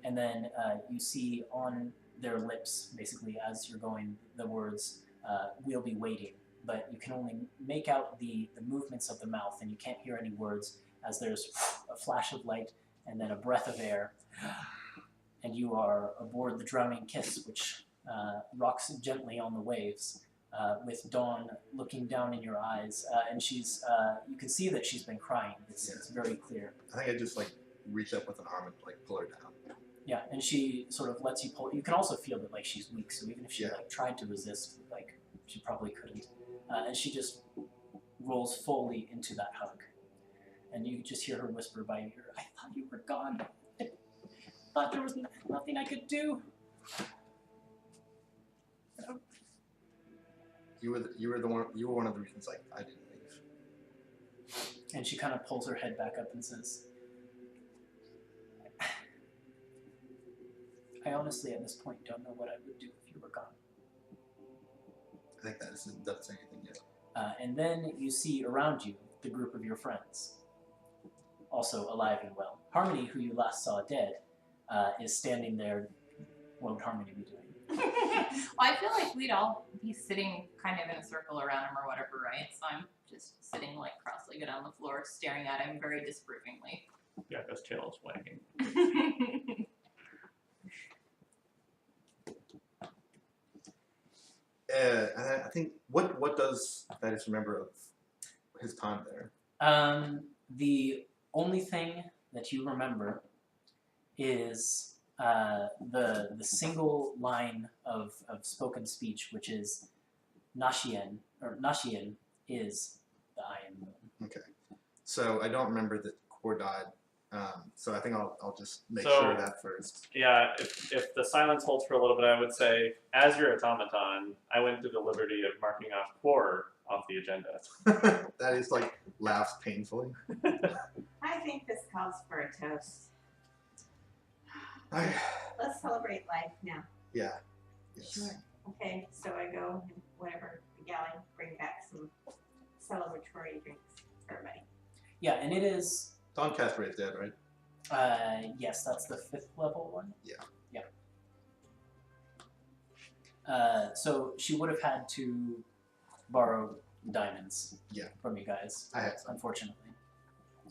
S1: And then you see on their lips, basically, as you're going, the words, "We'll be waiting." But you can only make out the movements of the mouth, and you can't hear any words, as there's a flash of light and then a breath of air. And you are aboard the Drowning Kiss, which rocks gently on the waves, with Dawn looking down in your eyes. And she's, you can see that she's been crying. It's very clear.
S2: I think I just reach up with an arm and pull her down.
S1: Yeah, and she sort of lets you pull. You can also feel that she's weak, so even if she tried to resist, she probably couldn't. And she just rolls fully into that hug. And you just hear her whisper by your ear, "I thought you were gone. I thought there was nothing I could do."
S2: You were one of the reasons I didn't leave.
S1: And she kind of pulls her head back up and says, "I honestly at this point don't know what I would do if you were gone."
S2: I think that doesn't say anything yet.
S1: And then you see around you the group of your friends, also alive and well. Harmony, who you last saw dead, is standing there. What would Harmony be doing?
S3: Well, I feel like we'd all be sitting kind of in a circle around him or whatever, right? So I'm just sitting cross-legged on the floor, staring at him very disapprovingly.
S4: Yeah, those tails wagging.
S2: And think what does Thaddeus remember of his time there?
S1: The only thing that you remember is the single line of spoken speech, which is Nashien is the Iron Moon.
S2: Okay. So I don't remember that Quoor died. So I think I'll just make
S4: So-
S2: sure of that first.
S4: Yeah, if the silence holds for a little bit, I would say, as your automaton, I went to the liberty of marking off Quoor off the agenda.
S2: Thaddeus like laughs painfully.
S5: I think this calls for a toast.
S2: I,
S5: Let's celebrate life now.
S2: yeah. Yes.
S5: Sure. Okay, so I go and whatever the galley bring back some celebratory drinks for everybody.
S1: Yeah, and it is.
S2: Don Casper is dead, right?
S1: Yes, that's the 5th level one.
S2: Yeah.
S1: Yep. So she would have had to borrow diamonds.
S2: Yeah.
S1: From you guys.
S2: I had some.
S1: Unfortunately.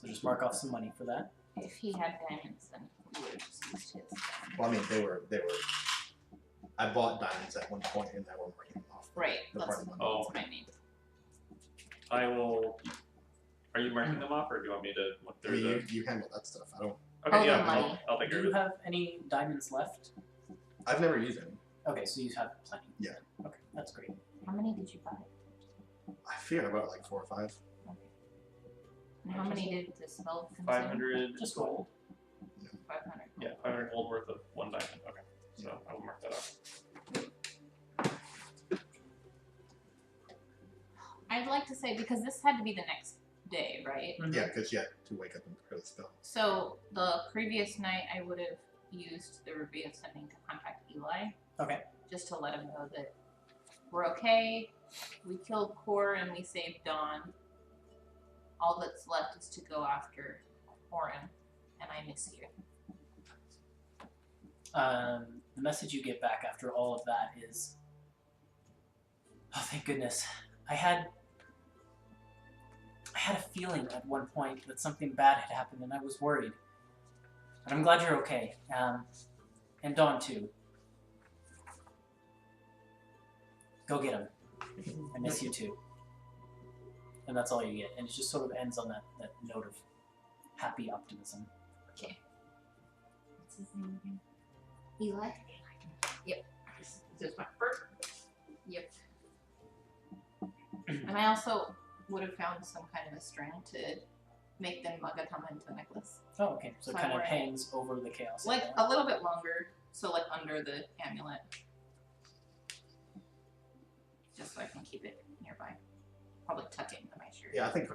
S1: So just mark off some money for that.
S3: If he had diamonds, then he would have just used his.
S2: Well, I mean, they were. I bought diamonds at one point, and I were marking them off.
S3: Right.
S2: The
S3: That's,
S2: party money.
S4: Oh.
S3: that's what I mean.
S4: I will. Are you marking them off, or do you want me to look
S2: I
S4: through
S2: mean,
S4: the?
S2: you handle that stuff. I don't.
S4: Okay,
S3: Oh, the
S4: yeah,
S3: money.
S4: I'll take
S1: Do
S4: care
S1: you
S4: of it.
S1: have any diamonds left?
S2: I've never used any.
S1: Okay, so you have plenty.
S2: Yeah.
S1: Okay, that's great.
S3: How many did you buy?
S2: I feel I bought like 4 or 5.
S3: And how many did the spell consume?
S4: 500
S1: Just
S4: gold.
S3: 500.
S4: Yeah, 500 gold worth of 1 diamond. Okay, so I will mark that off.
S3: I'd like to say, because this had to be the next day, right?
S2: Yeah, because you had to wake up and prepare the spell.
S3: So the previous night, I would have used the Ruby of Sending to contact Eli.
S1: Okay.
S3: Just to let him know that we're okay. We killed Quoor and we saved Dawn. All that's left is to go after Orin, and I miss you.
S1: The message you get back after all of that is, oh, thank goodness. I had a feeling at one point that something bad had happened, and I was worried. But I'm glad you're okay. And Dawn, too. Go get him. I miss you, too. And that's all you get. And it just sort of ends on that note of happy optimism.
S3: Okay. What's his name again? Eli? Yep.
S5: This is my first.
S3: Yep. And I also would have found some kind of a string to make the Magatama into a necklace.
S1: Oh, okay. So it kind of
S3: Somewhere.
S1: hangs over the chaos.
S3: Like a little bit longer, so like under the amulet. Just so I can keep it nearby. Probably tuck it into my shirt.
S2: Yeah, I think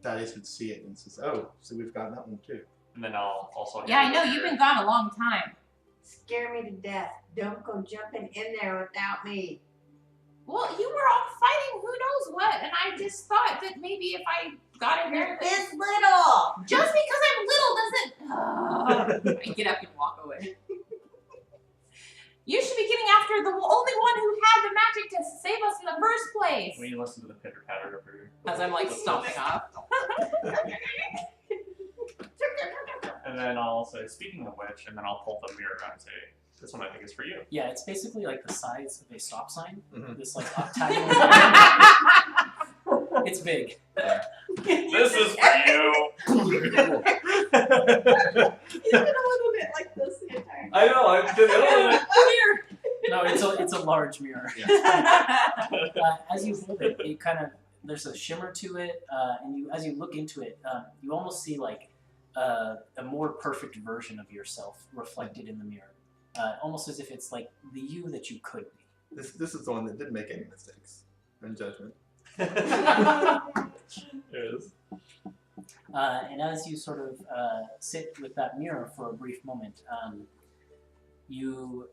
S2: Thaddeus would see it and says, "Oh, so we've gotten that one too."
S4: And then I'll also.
S3: Yeah, I
S4: hand
S3: know,
S4: it
S3: you've
S4: here.
S3: been gone a long time.
S5: Scare me to death. Don't go jumping in there without me.
S3: Well, you were all fighting who knows what, and I just thought that maybe if I got in there,
S5: You're
S3: that
S5: this little.
S3: just because I'm little doesn't. I get up and walk away. You should be getting after the only one who had the magic to save us in the first place.
S4: When you listen to the pitter patter of her.
S3: As I'm like stomping off.
S4: And then I'll say, speaking of which, and then I'll pull the mirror out and say, this one I think is for you.
S1: Yeah, it's basically like the size of a stop sign.
S2: Mhm.
S1: This like octagonal. It's big.
S4: This is for you!
S5: He's been a little bit like this the entire
S4: I know, I did it.
S1: No, it's a large mirror.
S5: time.
S1: As you hold it, it kind of there's a shimmer to it, and as you look into it, you almost see like a more perfect version of yourself reflected in the mirror, almost as if it's like the you that you could be.
S2: This is the one that didn't make any mistakes in judgment.
S4: It is.
S1: And as you sort of sit with that mirror for a brief moment, you,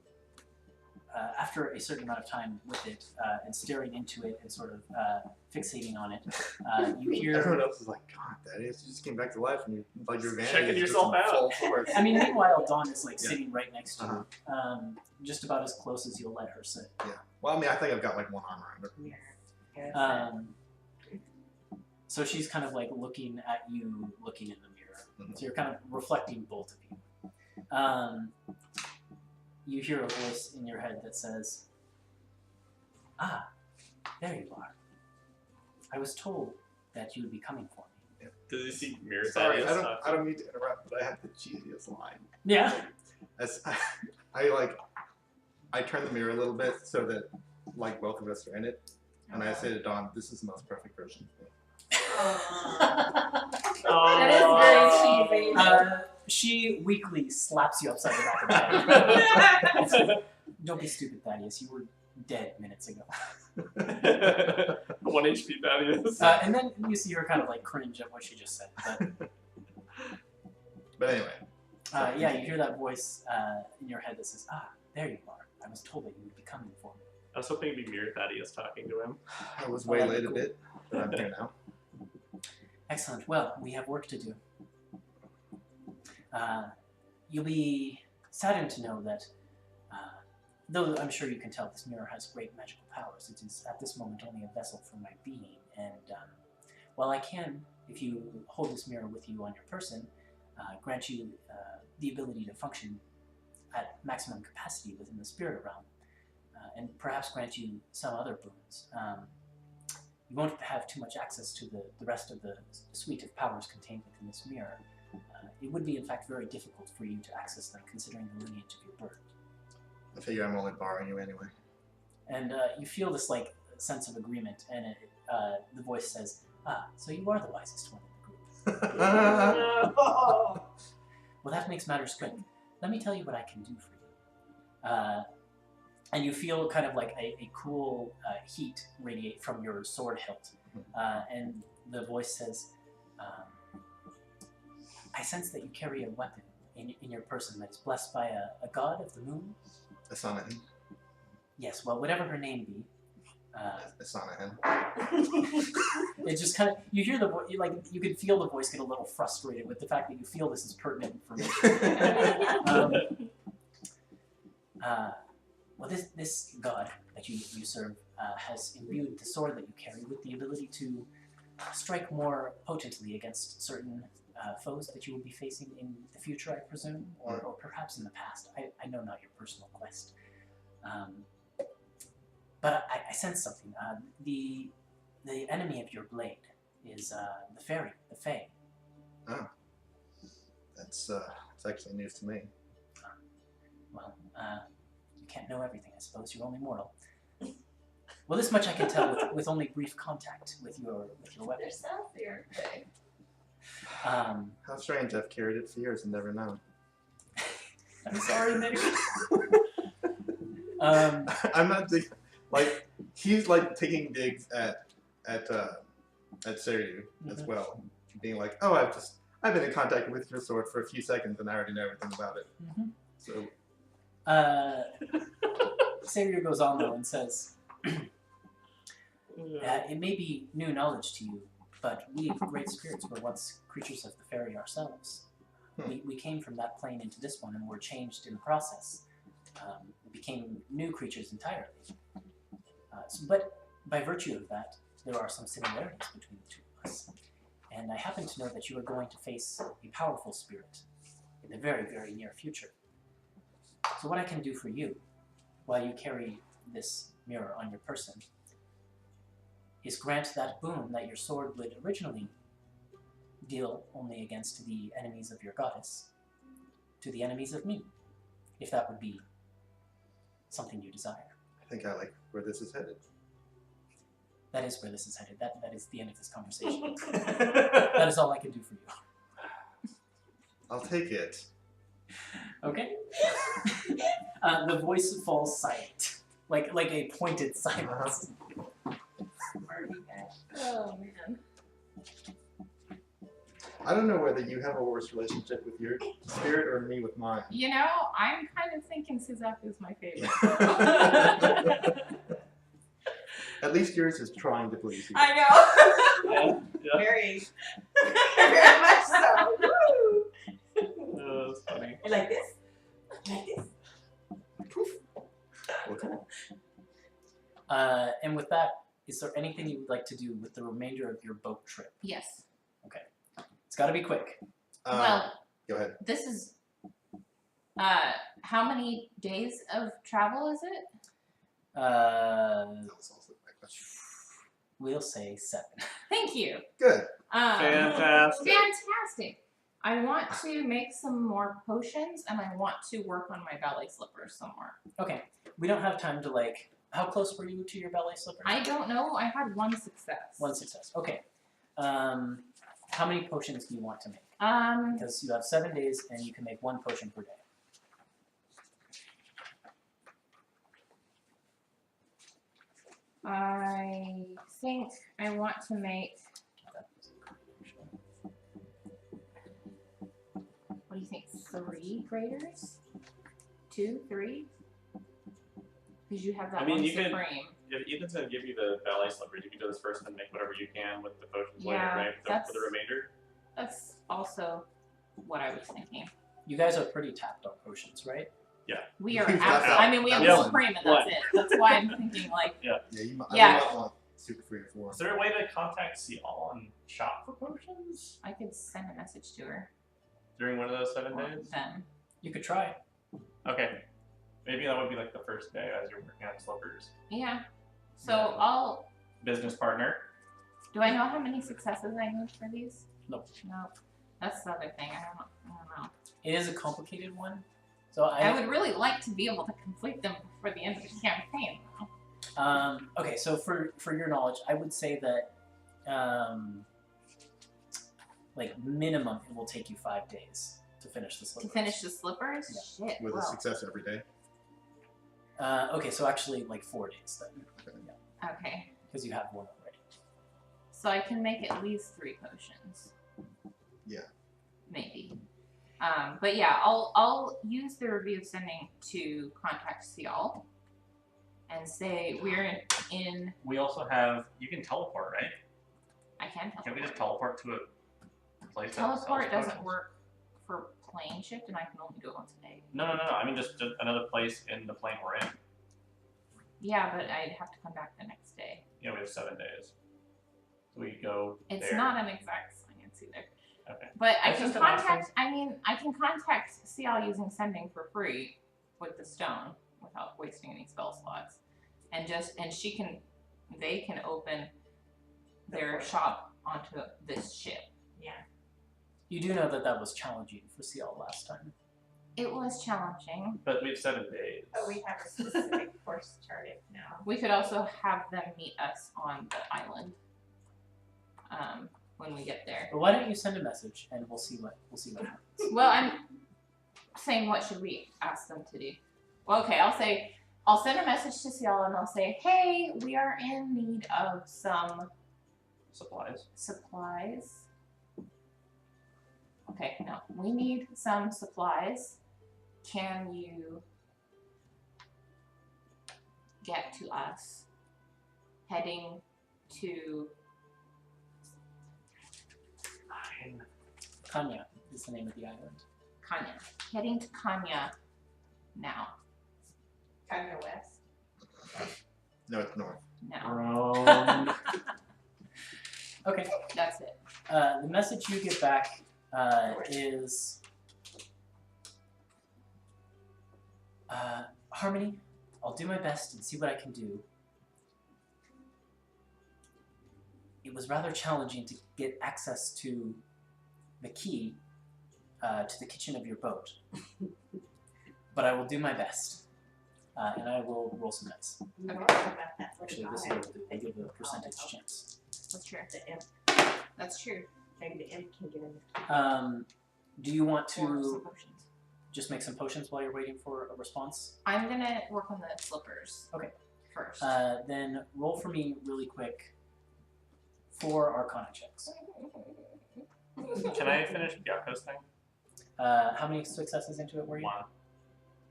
S1: after a certain amount of time with it and staring into it and sort of fixating on it, you hear.
S2: Everyone else is like, "God, Thaddeus, you just came back to life, and you like your vanity
S4: Checking
S2: is just
S4: yourself
S2: in
S4: out."
S2: full force."
S1: I mean, meanwhile, Dawn is like
S2: Yeah.
S1: sitting right next to you, just about as close as you'll let her sit.
S2: Well, I mean, I think I've got like one arm around her.
S1: So she's kind of like looking at you, looking in the mirror.
S2: Mhm.
S1: So you're kind of reflecting both of you. You hear a voice in your head that says, "Ah, there you are. I was told that you would be coming for me.
S4: Does he see Mirror
S2: Sorry,
S4: Thaddeus
S2: I don't mean to interrupt, but I have the cheesiest line.
S1: Yeah.
S2: As I turn the mirror a little bit so that like both of us are in it, and I say to Dawn, "This is the most perfect version of me."
S3: That is very cheesy.
S1: She weakly slaps you upside the back of the head. Don't be stupid, Thaddeus. You were dead minutes ago.
S4: 1 HP Thaddeus.
S1: And then you see her kind of like cringe at what she just said.
S2: But anyway.
S1: Yeah, you hear that voice in your head that says, there you are. I was told that you would be coming for me.
S4: I was hoping it'd be Mirror Thaddeus talking to him.
S2: I was waylaid a bit, but I'm here now.
S1: Excellent. Well, we have work to do. You'll be saddened to know that, though I'm sure you can tell this mirror has great magical powers, it is at this moment only a vessel for my being. And while I can, if you hold this mirror with you on your person, grant you the ability to function at maximum capacity within the spirit realm, and perhaps grant you some other boons. You won't have too much access to the rest of the suite of powers contained within this mirror. It would be, in fact, very difficult for you to access them, considering the lineage of your birth.
S2: I figure I'm only borrowing you anyway.
S1: And you feel this like sense of agreement, and the voice says, so you are the wisest one in the group. Well, that makes matters quick. Let me tell you what I can do for you. And you feel kind of like a cool heat radiate from your sword hilt. And the voice says, I sense that you carry a weapon in your person that is blessed by a god of the moon.
S2: Asanahin.
S1: Yes, well, whatever her name be.
S2: Asanahin.
S1: It just kind of, you hear the voice, you can feel the voice get a little frustrated with the fact that you feel this is pertinent information. Well, this god that you serve has imbued the sword that you carry with the ability to strike more potently against certain foes that you will be facing in the future, I presume, or perhaps in the past. I know not your personal quest. But I sense something. The enemy of your blade is the fairy, the fae.
S2: Oh. That's actually news to me.
S1: Well, you can't know everything, I suppose. You're only mortal. Well, this much I can tell with only brief contact with your weapon.
S3: There's some fear.
S2: How strange, I've carried it for years and never known.
S1: I'm sorry, Nick.
S2: I'm not like he's like taking digs at Seryu as well, being like, oh, I've been in contact with your sword for a few seconds and I already know everything about it.
S1: Mm-hmm.
S2: So
S1: Seryu goes on though and says, it may be new knowledge to you, but we great spirits were once creatures of the fairy ourselves. We came from that plane into this one and were changed in the process. We became new creatures entirely. But by virtue of that, there are some similarities between the two of us. And I happen to know that you are going to face a powerful spirit in the very, very near future. So what I can do for you, while you carry this mirror on your person, is grant that boon that your sword would originally deal only against the enemies of your goddess, to the enemies of me, if that would be something you desire.
S2: I think I like where this is headed.
S1: That is where this is headed. That is the end of this conversation. That is all I can do for you.
S2: I'll take it.
S1: Okay. The voice falls silent, like a pointed silence.
S3: Oh man.
S2: I don't know whether you have a worse relationship with your spirit or me with mine.
S3: You know, I'm kind of thinking Suzette is my favorite.
S2: At least yours is trying to please you.
S3: I know.
S4: Yeah.
S3: Very, very much so. Woo!
S4: That's funny.
S3: You like this? Like this?
S2: Okay.
S1: And with that, is there anything you would like to do with the remainder of your boat trip?
S3: Yes.
S1: It's got to be quick.
S3: Well,
S2: Go ahead.
S3: this is. How many days of travel is it?
S2: That was also
S1: We'll say 7.
S3: Thank you.
S2: Good.
S4: Fantastic.
S3: Fantastic. I want to make some more potions, and I want to work on my ballet slippers some more.
S1: Okay. We don't have time to like. How close were you to your ballet slippers?
S3: I don't know. I had 1 success.
S1: 1 success. Okay. How many potions do you want to make?
S3: Um,
S1: Because you have 7 days, and you can make 1 potion per day.
S3: I think I want to make. What do you think? 3 graders? 2, 3? Because you have that
S4: I mean,
S3: one
S4: you could-
S3: supreme.
S4: If Ethan's gonna give you the ballet slippers, you can do this first and make whatever you can with the potions
S3: Yeah,
S4: later, right? For
S3: that's-
S4: the remainder.
S3: That's also what I was thinking.
S1: You guys are pretty tapped on potions, right?
S3: We are
S2: We've got
S3: absolutely.
S2: that.
S3: I mean, we have
S4: Yeah.
S3: the supreme, and that's it. That's why I'm thinking like.
S2: Yeah, you might,
S3: Yeah.
S2: I might want Super 3 or 4.
S4: Is there a way to contact Seal and shop for potions
S3: I could send a message to her.
S4: during one of those 7
S3: Or
S4: days?
S3: them.
S1: You could try.
S4: Okay. Maybe that would be like the first day as you're working on slippers.
S3: Yeah. So
S4: Yeah.
S3: I'll.
S4: Business partner.
S3: Do I know how many successes I need for these?
S1: Nope.
S3: No. That's the other thing. I don't know.
S1: It is a complicated one. So
S3: I would really like to be able to complete them before the end of the campaign.
S1: Okay, so for your knowledge, I would say that like minimum it will take you 5 days to finish the
S3: To
S1: slippers.
S3: finish the slippers? Shit.
S2: With a
S3: Well,
S2: success every day.
S1: Okay, so actually like 4 days then,
S3: okay.
S1: because you have 1 already.
S3: So I can make at least 3 potions.
S2: Yeah.
S3: Maybe. But yeah, I'll use the review of sending to contact Seal and say we're in.
S4: We also have. You can teleport, right?
S3: I can
S4: Can we just
S3: teleport.
S4: teleport to a place that sells
S3: Teleport doesn't
S4: potions?
S3: work for plane shift, and I can only do it once a day.
S4: No. I mean, just another place in the plane we're in.
S3: Yeah, but I'd have to come back the next day.
S4: Yeah, we have 7 days. So we go
S3: It's
S4: there.
S3: not an exact science either.
S4: Okay.
S3: But I
S4: That's
S3: can
S4: just an option.
S3: contact. I mean, I can contact Seal using sending for free with the stone without wasting any spell slots, and she can. They can open their shop onto this ship.
S5: Yeah.
S1: You do know that was challenging for CL last time.
S3: It was challenging.
S4: But we have 7 days.
S5: But we have a specific course charted now.
S3: We could also have them meet us on the island when we get there.
S1: But why don't you send a message and we'll see what happens.
S3: Well, I'm saying what should we ask them to do? Well, okay, I'll send a message to Seal and I'll say, hey, we are in need of some
S4: Supplies.
S3: Okay, no, we need some supplies. Can you get to us heading to
S1: Kanya is the name of the island.
S3: Kanya? Heading to Kanya now.
S5: Kanye West.
S2: No, it's north.
S3: Now.
S1: Okay.
S3: That's it.
S1: The message you get back is Harmony, I'll do my best and see what I can do. It was rather challenging to get access to the key to the kitchen of your boat, but I will do my best, and I will roll some dice.
S5: Okay.
S1: Actually, this will give a percentage chance.
S3: That's true.
S5: The imp.
S3: That's true.
S5: Maybe the imp can get in.
S1: Do you want
S3: Or some
S1: to
S3: potions.
S1: just make some potions while you're waiting for a response?
S3: I'm gonna work on the slippers.
S1: Okay.
S3: First.
S1: Then roll for me really quick 4 Arcana checks.
S4: Can I finish Yako's thing?
S1: How many successes into it were you?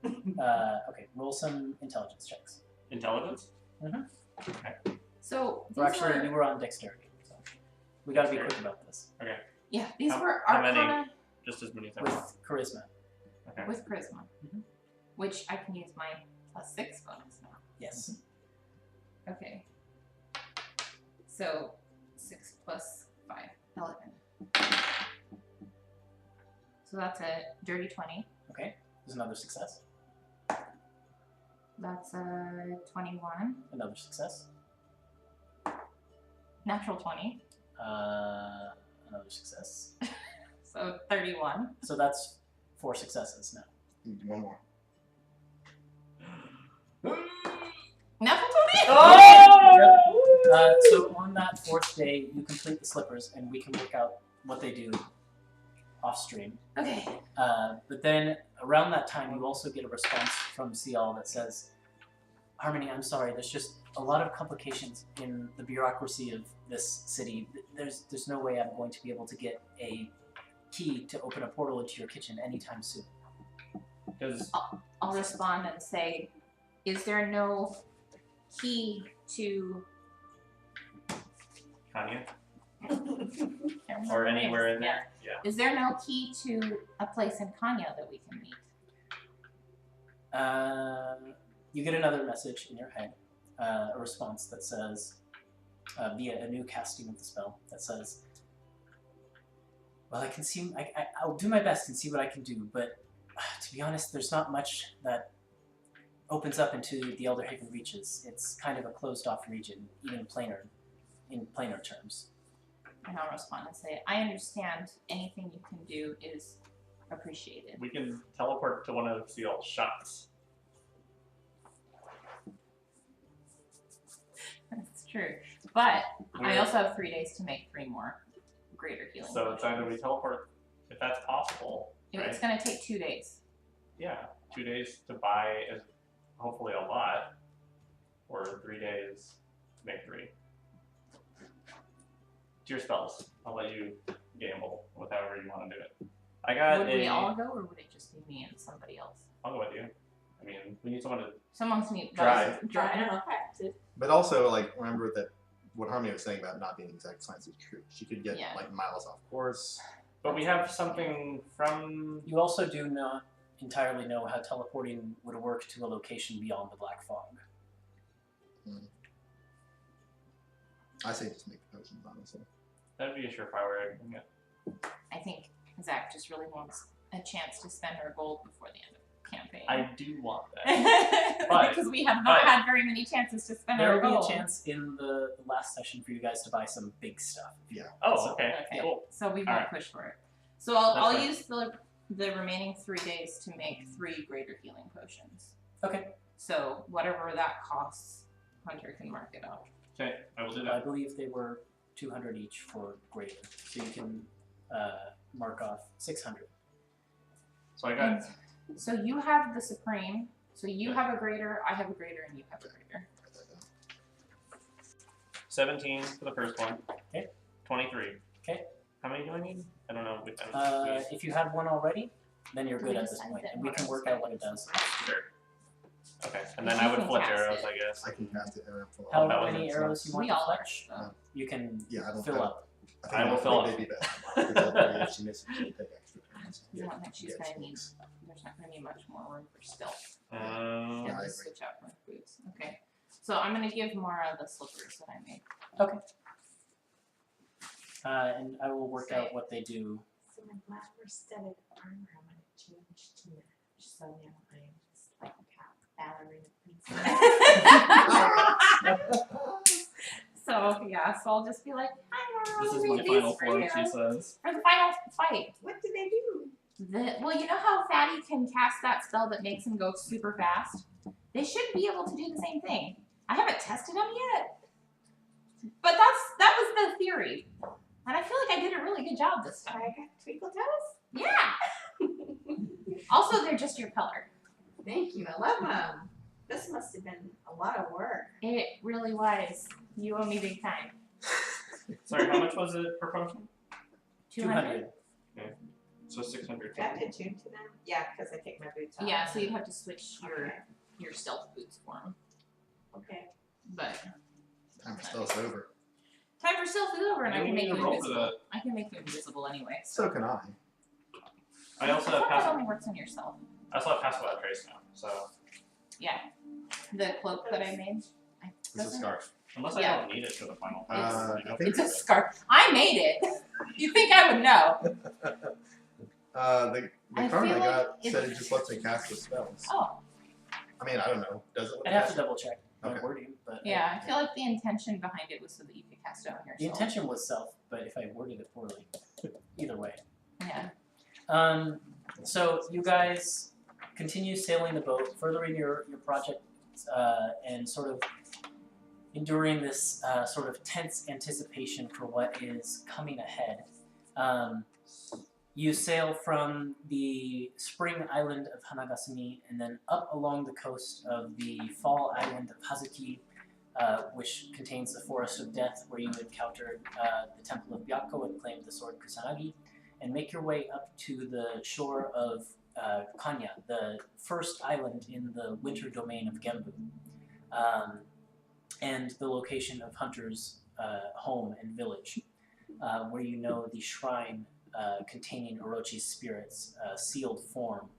S4: 1.
S1: Okay, roll some intelligence checks.
S4: Intelligence?
S1: Mhm.
S4: Okay.
S3: So
S1: Or
S3: these
S1: actually,
S3: were,
S1: you were on dexterity, so we gotta be quick about this.
S4: Okay.
S3: yeah, these were
S4: how many?
S3: Arcana
S4: Just as many as I
S1: With
S4: want.
S1: charisma,
S4: Okay.
S3: with Charisma,
S1: Mhm.
S3: which I can use my +6 bonus now.
S1: yes.
S3: Okay. So 6 plus 5, 11. So that's a dirty 20.
S1: Okay, there's another success.
S3: That's a 21.
S1: Another success.
S3: Natural 20.
S1: Another success.
S3: So 31.
S1: So that's 4 successes now.
S2: One more.
S3: Natural 20?
S1: Oh! So on that 4th day, you complete the slippers, and we can work out what they do off stream.
S3: Okay.
S1: But then around that time, you also get a response from Cial that says, Harmony, I'm sorry, there's just a lot of complications in the bureaucracy of this city. There's no way I'm going to be able to get a key to open a portal into your kitchen anytime soon.
S3: I'll respond and say, is there no key to...
S4: Kanya?
S3: Can't remember
S4: Or
S3: the
S4: anywhere
S3: names.
S4: in there? Yeah.
S3: Is there no key to a place in Kanya that we can meet?
S1: You get another message in your head, a response that says, via a new casting of the spell, that says, well, I'll do my best and see what I can do, but to be honest, there's not much that opens up into the Elderhaven reaches. It's kind of a closed-off region, even in plainer terms.
S3: And I'll respond and say, I understand anything you can do is appreciated.
S4: We can teleport to one of Cial's shots.
S3: That's true. But I also have 3 days to make 3 more greater healing.
S4: So it's either we teleport, if that's possible.
S3: It's
S4: right?
S3: going to take 2 days.
S4: Yeah, 2 days to buy, hopefully a lot, or 3 days to make 3. It's your spells. I'll let you gamble with however you want to do it. I got
S3: Would we all go, or would it just be me and somebody else?
S4: I'll go with you. I mean, we need someone to.
S3: Someone's need
S4: Drive.
S5: I don't know if I have to.
S2: But also, like, remember that what Harmony was saying about not being exact science is true. She could get
S3: Yeah.
S2: like miles off course.
S4: But we have something from.
S1: You also do not entirely know how teleporting would work to a location beyond the Black Fog.
S2: I say just make the potions, honestly.
S4: That'd be a surefire way of doing it.
S3: I think Zach just really wants a chance to spend our gold before the end of the campaign.
S4: I do want that. But-
S3: because we have not had very many chances to spend
S1: There
S3: our
S1: will be
S3: gold.
S1: a chance in the last session for you guys to buy some big stuff.
S2: Yeah.
S4: Oh,
S1: So-
S4: okay.
S3: Okay,
S4: Cool.
S3: so we won't
S4: Alright.
S3: push for it. So I'll
S4: That's
S3: use the remaining 3 days to make 3 greater healing potions.
S1: Okay.
S3: So whatever that costs, Hunter can mark it up.
S4: Okay, I will do
S1: I
S4: that.
S1: believe they were 200 each for greater, so you can mark off 600.
S4: So I got.
S3: So you have the supreme. So you have a greater, I have a greater, and you have a greater.
S4: 17 for the first one.
S1: Okay.
S4: 23.
S1: Okay.
S4: How many do I need? I don't know.
S1: If you have one already, then you're good
S3: We
S1: at this
S3: decided
S1: point,
S3: that
S1: and we
S3: one
S1: can
S3: was
S1: work out what it does.
S4: Sure. Okay, and then
S3: You
S4: I would
S3: can
S4: flip
S3: cast
S4: arrows,
S3: it.
S4: I guess.
S2: I can cast it and then fill
S1: How
S2: up.
S4: that
S1: many
S4: wasn't
S1: arrows you want
S3: We
S1: to
S3: all are.
S1: fletch?
S3: So.
S1: You can
S2: Yeah, I don't
S1: fill up.
S2: think
S4: I will
S2: my
S4: fill
S2: three
S4: up.
S2: may be better. Because if she misses, she'll take extra turns.
S3: You want that she's
S2: Yeah,
S3: gonna need.
S2: it's-
S3: There's not gonna be much more room for stealth.
S2: Yeah,
S3: And
S2: I
S3: just
S2: agree.
S3: switch out my boots. Okay. So I'm gonna give Mara the slippers that I made.
S1: Okay. And I will work out what they do.
S5: So my flower-studded armor, I'm gonna change to match. So now I'm just like a ballerina princess.
S3: So yeah, so I'll just be like, hi Mara,
S4: This
S3: I'll
S4: is
S3: read
S4: my
S3: these
S4: final
S3: for
S4: form,
S3: you.
S4: she says.
S3: For the final fight.
S5: What do they do?
S3: Well, you know how Fatty can cast that spell that makes him go super fast? They should be able to do the same thing. I haven't tested them yet. But that was the theory. And I feel like I did a really good job this
S5: I
S3: time.
S5: got twinkle toes?
S3: Yeah. Also, they're just your color.
S5: Thank you, I love them. This must have been a lot of work.
S3: It really was. You owe me big time.
S4: Sorry, how much was it per potion?
S3: 200?
S4: So 600.
S5: Do I have to tune to them? Yeah, because I take my boots off.
S3: Yeah, so you'd have to switch
S5: Okay.
S3: your stealth boots for them.
S5: Okay.
S3: But
S2: Time for stealth over.
S3: time for stealth is over, and I
S4: You
S3: can make
S4: need
S3: you
S4: to roll for
S3: invisible.
S4: that.
S3: I can make you invisible anyway.
S2: So can I.
S4: I also have
S3: thought that
S4: passive.
S3: only works on yourself.
S4: I also have passive without trace now. So
S3: Yeah. The cloak that I made.
S2: It's a
S3: doesn't-
S2: scarf.
S4: unless I
S3: Yeah.
S4: don't need it for the final.
S2: I think
S3: It's a scarf. I made it. You think I would know?
S2: The
S3: I
S2: card
S3: feel
S2: I got
S3: like
S2: said
S3: if-
S2: it just lets me cast the spells.
S3: Oh,
S2: I mean, I don't know. Does it? Let
S1: I'd
S2: me
S1: have
S2: cast
S1: to double check. my
S2: Okay.
S1: wording, but
S3: Yeah, I feel like the intention behind it was so that you could cast it on yourself.
S1: the intention was self, but if I worded it poorly, either way.
S3: Yeah.
S1: So you guys continue sailing the boat, furthering your project, and sort of enduring this sort of tense anticipation for what is coming ahead. You sail from the spring island of Hanagasumi and then up along the coast of the fall island of Hazuki, which contains the Forest of Death, where you encountered the Temple of Byakko and claimed the sword Kusanagi, and make your way up to the shore of Kanya, the first island in the winter domain of Gembu, and the location of Hunter's home and village, where you know the shrine containing Orochi's spirit's sealed form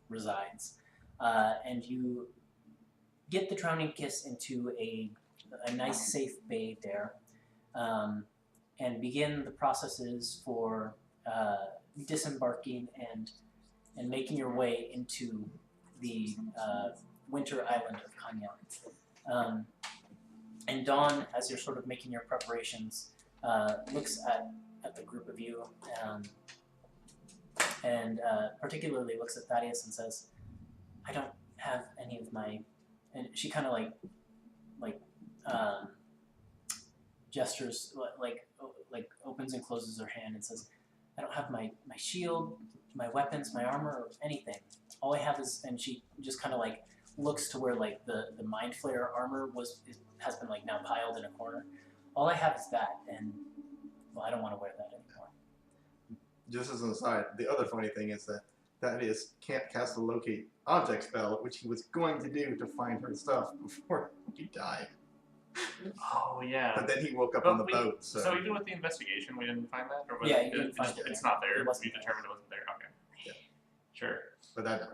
S1: resides. And you get the Drowning Kiss into a nice safe bay there, and begin the processes for disembarking and making your way into the winter island of Kanya. And Dawn, as you're sort of making your preparations, looks at the group of you, and particularly looks at Thaddeus and says, "I don't have any of my," and she kind of like gestures, like opens and closes her hand and says, "I don't have my shield, my weapons, my armor, or anything. All I have is," and she just kind of like looks to where like the Mind Flayer armor has been like now piled in a corner. "All I have is that, and well, I don't want to wear that anymore."
S2: Just as an aside, the other funny thing is that Thaddeus can't cast the locate object spell, which he was going to do to find her stuff before he died.
S4: Oh yeah.
S2: But then he woke up
S4: But
S2: on the boat, so.
S4: So even with the investigation, we didn't find that, or was
S1: Yeah,
S4: it,
S1: you didn't find it.
S4: it's not there.
S1: It wasn't
S4: We
S1: there.
S4: determined it wasn't there. Okay.
S2: Yeah.
S4: Sure.
S2: But that never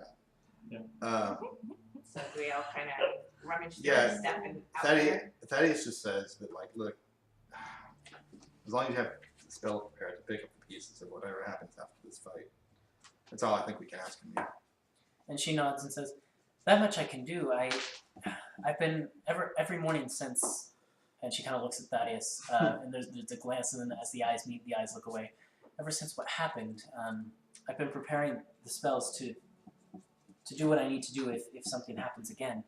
S2: happened.
S5: So we all kind of rummage through
S2: Yeah,
S5: the stuff and out there.
S2: Thaddeus just says that, like, look, as long as you have the spell prepared to pick up the pieces of whatever happens after this fight, that's all I think we can ask from you.
S1: And she nods and says, "That much I can do. I've been every morning since," and she kind of looks at Thaddeus, and there's a glance, and then as the eyes meet, the eyes look away. "Ever since what happened, I've been preparing the spells to do what I need to do if something happens again.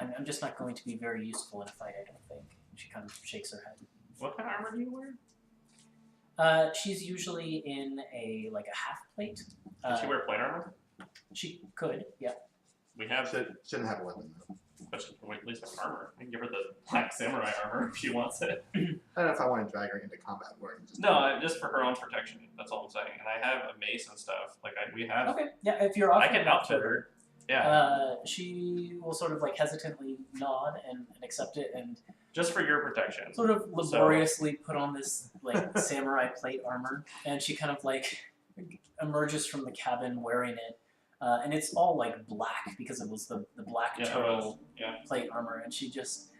S1: I'm just not going to be very useful in a fight, I don't think." She kind of shakes her head.
S4: What kind of armor do you wear?
S1: She's usually in a half plate.
S4: Did she wear plate armor?
S1: She could, yeah.
S4: We have,
S2: Shouldn't have a weapon, though.
S4: but she can at least have armor. I can give her the black samurai armor if she wants it.
S2: I don't know if I want to drag her into combat wearing just.
S4: No, just for her own protection. That's all I'm saying. And I have a mace and stuff. Like we have.
S1: Okay, yeah. If you're
S4: I
S1: offering
S4: can
S1: it up
S4: outfit
S1: to
S4: her. Yeah.
S1: She will sort of hesitantly nod and accept it, and
S4: Just for your protection.
S1: sort of laboriously put on this samurai plate armor, and she kind of emerges from the cabin wearing it, and it's all black because it was the black
S4: Yeah, it
S1: turtle
S4: was. Yeah.
S1: plate armor, and she just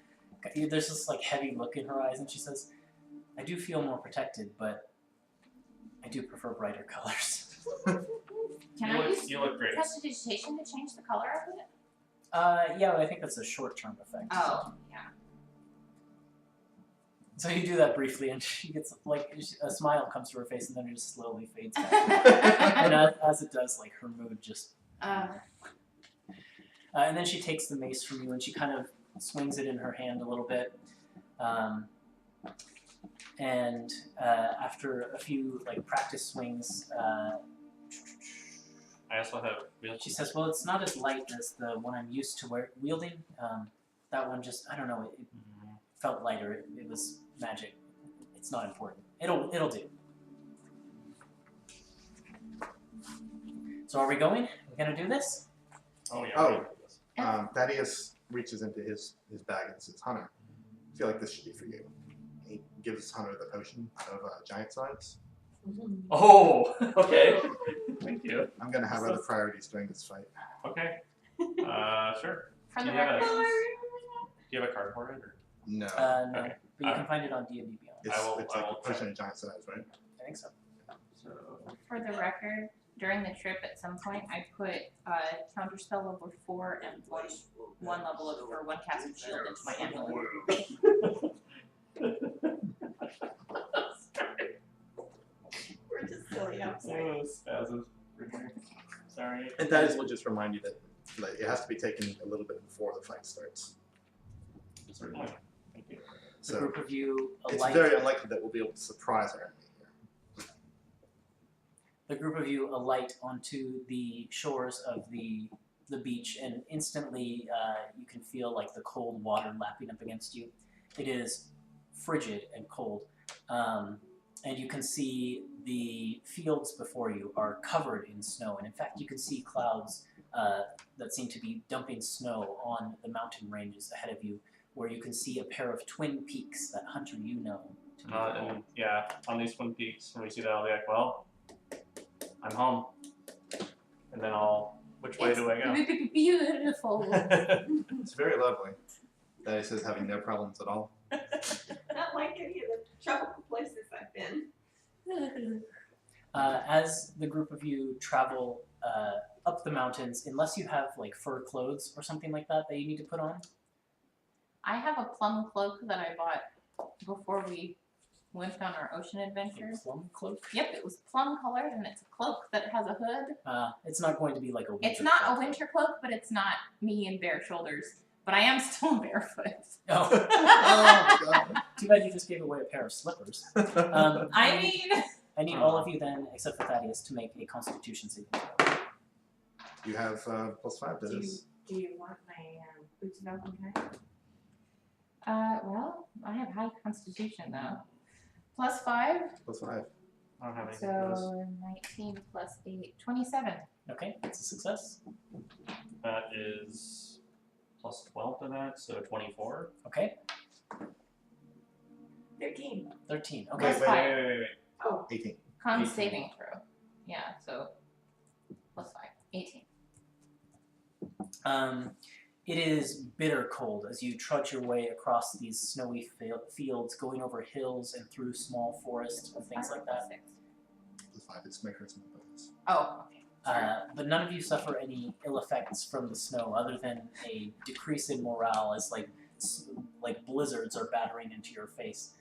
S1: there's this heavy look in her eyes, and she says, "I do feel more protected, but I do prefer brighter colors."
S3: Can
S4: You
S3: I
S4: look,
S3: use
S4: you look great.
S3: prestidigitation to change the color of it?
S1: Yeah, but I think that's a short-term effect.
S3: Oh, yeah.
S1: So you do that briefly, and she gets a smile comes to her face, and then it just slowly fades back. And as it does, her mood just. And then she takes the mace from you, and she kind of swings it in her hand a little bit. And after a few practice swings,
S4: I also have wheels.
S1: she says, "Well, it's not as light as the one I'm used to wielding. That one just, I don't know, it felt lighter. It was magic. It's not important. It'll do." So are we going? We're gonna do this?
S4: Oh, yeah.
S2: Oh. Thaddeus reaches into his bag and says, "Hunter, I feel like this should be for you." He gives Hunter the potion of giant size.
S4: Oh, okay. Thank you.
S2: I'm gonna have other priorities during this fight.
S4: Okay. Sure.
S3: For
S4: Do
S3: the
S4: you have
S3: record.
S4: Do you have a card for it? Or?
S2: No.
S1: No.
S4: Okay.
S1: But you can find it on D&D Beyond.
S2: It's,
S4: I will
S2: it's like
S4: check.
S2: a potion of giant size, right?
S1: I think so.
S4: So,
S3: For the record, during the trip at some point I put counterspell level 4 and one level of or one cast of shield into my amulet.
S5: We're just silly outside.
S4: Oh, spasms. Sorry.
S2: And that is will just remind you that like, it has to be taken a little bit before the fight starts.
S4: Certainly. Thank you.
S1: The
S2: So
S1: group of you
S2: it's
S1: alight.
S2: very unlikely that we'll be able to surprise our enemy here.
S1: The group of you alight onto the shores of the beach, and instantly you can feel like the cold water lapping up against you. It is frigid and cold, and you can see the fields before you are covered in snow, and in fact you can see clouds that seem to be dumping snow on the mountain ranges ahead of you, where you can see a pair of twin peaks that Hunter you know to be
S4: And yeah, on these Twin Peaks, when we see that, I'll be like, well, I'm home. And then which way do I go?
S3: Beautiful.
S2: It's very lovely. That he says having no problems at all.
S5: Not like any of the tropical places I've been.
S1: As the group of you travel up the mountains, unless you have like fur clothes or something like that you need to put on.
S3: I have a plum cloak that I bought before we went on our ocean adventure.
S1: A plum cloak.
S3: Yep, it was plum colored and it's a cloak that has a hood.
S1: It's not going to be like a winter
S3: It's not
S1: cloak.
S3: a winter cloak, but it's not me in bare shoulders. But I am still barefoot.
S1: Oh.
S2: Oh my god.
S1: Too bad you just gave away a pair of slippers.
S3: I mean,
S1: I need all of you then, except for Thaddeus, to make a Constitution saving throw.
S2: You have +5 to this.
S5: Do you want my boots of open kind?
S3: well, I have high constitution though. +5,
S2: +5.
S4: I don't have anything for this.
S3: so 19 plus 8, 27.
S1: Okay, that's a success.
S4: That is plus 12 to that, so 24.
S1: Okay,
S5: 13.
S1: 13. Okay.
S3: Plus
S2: Wait,
S3: 5.
S4: Wait.
S5: Oh,
S2: 18.
S3: Con
S4: 18.
S3: saving throw. Yeah, so +5, 18.
S1: It is bitter cold as you trudge your way across these snowy fields, going over hills and through small forests and things like that.
S2: +5 is make her some bonus.
S3: Oh, okay.
S1: But none of you suffer any ill effects from the snow, other than a decrease in morale as like blizzards are battering into your face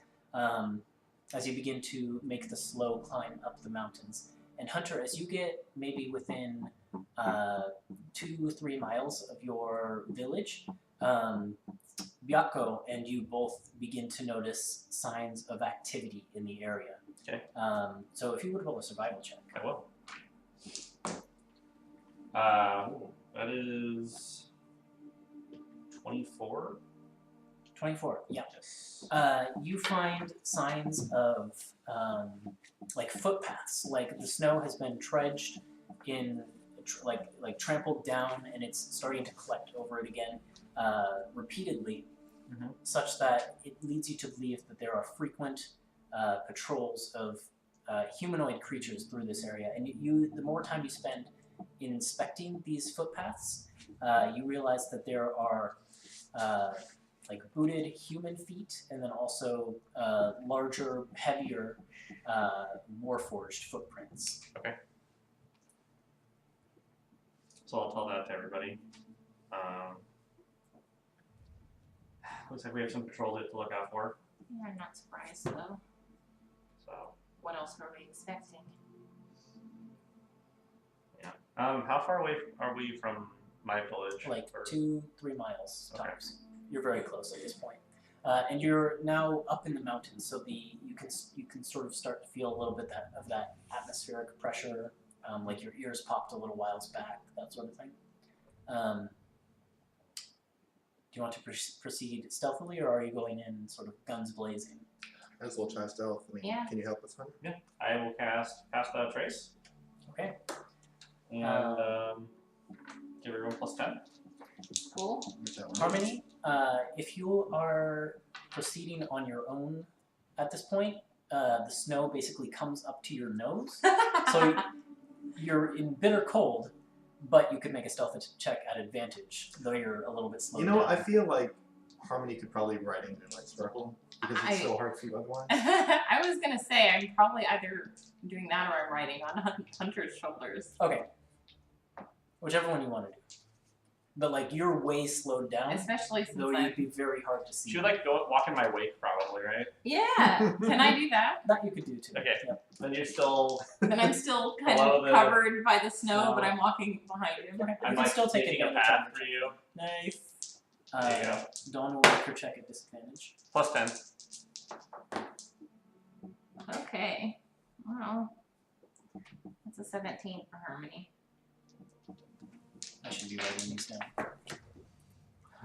S1: as you begin to make the slow climb up the mountains. And Hunter, as you get maybe within 2-3 miles of your village, Byakko and you both begin to notice signs of activity in the area.
S4: Okay.
S1: So if you would roll a survival check.
S4: I will. That is 24.
S1: 24, yeah.
S4: Yes.
S1: You find signs of like footpaths, like the snow has been trudged in, like trampled down, and it's starting to collect over it again repeatedly, such that it leads you to believe that there are frequent patrols of humanoid creatures through this area. And the more time you spend in inspecting these footpaths, you realize that there are like booted human feet, and then also larger, heavier, warforged footprints.
S4: Okay. So I'll tell that to everybody. Looks like we have some patrols to look out for.
S3: Yeah, I'm not surprised though.
S4: So
S3: What else were we expecting?
S4: yeah. How far away are we from my village?
S1: Like
S4: Or-
S1: 2-3 miles
S4: Okay.
S1: tops. You're very close at this point, and you're now up in the mountains, so you can sort of start to feel a little bit of that atmospheric pressure, like your ears popped a little whiles back, that sort of thing. Do you want to proceed stealthily, or are you going in sort of guns blazing?
S2: Might as well try stealth. I mean,
S3: Yeah.
S2: can you help us, Hunter?
S4: Yeah. I will cast the trace.
S1: Okay.
S4: And give everyone +10.
S3: Cool.
S2: Which that one?
S1: Harmony, if you are proceeding on your own at this point, the snow basically comes up to your nose. So you're in bitter cold, but you could make a stealth check at advantage, though you're a little bit slow.
S2: You know what? I feel like Harmony could probably be writing Moonlight Sparkle because it's so hard for you otherwise.
S3: I was gonna say I'm probably either doing that or I'm riding on Hunter's shoulders.
S1: Okay. Whichever one you want to do. But like you're way slowed down,
S3: Especially since
S1: though you'd be very hard to see.
S4: She would like go walk in my wake probably, right?
S3: Yeah. Can I do that?
S1: That you could do too.
S4: Okay.
S1: Yep.
S4: Then you're still.
S3: Then I'm still kind
S4: Below
S3: of
S4: the
S3: covered by the snow,
S4: snow.
S3: but I'm walking behind him.
S1: Okay.
S4: I'm
S1: You can
S4: like
S1: still take
S4: making a
S1: advantage
S4: path
S1: of
S4: for
S1: it.
S4: you.
S3: Nice.
S4: There you go.
S1: Dawn will make her check at disadvantage.
S4: Plus 10.
S3: Okay. Well, that's a 17 for Harmony.
S1: I should be writing these down.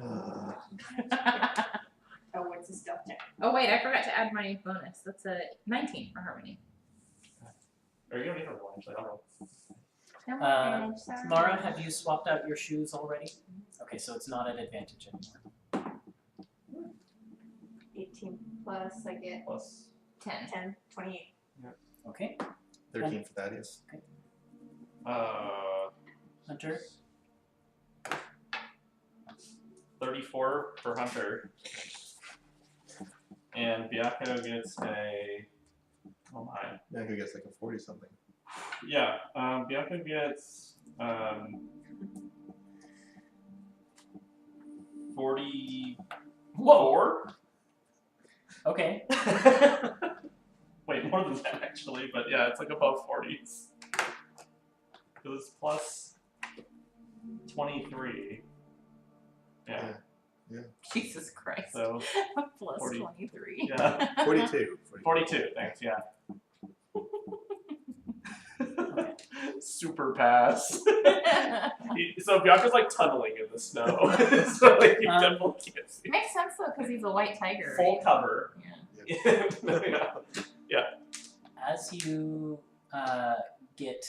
S5: Oh, what's the stealth check?
S3: Oh wait, I forgot to add my bonus. That's a 19 for Harmony.
S4: Or you don't need to roll actually. I'll roll.
S5: No
S1: Uh,
S5: advantage, sorry.
S1: Mara, have you swapped out your shoes already? Okay, so it's not an advantage anymore.
S5: 18 plus, I get
S4: Plus.
S3: 10.
S5: 10, 28.
S1: Okay,
S2: 13 for Thaddeus.
S1: Hunter.
S4: 34 for Hunter. And Byako gets a. Oh my.
S2: Yeah, who gets like a 40 something.
S4: Yeah, Byako gets 44.
S1: Okay.
S4: Wait, more than that actually, but yeah, it's like above 40s. It was plus 23. Yeah,
S3: Jesus Christ.
S4: so
S3: Plus
S4: 40.
S3: 23.
S4: yeah,
S2: 42.
S4: 42. Thanks. Yeah. Super pass. So Bianca's like tunneling in the snow, so like you definitely can't see.
S3: Makes sense though, because he's a white tiger.
S4: Full
S3: right?
S4: cover.
S3: Yeah.
S1: As you get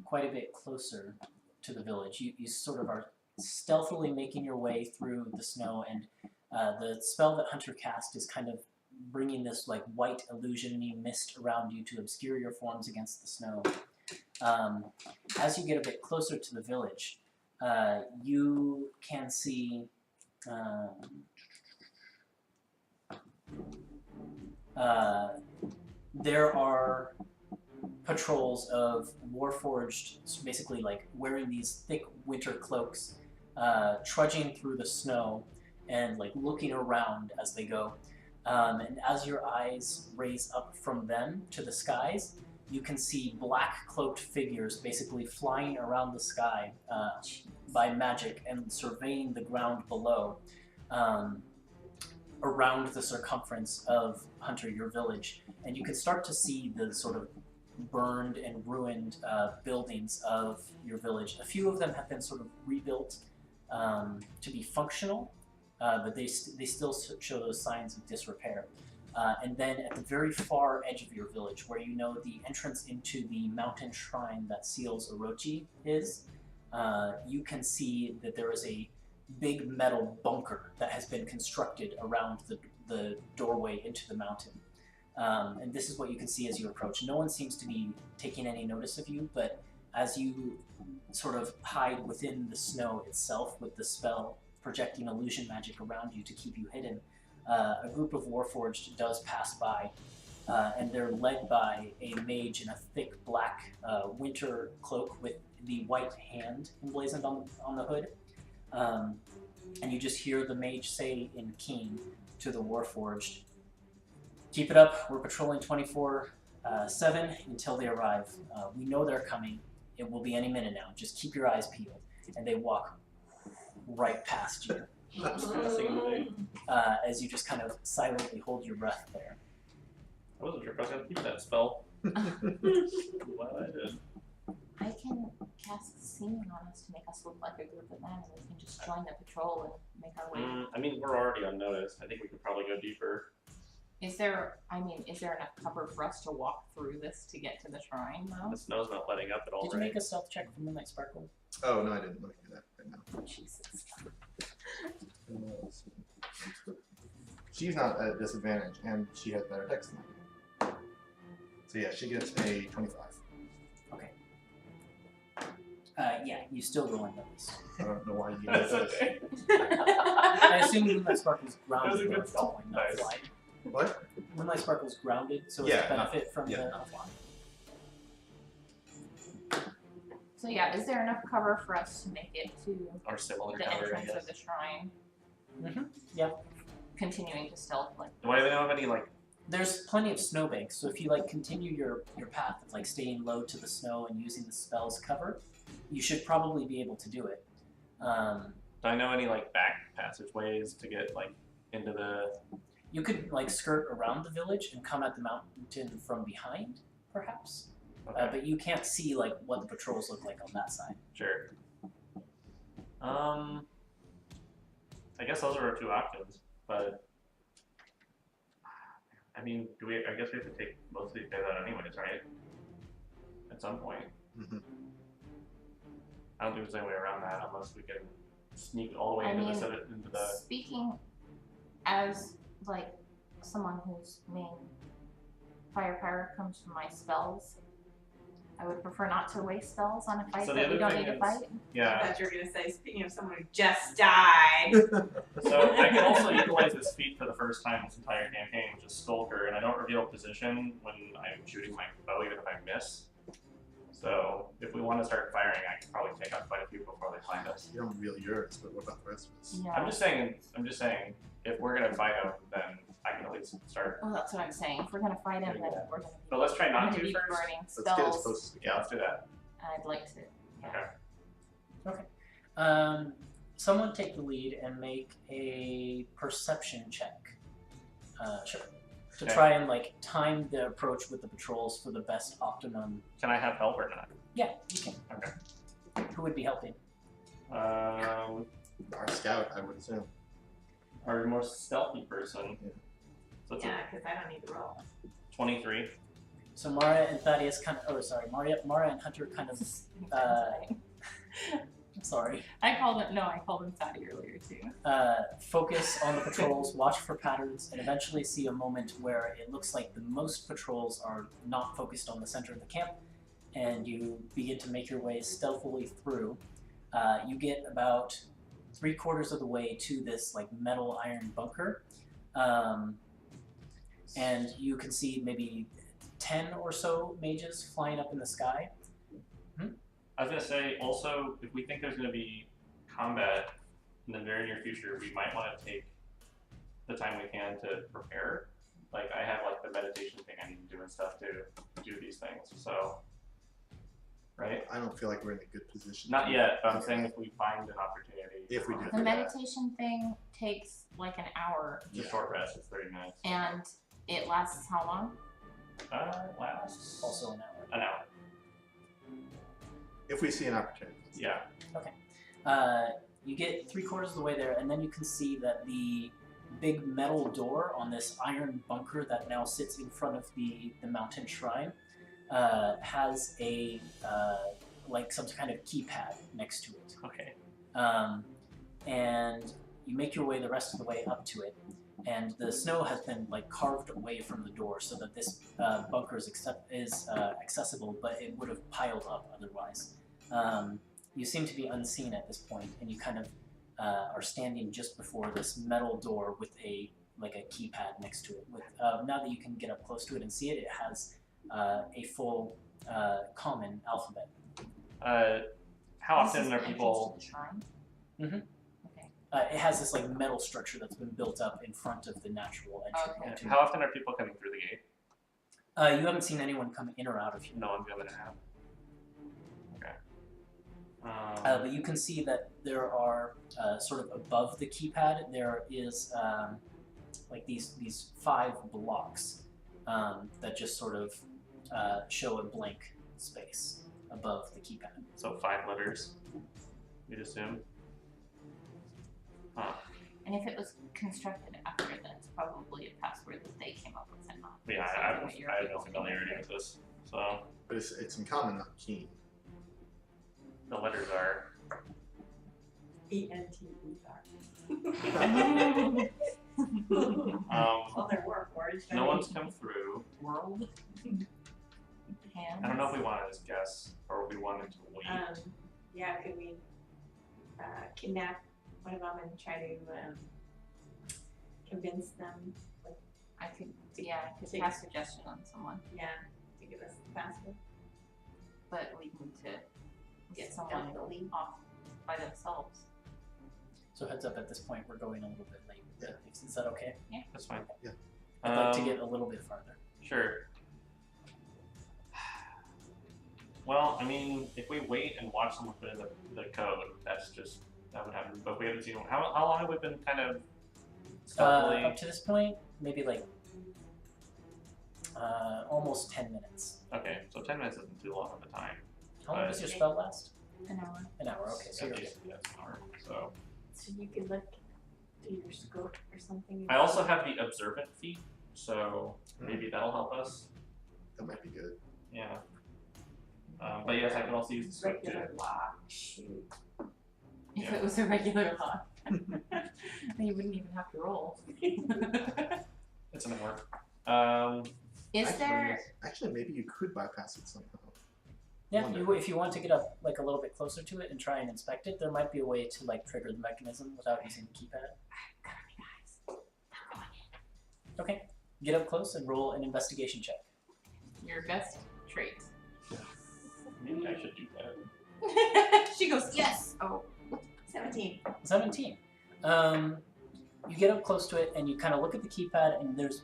S1: quite a bit closer to the village, you sort of are stealthily making your way through the snow, and the spell that Hunter cast is kind of bringing this like white illusion-y mist around you to obscure your forms against the snow. As you get a bit closer to the village, you can see there are patrols of Warforged, basically like wearing these thick winter cloaks, trudging through the snow and like looking around as they go. And as your eyes raise up from them to the skies, you can see black cloaked figures basically flying around the sky by magic and surveying the ground below around the circumference of Hunter, your village. And you can start to see the sort of burned and ruined buildings of your village. A few of them have been sort of rebuilt to be functional, but they still show those signs of disrepair. And then at the very far edge of your village, where you know the entrance into the mountain shrine that seals Orochi is, you can see that there is a big metal bunker that has been constructed around the doorway into the mountain. And this is what you can see as you approach. No one seems to be taking any notice of you, but as you sort of hide within the snow itself with the spell projecting illusion magic around you to keep you hidden, a group of Warforged does pass by, and they're led by a mage in a thick black winter cloak with the white hand emblazoned on the hood. And you just hear the mage say in Keen to the Warforged, "Keep it up, we're patrolling 24/7 until they arrive. We know they're coming. It will be any minute now. Just keep your eyes peeled." And they walk right past you. As you just kind of silently hold your breath there.
S4: I wasn't sure if I was going to keep that spell. Well, I did.
S3: I can cast seeing on us to make us look like a group of men, and we can just join the patrol and make our way.
S4: I mean, we're already unnoticed. I think we could probably go deeper.
S3: Is there enough cover for us to walk through this to get to the shrine, though?
S4: The snow's not letting up at all,
S1: Did you
S4: right?
S1: make a stealth check for Moonlight Sparkle?
S2: Oh, no, I didn't. Let me do that right now.
S3: Jesus.
S2: She's not at a disadvantage, and she has better dex than I do. So yeah, she gets a 25.
S1: Okay. Yeah, you still go in those.
S2: I don't know why you
S4: That's
S2: guys.
S4: okay.
S1: I assume Moonlight Sparkle's grounded.
S4: That was a good
S1: though, at this
S4: spell.
S1: point, not
S4: Nice.
S1: flying.
S2: What?
S1: Moonlight Sparkle's grounded, so
S2: Yeah,
S1: it's a benefit from
S2: yeah.
S1: the not flying.
S3: So yeah, is there enough cover for us to make it to
S4: Or similar
S3: the
S4: cover, I
S3: entrance
S4: guess.
S3: of the shrine?
S1: Mhm, yeah.
S3: Continuing to stealth like.
S4: Why do they don't have any like?
S1: There's plenty of snowbanks, so if you like continue your path of like staying low to the snow and using the spell's cover, you should probably be able to do it.
S4: Do I know any like back passageways to get like into the?
S1: You could like skirt around the village and come at the mountain from behind, perhaps.
S4: Okay.
S1: But you can't see like what the patrols look like on that side.
S4: Sure. I guess those are our two options, but I mean, I guess we have to take most of these guys out anyways, right? At some point.
S2: Mhm.
S4: I don't think there's any way around that unless we can sneak all the way
S3: I
S4: into
S3: mean,
S4: the.
S3: Speaking as like someone whose main firepower comes from my spells, I would prefer not to waste spells on a fight
S4: So the
S3: that we
S4: other
S3: don't
S4: thing
S3: need to
S4: is-
S3: fight.
S5: I
S4: Yeah.
S5: thought you were gonna say, speaking of someone who just died.
S4: So I can also utilize this feat for the first time this entire campaign, which is Skulker, and I don't reveal position when I'm shooting my bow, even if I miss. So if we want to start firing, I can probably take out quite a few before they find us.
S2: You don't reveal yours, but what about the rest of us?
S3: Yeah.
S4: I'm just saying, if we're gonna fight them, then I can at least start.
S3: Well, that's what I'm saying. If we're gonna fight him, then we're gonna
S4: But let's try not
S3: be
S4: to first.
S3: burning
S2: Let's get as
S3: spells.
S2: close as we
S4: Yeah,
S2: can.
S4: let's do that.
S3: I'd like to.
S4: Okay.
S1: Someone take the lead and make a perception check. Sure. To
S4: Okay.
S1: try and like time the approach with the patrols for the best optimum.
S4: Can I have help or not?
S1: Yeah, you can.
S4: Okay.
S1: Who would be helping?
S2: Our scout, I would assume.
S4: Our more stealthy person.
S2: Yeah.
S4: So it's
S5: Yeah, because I don't need to roll.
S4: a 23.
S1: So Mara and Thaddeus kind of. Oh, sorry, Mara and Hunter kind of. Sorry.
S3: I called him fatty earlier too.
S1: Focus on the patrols, watch for patterns, and eventually see a moment where it looks like the most patrols are not focused on the center of the camp, and you begin to make your way stealthily through. You get about 3/4 of the way to this like metal iron bunker, and you can see maybe 10 or so mages flying up in the sky.
S4: I was gonna say also, if we think there's gonna be combat in the very near future, we might want to take the time we can to prepare. Like I have like the meditation thing I need to do and stuff to do these things. So, right?
S2: I don't feel like we're in a good position.
S4: Not yet, but I'm saying if we find an opportunity.
S2: If we do.
S3: The meditation thing takes like an hour,
S4: It's a short rest. It's 30 minutes.
S3: and it lasts how long?
S4: Lasts
S1: Also an hour.
S4: an hour.
S2: If we see an opportunity.
S4: Yeah.
S1: You get 3/4 of the way there, and then you can see that the big metal door on this iron bunker that now sits in front of the mountain shrine has a like some kind of keypad next to it.
S4: Okay.
S1: And you make your way the rest of the way up to it, and the snow has been like carved away from the door so that this bunker is accessible, but it would have piled up otherwise. You seem to be unseen at this point, and you kind of are standing just before this metal door with a keypad next to it. With now that you can get up close to it and see it, it has a full common alphabet.
S4: How
S3: This is
S4: often
S3: the
S4: are
S3: entrance
S4: people?
S3: to the shrine?
S1: Mhm.
S3: Okay.
S1: It has this like metal structure that's been built up in front of the natural entrance.
S3: Okay.
S1: into-
S4: How often are people coming through the gate?
S1: You haven't seen anyone come in or out of here.
S4: No one's going to have. Okay.
S1: But you can see that there are sort of above the keypad there is like these 5 blocks that just sort of show a blank space above the keypad.
S4: So 5 letters, we'd assume. Huh.
S3: And if it was constructed after, then it's probably a password that they came up with and not.
S4: Yeah,
S3: something
S4: I have
S3: that your
S4: no
S3: people came up
S4: familiarity
S3: with.
S4: with this. So
S2: But it's in common, not keen.
S4: the letters are.
S5: E-N-T-E-R. Well, there were words.
S4: No one's come through.
S3: World. Hands.
S4: I don't know if we want to just guess or if we wanted to wait.
S5: yeah, could we kidnap one of them and try to convince them,
S3: I could, yeah, I could cast suggestion on someone,
S5: to give us the password?
S3: but we need to get someone
S5: Stealthily.
S3: off by themselves.
S1: So heads up, at this point we're going a little bit late.
S2: Yeah.
S1: Is that okay?
S4: That's fine.
S2: Yeah.
S1: I'd like to get a little bit farther.
S4: Sure. Well, I mean, if we wait and watch someone put in the code, that would happen. But we haven't seen how long have we been kind of stealthily?
S1: Up to this point, maybe like almost 10 minutes.
S4: Okay, so 10 minutes isn't too long of a time.
S1: How long does your spell last?
S3: An hour.
S1: An hour, okay, so you're good.
S4: Yeah, an hour. So
S5: So you could look through your scope or something.
S4: I also have the observant feat, so maybe that'll help us.
S2: That might be good.
S4: Yeah. But yes, I can also use the scope too.
S5: regular lock. Shoot.
S3: If
S4: Yeah.
S3: it was a regular lock, then you wouldn't even have to roll.
S4: It's an hour.
S3: Is there?
S2: Actually, maybe you could bypass it somehow.
S1: Yeah,
S2: Wonder.
S1: if you want to get up like a little bit closer to it and try and inspect it, there might be a way to like trigger the mechanism without using the keypad. Okay, get up close and roll an investigation check.
S3: Your best trait.
S4: Maybe I should do that.
S3: She goes, yes. Oh,
S5: 17.
S1: 17. You get up close to it and you kind of look at the keypad and there's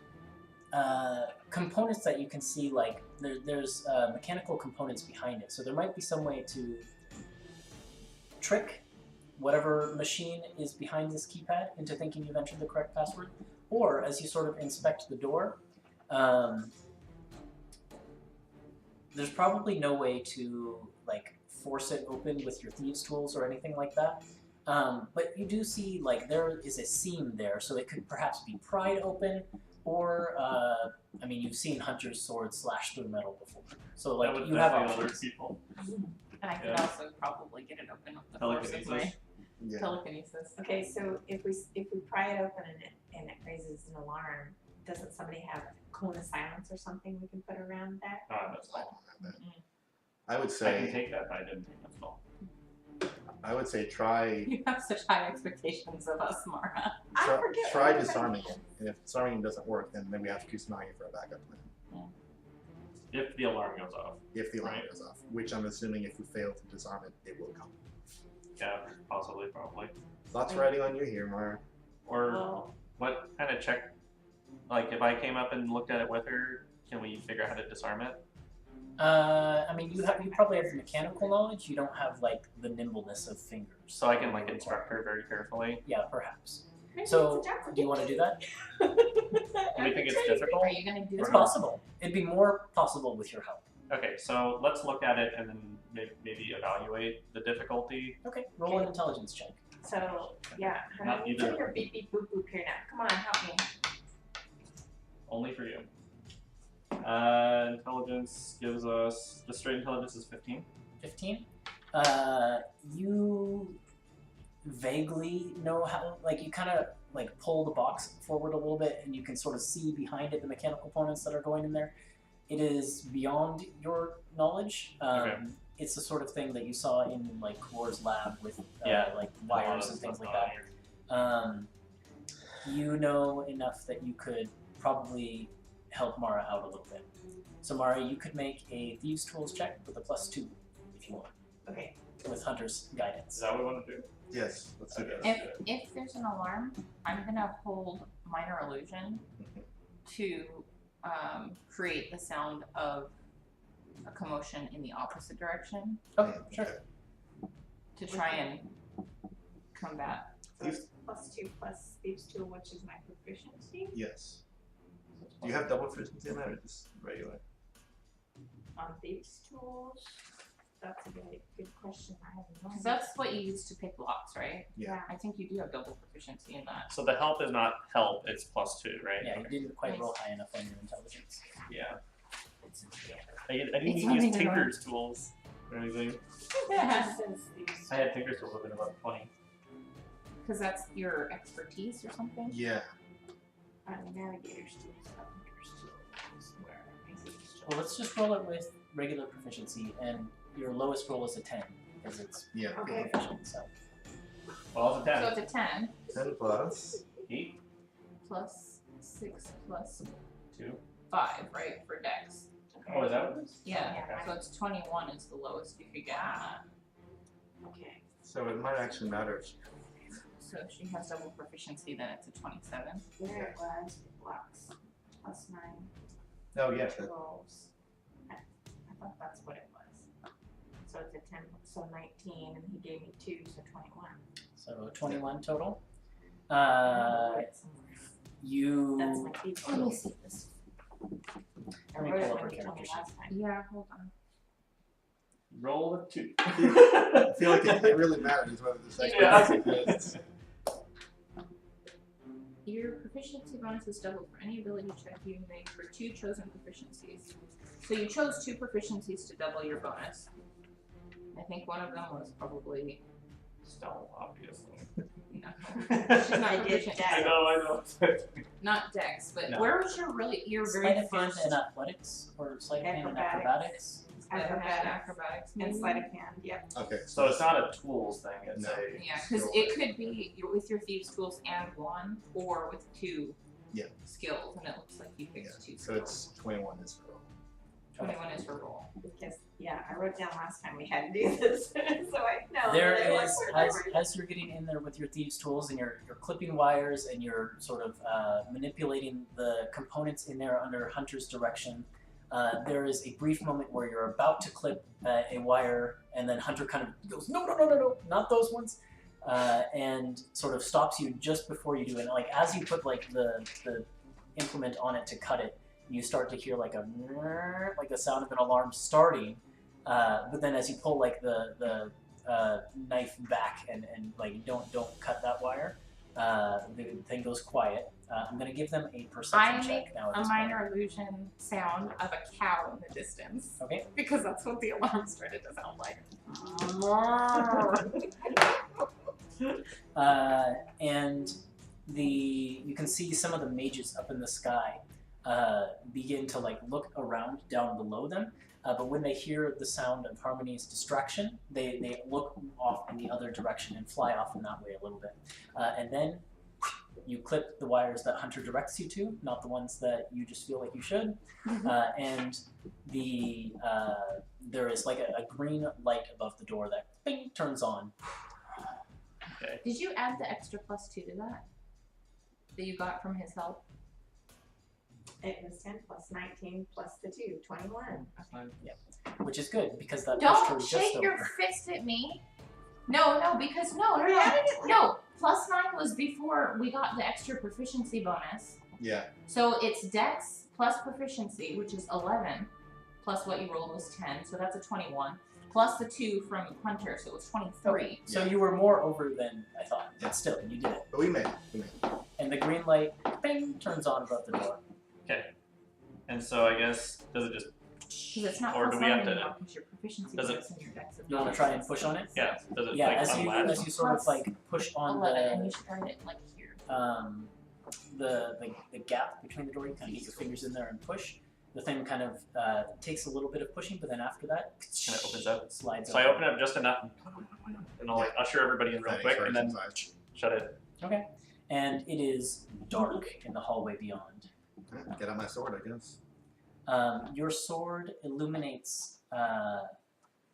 S1: components that you can see, like there's mechanical components behind it. So there might be some way to trick whatever machine is behind this keypad into thinking you've entered the correct password. Or as you sort of inspect the door, there's probably no way to like force it open with your thieves' tools or anything like that. But you do see like there is a seam there, so it could perhaps be pried open, or I mean, you've seen hunter's swords slash through metal before, so like
S4: That would
S1: you have
S4: definitely alert
S1: options.
S4: people.
S3: and I could
S4: Yeah.
S3: also probably get it open with the force of
S4: Telekinesis.
S3: my
S2: Yeah.
S3: telekinesis.
S5: Okay, so if we pry it open and it raises an alarm, doesn't somebody have a cone of silence or something we can put around that?
S4: That's fine.
S2: I would
S4: I can
S2: say
S4: take that, but I didn't take that spell.
S2: try
S3: You have such high expectations of us, Mara.
S5: I
S2: try,
S5: forget
S2: try
S5: what everybody-
S2: disarming it, and if disarming doesn't work, then we have to keep smelling it for a backup plan.
S4: If the alarm goes off.
S2: If the alarm
S4: Right.
S2: goes off, which I'm assuming if we fail to disarm it, it will come.
S4: Yeah, possibly, probably.
S2: Lots riding on you here, Mara.
S4: Or
S5: Well,
S4: what kind of check? Like, if I came up and looked at it with her, can we figure out how to disarm it?
S1: I mean, you probably have the mechanical knowledge. You don't have like the nimbleness of fingers.
S4: So I can like instruct her very carefully.
S1: Yeah, perhaps.
S5: maybe
S1: So,
S5: it's a job for
S1: do you want to do that?
S4: Do we think it's difficult?
S3: Are you gonna do
S1: It's
S3: that?
S1: possible. It'd be more possible with your help.
S4: Okay, so let's look at it and then maybe evaluate the difficulty.
S1: Okay, roll an intelligence check.
S5: So, yeah,
S4: Not
S5: honey,
S4: either
S5: do
S4: of
S5: your
S4: them.
S5: beep beep boop boop here now. Come on, help me.
S4: Only for you. Intelligence gives us, just straight intelligence is 15.
S1: 15. You vaguely know how, like, you kind of like pull the box forward a little bit and you can sort of see behind it the mechanical components that are going in there. It is beyond your knowledge.
S4: Okay.
S1: It's the sort of thing that you saw in like Quoor's lab with
S4: Yeah.
S1: like
S4: A lot
S1: wires
S4: of
S1: and things
S4: stuff
S1: like
S4: not
S1: that.
S4: here.
S1: You know enough that you could probably help Mara out a little bit. So Mara, you could make a Thieves' Tools check with a +2 if you want,
S5: Okay.
S1: with Hunter's
S4: Is
S1: guidance.
S4: that what we want to do?
S2: Yes, let's do
S4: Okay.
S2: that.
S3: If there's an alarm, I'm gonna hold minor illusion to create the sound of a commotion in the opposite direction
S1: Okay, sure.
S3: to try and combat.
S5: So it's +2 plus Thieves' Tool, which is my proficiency
S2: Yes. Do you have double proficiency in that or just regular?
S5: on Thieves' Tools. That's a good question. I have no
S3: Because
S5: idea.
S3: that's what you use to pick locks, right?
S2: Yeah.
S3: I think you do have double proficiency in that.
S4: So the help is not help, it's +2, right?
S1: Yeah, you didn't quite roll high enough on your intelligence.
S4: Yeah.
S3: It's,
S4: I didn't
S3: It's
S4: even
S3: not
S4: use
S3: even
S4: Tinker's tools or anything.
S5: It says Thieves'
S4: I had Tinker's tools within about 20.
S3: Because that's your expertise or something?
S2: Yeah.
S5: Navigator's Tools, Navigator's Tools, where are my Thieves' Tools?
S1: Well, let's just roll it with regular proficiency, and your lowest roll is a 10. because it's
S2: Yeah.
S5: Okay.
S1: proficient. So
S4: Well, it's a 10.
S3: So it's a 10
S2: 10 plus.
S4: 8,
S3: plus 6 plus
S4: 2.
S3: 5, right, for dex.
S4: Oh, is that what it is?
S3: Yeah,
S4: Okay.
S3: so it's 21 is the lowest you could get on that.
S5: Okay.
S2: So it might actually matter if she
S3: So if she has double proficiency, then it's a 27.
S5: There it was. Blocks. +9
S2: Oh, yes. That,
S5: rolls. I thought that's what it was. So it's a 10, so 19, and he gave me 2, so 21.
S1: so 21 total.
S5: I wrote it somewhere.
S1: You.
S5: That's my thief
S3: Let me
S5: skill.
S3: see this.
S5: I
S1: Let me
S5: wrote
S1: pull
S5: it
S1: up her
S5: when you told me
S1: character
S5: last time.
S3: Yeah, hold on.
S4: Roll a 2.
S2: I feel like it really matters whether the second
S4: Yeah.
S2: is.
S3: Your proficiency bonus is doubled for any ability check you make for 2 chosen proficiencies. So you chose 2 proficiencies to double your bonus. I think one of them was probably
S4: Stealth, obviously.
S3: no. She's not
S5: I did
S3: proficient.
S5: that.
S4: I know.
S3: Not dex, but
S4: No.
S3: where was your very
S1: Sleight of hand
S3: first
S1: and athletics, or sleight of hand and
S5: Acrobatics.
S1: acrobatics.
S3: acrobatics?
S5: And
S3: maybe?
S5: sleight of hand, yep.
S2: Okay.
S4: So it's not a tools thing, it's
S2: No.
S4: a...
S3: Yeah, because it could be you're with your thieves tools and 1, or with 2
S2: Yeah.
S3: skills, and it looks like you picked
S2: Yeah.
S3: 2
S2: So
S3: skills.
S2: it's 21 is for roll.
S3: 21 is for roll.
S5: Because, yeah, I wrote down last time we had to do this, so I know.
S1: There
S5: that I
S1: is, as you're getting in there with your thieves' tools and you're clipping wires and you're sort of manipulating the components in there under Hunter's direction, there is a brief moment where you're about to clip a wire, and then Hunter kind of goes, no, not those ones, and sort of stops you just before you do it. And like as you put like the implement on it to cut it, you start to hear like the sound of an alarm starting. But then as you pull like the knife back and like don't cut that wire, the thing goes quiet. I'm gonna give them a perception
S3: I
S1: check
S3: make
S1: now. At
S3: a
S1: this
S3: minor illusion sound of a cow in the distance.
S1: point. Okay.
S3: Because that's what the alarm started to sound like.
S1: And you can see some of the mages up in the sky begin to like look around down below them. But when they hear the sound of Harmony's distraction, they look off in the other direction and fly off in that way a little bit. And then you clip the wires that Hunter directs you to, not the ones that you just feel like you should. And there is like a green light above the door that bing, turns on.
S4: Okay.
S3: Did you add the extra +2 to that you got from his help?
S5: It was 10 plus 19 plus the 2, 21.
S1: Which is good because that pushed her
S3: Don't
S1: just
S3: shake your
S1: over.
S3: fist at me. No, because no. +9 was before we got the extra proficiency bonus.
S2: Yeah.
S3: So it's dex plus proficiency, which is 11, plus what you rolled was 10, so that's a 21, plus the 2 from Hunter, so it was 23.
S1: So you were more over than I thought, but still, you did it.
S2: But we made it.
S1: And the green light, bing, turns on above the door.
S4: Okay. And so I guess, does it just...
S3: Because it's not
S4: Or
S3: plus
S4: do we
S3: 9
S4: have to...
S3: anymore, because your proficiency
S4: Does it-
S3: bonus and your dex is
S1: You want to try and push on it?
S4: Yeah, does it
S1: Yeah,
S4: like
S1: as
S4: unlatch?
S1: you sort of like push on
S3: 11, and
S1: the
S3: you should write it like here.
S1: the gap between the door, you kind of get your fingers in there and push. The thing kind of takes a little bit of pushing, but then after that,
S4: Kind of opens up.
S1: slides
S4: So I open up just enough, and I'll like usher everybody in real quick, and then shut it.
S1: Okay. And it is dark in the hallway beyond.
S2: Get out my sword, I guess.
S1: Your sword illuminates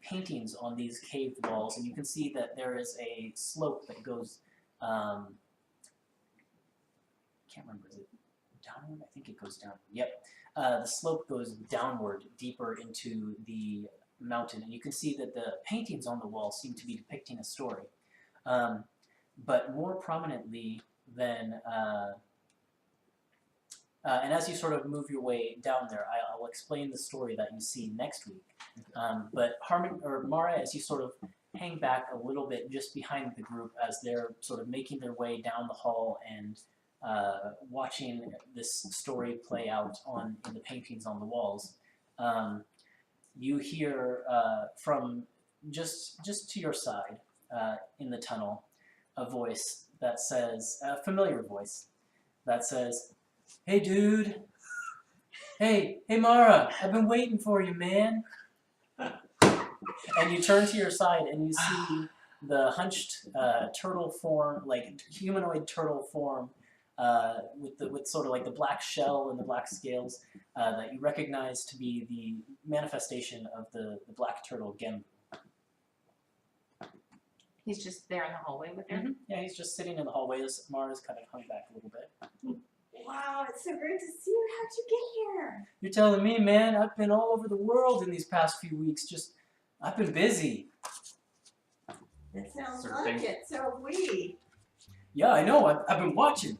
S1: paintings on these caved walls, and you can see that there is a slope that goes. Can't remember, is it downward? I think it goes down. Yep. The slope goes downward, deeper into the mountain, and you can see that the paintings on the wall seem to be depicting a story. But more prominently than, and as you sort of move your way down there, I'll explain the story that you see next week. But Mara, as you sort of hang back a little bit just behind the group as they're sort of making their way down the hall and watching this story play out in the paintings on the walls, you hear from just to your side in the tunnel a voice that says, a familiar voice that says, "Hey dude, hey Mara, I've been waiting for you, man." And you turn to your side and you see the hunched turtle form, like humanoid turtle form, with sort of like the black shell and the black scales that you recognize to be the manifestation of the black turtle Gem.
S3: He's just there in the hallway with her.
S1: Yeah, he's just sitting in the hallway. Mara's kind of hung back a little bit.
S5: Wow, it's so great to see you. How'd you get here?
S1: You're telling me, man, I've been all over the world in these past few weeks. I've been busy.
S5: It sounds
S4: Sort of
S5: like
S4: thing.
S5: it. So have we.
S1: Yeah, I know. I've been watching.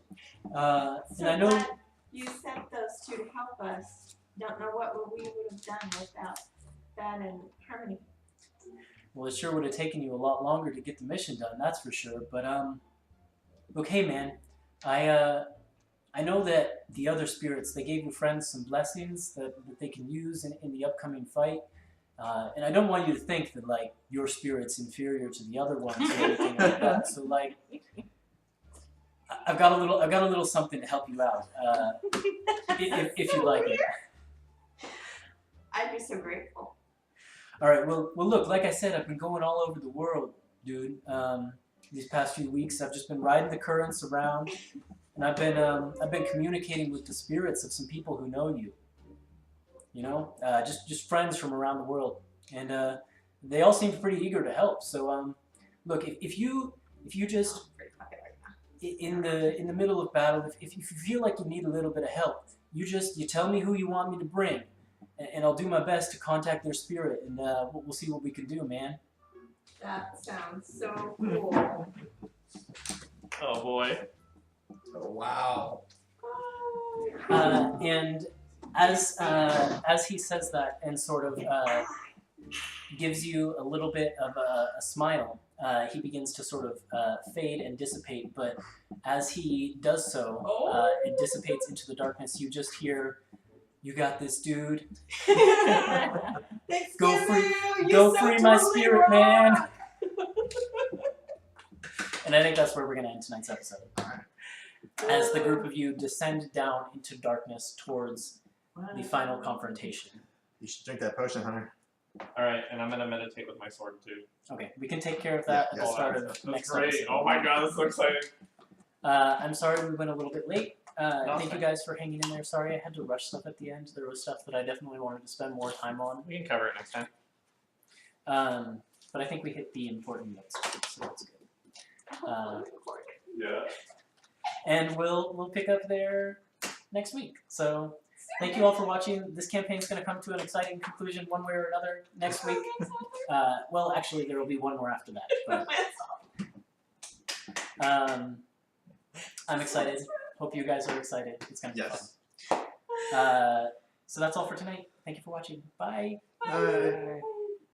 S5: So
S1: And I know.
S5: glad you sent those two to help us. Don't know what we would have done without that and Harmony.
S1: Well, it sure would have taken you a lot longer to get the mission done, that's for sure. But look, hey, man, I know that the other spirits, they gave your friends some blessings that they can use in the upcoming fight. And I don't want you to think that, like, your spirit's inferior to the other ones or anything like that. So, like, I've got a little something to help you out, if you like it.
S5: I'd be so grateful.
S1: All right. Well, look. Like I said, I've been going all over the world, dude. These past few weeks, I've just been riding the currents around, and I've been communicating with the spirits of some people who know you. You know, just friends from around the world, and they all seem pretty eager to help. So, look, if you just in the middle of battle, if you feel like you need a little bit of help, you tell me who you want me to bring. And I'll do my best to contact their spirit, and we'll see what we can do, man.
S5: That sounds so cool.
S4: Oh boy.
S2: Oh, wow.
S1: And as he says that and sort of gives you a little bit of a smile, he begins to sort of fade and dissipate. But as he does so, it dissipates into the darkness. You just hear, "You got this, dude. Go free my spirit, man." And I think that's where we're going to end tonight's episode. As the group of you descend down into darkness towards the final confrontation.
S2: You should drink that potion, Hunter.
S4: Alright, and I'm gonna meditate with my sword too.
S1: Okay, we can take care of that at the start of
S4: That's
S1: next
S4: great.
S1: episode.
S4: Oh my god, that's so exciting.
S1: I'm sorry we went a little bit late. Thank you guys for hanging in there. Sorry I had to rush stuff at the end. There was stuff that I definitely wanted to spend more time on.
S4: We can cover it next time.
S1: But I think we hit the important notes, so that's good.
S4: Yeah.
S1: And we'll pick up there next week. So thank you all for watching. This campaign's going to come to an exciting conclusion one way or another next week. Well, actually, there will be one more after that. But, I'm excited. Hope you guys are excited. It's going to be fun. So that's all for tonight. Thank you for watching. Bye.
S2: Bye.